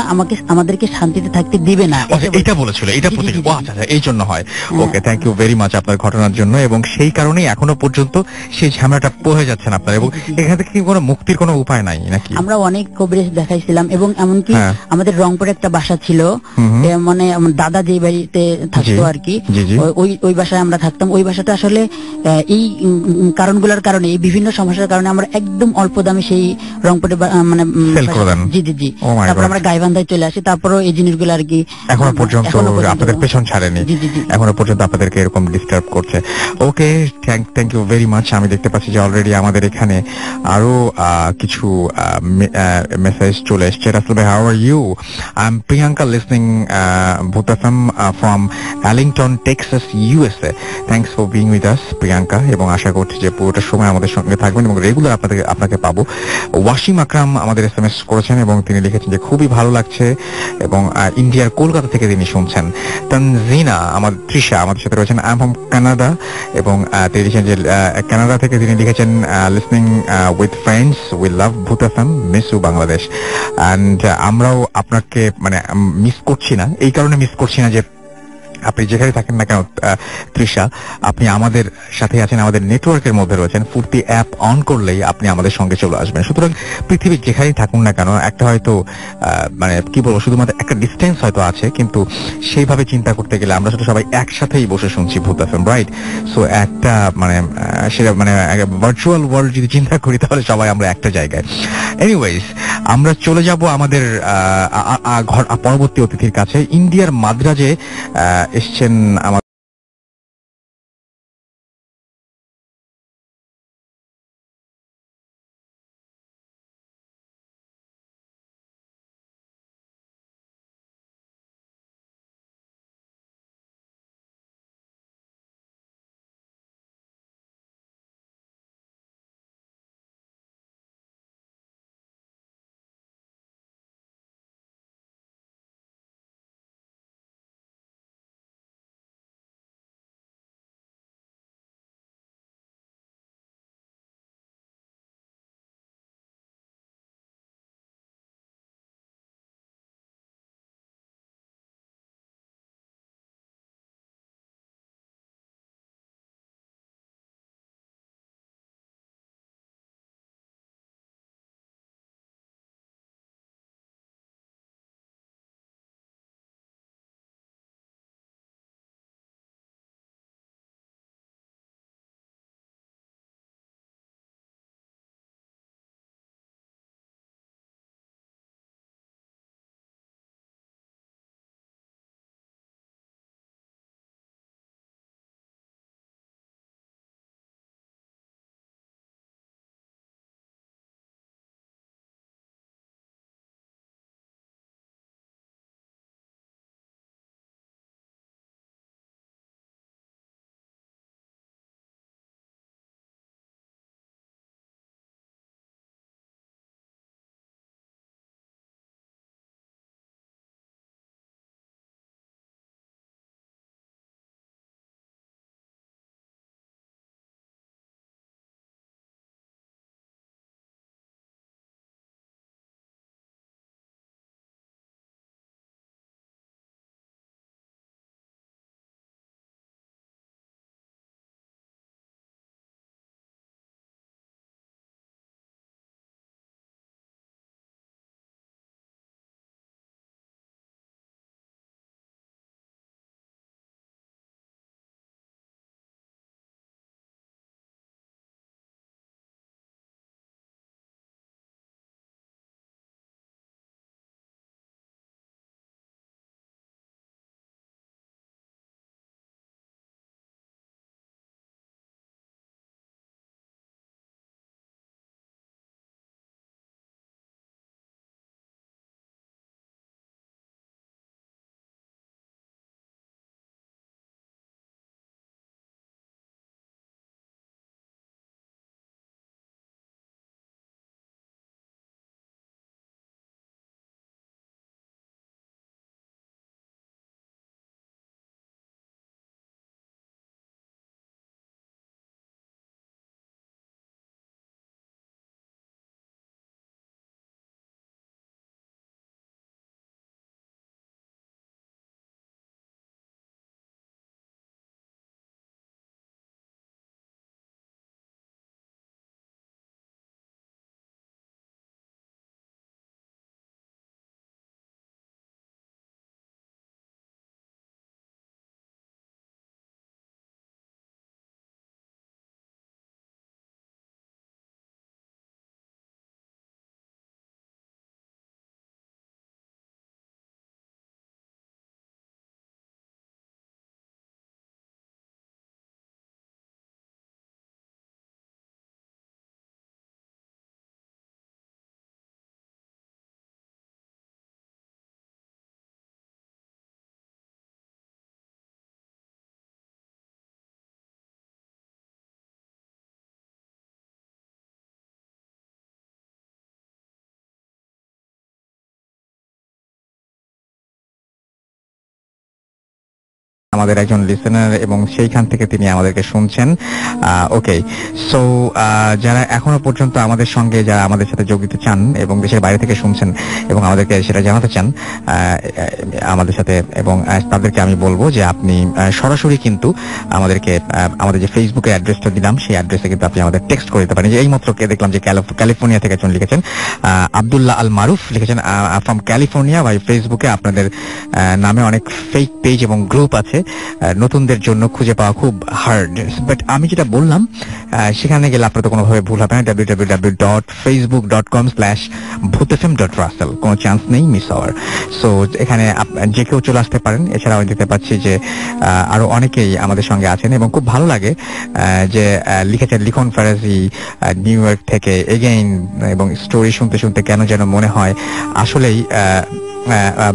আমাদেরকে শান্তিতে থাকতে দিবে না, আচ্ছা, এটা বলেছিল, এটা জি, জি, প্রতি জি, জি। ও আচ্ছা, এই জন্য হয়। ওকে, থ্যাংক ইউ ভেরি মাচ আপনার ঘটনার জন্য, এবং সেই কারণেই এখনো পর্যন্ত সেই ঝামেলাটা পোহে যাচ্ছেন আপনার, এবং এখান থেকে কি কোনো মুক্তির কোনো উপায় নাই নাকি? আমরা অনেক কবিরাজ দেখাইছিলাম, এবং এমনকি হ্যাঁ। আমাদের রংপুরে একটা বাসা ছিল, মানে আমার দাদা যে বাড়িতে থাকতো জি, আর কি, জি, জি। ওই বাসায় আমরা থাকতাম। ওই বাসাটা আসলে এই কারণগুলোর কারণে, এই বিভিন্ন সমস্যার কারণে আমরা একদম অল্প দামে সেই রংপুরে মানে Sell করে দেন। জি জি জি। Oh my তারপর God. আমরা গাইবান্ধায় চলে আসি, তারপরও এই জিনিসগুলো আর কি এখনো পর্যন্ত এখনো পর্যন্ত- আপনাদের পেছন ছাড়েনি? জি জি জি। এখনো পর্যন্ত আপনাদেরকে এরকম ডিস্টার্ব করছে? ওকে, থ্যাংক ইউ ভেরি মাচ। আমি দেখতে পাচ্ছি যে অলরেডি আমাদের এখানে আরো কিছু মেসেজ চলে এসছে। রাসেল ভাই, how are you? I am Priyanka, listening Bhoot FM from Arlington, Texas, USA. Thanks for being with us Priyanka, এবং আশা করছি যে পুরোটা সময় আমাদের সঙ্গে থাকবেন এবং রেগুলার আপনাকে পাবো। ওয়াসিম আকরাম আমাদের এসএমএস করেছেন এবং তিনি লিখেছেন যে খুবই ভালো লাগছে, এবং ইন্ডিয়ার কলকাতা থেকে তিনি শুনছেন। তানজিনা তৃষা আমাদের সাথে রয়েছেন, আই এম ফ্রম কানাডা, এবং তিনি লিখেছেন যে কানাডা থেকে তিনি লিখেছেন listening with friends, we love Bhoot FM, miss you Bangladesh. And আমরাও আপনাকে মানে মিস করছি না, এই কারণে মিস করছি না যে আপনি যেখানে থাকেন না কেন তৃষা, আপনি আমাদের সাথে আছেন, আমাদের নেটওয়ার্কের মধ্যে রয়েছেন। ফুর্তি অ্যাপ অন করলেই আপনি আমাদের সঙ্গে চলে আসবেন। সুতরাং পৃথিবীর যেখানেই থাকুন না কেন, একটা হয়তো মানে কি বলবো, শুধুমাত্র একটা ডিস্টেন্স হয়তো আছে, কিন্তু সেইভাবে চিন্তা করতে গেলে আমরা শুধু সবাই একসাথেই বসে শুনছি ভূত এফএম, রাইট? সো একটা মানে সেটা মানে ভার্চুয়াল ওয়ার্ল্ড যদি চিন্তা করি তাহলে সবাই আমরা একটা জায়গায়। এনিওয়েজ, আমরা চলে যাব আমাদের পরবর্তী অতিথির কাছে। ইন্ডিয়ার মাদ্রাজে এসছেন আমাদের আমাদের একজন লিসেনার এবং সেইখান থেকে তিনি আমাদেরকে শুনছেন। ওকে, সো যারা এখনো পর্যন্ত আমাদের সঙ্গে, যারা আমাদের সাথে যোগ দিতে চান এবং দেশের বাইরে থেকে শুনছেন এবং আমাদেরকে সেটা জানাতে চান আমাদের সাথে, এবং তাদেরকে আমি বলবো যে আপনি সরাসরি কিন্তু আমাদেরকে আমাদের যে ফেসবুকের অ্যাড্রেসটা দিলাম সেই অ্যাড্রেসে কিন্তু আপনি আমাদের টেক্সট করে দিতে পারেন। যে এইমাত্র দেখলাম যে ক্যালিফোর্নিয়া থেকে একজন লিখেছেন, আব্দুল্লাহ আল মারুফ লিখেছেন ফ্রম ক্যালিফোর্নিয়া। ভাই, ফেসবুকে আপনাদের নামে অনেক ফেক পেজ এবং গ্রুপ আছে, নতুনদের জন্য খুঁজে পাওয়া খুব হার্ড। বাট আমি যেটা বললাম সেখানে গেলে আপনার তো কোনোভাবে ভুল হবে না, www.facebook.com/bhutfm.russell, কোনো চান্স নেই মিস হওয়ার। সো এখানে যে কেউ চলে আসতে পারেন। এছাড়াও দিতে পারছি যে আরো অনেকেই আমাদের সঙ্গে আছেন এবং খুব ভালো লাগে যে লিখেছেন লিখন ফেরাজি নিউ ইয়র্ক থেকে এগেইন, এবং স্টোরি শুনতে শুনতে কেন যেন মনে হয় আসলেই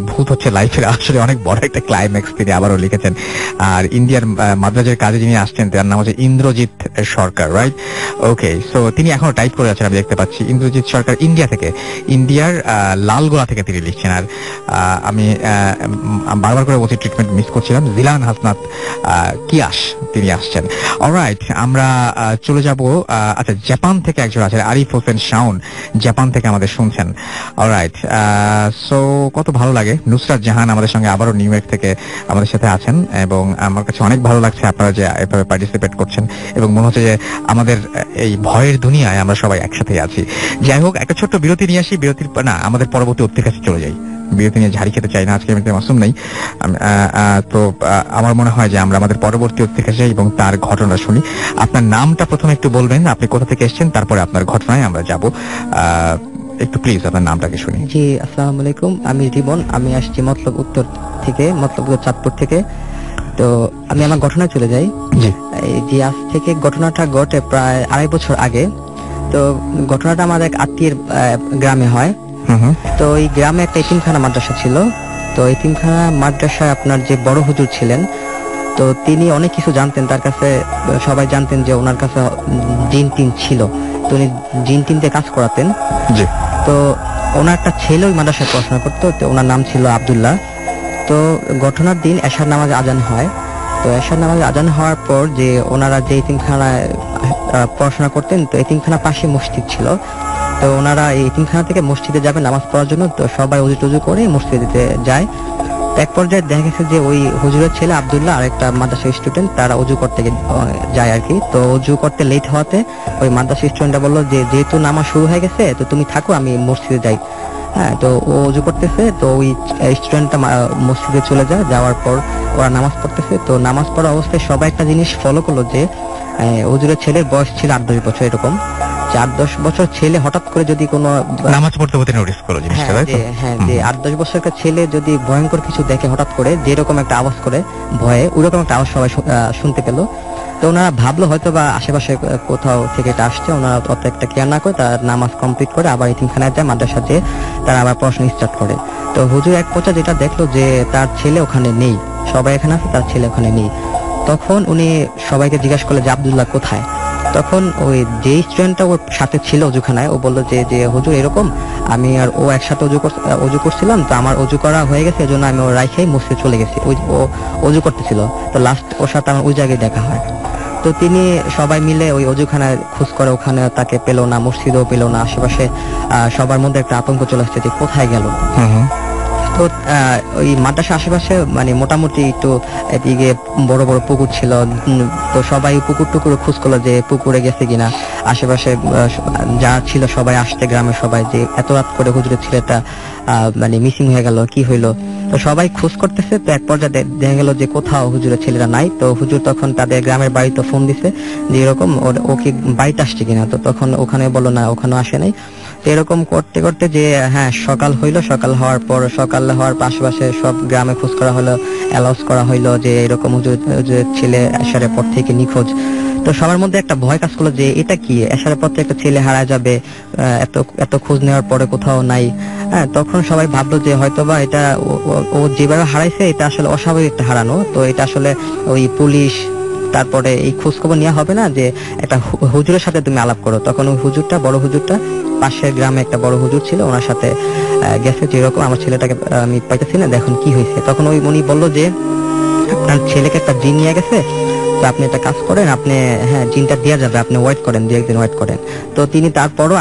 ভূত হচ্ছে লাইফের আসলে অনেক বড় একটা ক্লাইম্যাক্স, তিনি আবারও লিখেছেন। আর ইন্ডিয়ার মাদ্রাজের কাজে যিনি আসছেন তার নাম হচ্ছে ইন্দ্রজিৎ সরকার, রাইট? ওকে, সো তিনি এখনো টাইপ করে আছেন, আমি দেখতে পাচ্ছি। ইন্দ্রজিৎ সরকার ইন্ডিয়া থেকে, ইন্ডিয়ার লালগোলা থেকে তিনি লিখছেন। আর আমি বারবার করে বলছি ট্রিটমেন্ট মিস করছিলাম, জিলান হাসনাত কিয়াস তিনি আসছেন। অলরাইট, আমরা চলে যাব। আচ্ছা, জাপান থেকে একজন আছেন আরিফ হোসেন শাওন, জাপান থেকে আমাদের শুনছেন। অলরাইট, সো কত ভালো লাগে। নুসরাত জাহান আমাদের সঙ্গে আবারও নিউ ইয়র্ক থেকে আমাদের সাথে আছেন, এবং আমার কাছে অনেক ভালো লাগছে আপনারা যে এভাবে পার্টিসিপেট করছেন, এবং মনে হচ্ছে যে আমাদের এই ভয়ের দুনিয়ায় আমরা সবাই একসাথে আছি। যাই হোক, একটা ছোট্ট বিরতি নিয়ে আসি, বিরতির না আমাদের পরবর্তী অতিথির কাছে চলে যাই। বিরতি নিয়ে ঝাড়ি খেতে চাই না, আজকে এমনিতে মাসুম নেই। তো আমার মনে হয় যে আমরা আমাদের পরবর্তী অতিথির কাছে যাই এবং তার ঘটনা শুনি। আপনার নামটা প্রথমে একটু বলবেন, আপনি কোথা থেকে এসেছেন, তারপরে আপনার ঘটনায় আমরা যাব। একটু প্লিজ আপনার নামটাকে শুনি। জি, আসসালামু আলাইকুম, আমি রিবন, আমি আসছি মতলব উত্তর থেকে, মতলব চাঁদপুর থেকে। তো আমি আমার ঘটনায় চলে যাই। জি, এই যে আজ থেকে ঘটনাটা ঘটে প্রায় 2.5 বছর আগে। তো ঘটনাটা আমার এক আত্মীয়ের গ্রামে হয়। তো এই গ্রামে একটা এতিমখানা মাদ্রাসা ছিল। তো এতিমখানা মাদ্রাসায় আপনার যে বড় হুজুর ছিলেন, তো তিনি অনেক কিছু জানতেন, তার কাছে সবাই জানতেন যে ওনার কাছে জিন টিন ছিল, তো উনি জিন টিন দিয়ে কাজ করাতেন। জি। তো ওনার একটা ছেলে ওই মাদ্রাসায় পড়াশোনা করতো, তো ওনার নাম ছিল আব্দুল্লাহ। তো ঘটনার দিন এশার নামাজে আজান হয়। তো এশার নামাজে আজান হওয়ার পর যে ওনারা যে এতিমখানায় পড়াশোনা করতেন, তো এতিমখানার পাশে মসজিদ ছিল। তো ওনারা এই এতিমখানা থেকে মসজিদে যাবে নামাজ পড়ার জন্য, তো সবাই উজু টুজু করে মসজিদে যায়। এক পর্যায়ে দেখা গেছে যে ওই হুজুরের ছেলে আব্দুল্লাহ আর একটা মাদ্রাসা স্টুডেন্ট তারা উজু করতে যায় আর কি। তো উজু করতে লেট হওয়াতে ওই মাদ্রাসা স্টুডেন্টটা বললো যে যেহেতু নামাজ শুরু হয়ে গেছে তো তুমি থাকো, আমি মসজিদে যাই। হ্যাঁ, তো ও উজু করতেছে, তো ওই স্টুডেন্টটা মসজিদে চলে যায়। যাওয়ার পর ওরা নামাজ পড়তেছে। তো নামাজ পড়া অবস্থায় সবাই একটা জিনিস ফলো করলো যে হুজুরের ছেলের বয়স ছিল 8-10 বছর এরকম। 8-10 বছর ছেলে হঠাৎ করে যদি কোনো নামাজ পড়তে পড়তে নোটিস করলো জিনিসটা, তাই তো? হ্যাঁ, যে 8-10 বছরের ছেলে যদি ভয়ঙ্কর কিছু দেখে হঠাৎ করে, যেরকম একটা আওয়াজ করে ভয়ে, ওইরকম একটা আওয়াজ সবাই শুনতে পেলো। তো ওনারা ভাবলো হয়তো বা আশেপাশে কোথাও থেকে এটা আসছে। ওনারা অত একটা কেয়ার না করে তার নামাজ কমপ্লিট করে আবার এতিমখানায় যায়, মাদ্রাসা যেয়ে তারা আবার পড়াশোনা স্টার্ট করে। তো হুজুর এক পর্যায়ে যেটা দেখলো যে তার ছেলে ওখানে নেই, সবাই এখানে আছে, তার ছেলে ওখানে নেই। তখন উনি সবাইকে জিজ্ঞাসা করলো যে আব্দুল্লাহ কোথায়। তখন ওই যে স্টুডেন্টটা ওর সাথে ছিল অজুখানায়, ও বললো যে হুজুর এরকম আমি আর ও একসাথে অজু করছিলাম, তো আমার অজু করা হয়ে গেছে, এজন্য আমি ওর রাইখেই মসজিদে চলে গেছি। ও অজু করতেছিল, তো লাস্ট ওর সাথে আমার ওই জায়গায় দেখা হয়। তো তিনি সবাই মিলে ওই অজুখানায় খোঁজ করে, ওখানে তাকে পেলো না, মসজিদেও পেলো না। আশেপাশে সবার মধ্যে একটা আতঙ্ক চলে আসছে যে কোথায় গেল। তো ওই মাদ্রাসা আশেপাশে মানে মোটামুটি একটু এদিকে বড় বড় পুকুর ছিল। তো সবাই পুকুর টুকুর খোঁজ করলো যে পুকুরে গেছে কিনা। আশেপাশে যা ছিল সবাই আসতে, গ্রামের সবাই, যে এত রাত করে হুজুরের ছেলেটা মানে মিসিং হয়ে গেল, কি হইলো। তো সবাই খোঁজ করতেছে। তো এক পর্যায়ে দেখা গেল যে কোথাও হুজুরের ছেলেরা নাই। তো হুজুর তখন তাদের গ্রামের বাড়িতে ফোন দিছে যে এরকম ও কি বাড়িতে আসছে কিনা। তো তখন ওখানে বললো না, ওখানেও আসে নাই। এরকম করতে করতে যে হ্যাঁ সকাল হইলো, সকাল হওয়ার পর আশেপাশে সব গ্রামে খোঁজ করা হলো, অ্যালাউন্স করা হইলো যে এরকম হুজুরের ছেলে এশারের পর থেকে নিখোঁজ। তো সবার মধ্যে একটা ভয় কাজ করলো যে এটা কি, এশারের পর থেকে একটা ছেলে হারায় যাবে, এত খোঁজ নেওয়ার পরে কোথাও নাই। হ্যাঁ, তখন সবাই ভাবলো যে হয়তোবা এটা ও যেভাবে হারাইছে এটা আসলে অস্বাভাবিক একটা হারানো। তো এটা আসলে ওই পুলিশ, তারপরে এই খোঁজ খবর নেওয়া হবে না যে একটা হুজুরের সাথে তুমি আলাপ করো। তখন ওই হুজুরটা, বড় হুজুরটা, পাশের গ্রামে একটা বড় হুজুর ছিল, ওনার সাথে গেছে যে এরকম আমার ছেলেটাকে আমি পাইতেছি না, দেখুন কি হয়েছে। তখন উনি বললো যে আপনার ছেলেকে একটা জিন নিয়ে গেছে, তো আপনি একটা কাজ করেন, আপনি হ্যাঁ জিনটা দেওয়া যাবে, আপনি ওয়েট করেন, 2-1 দিন ওয়েট করেন। তো তিনি তারপরও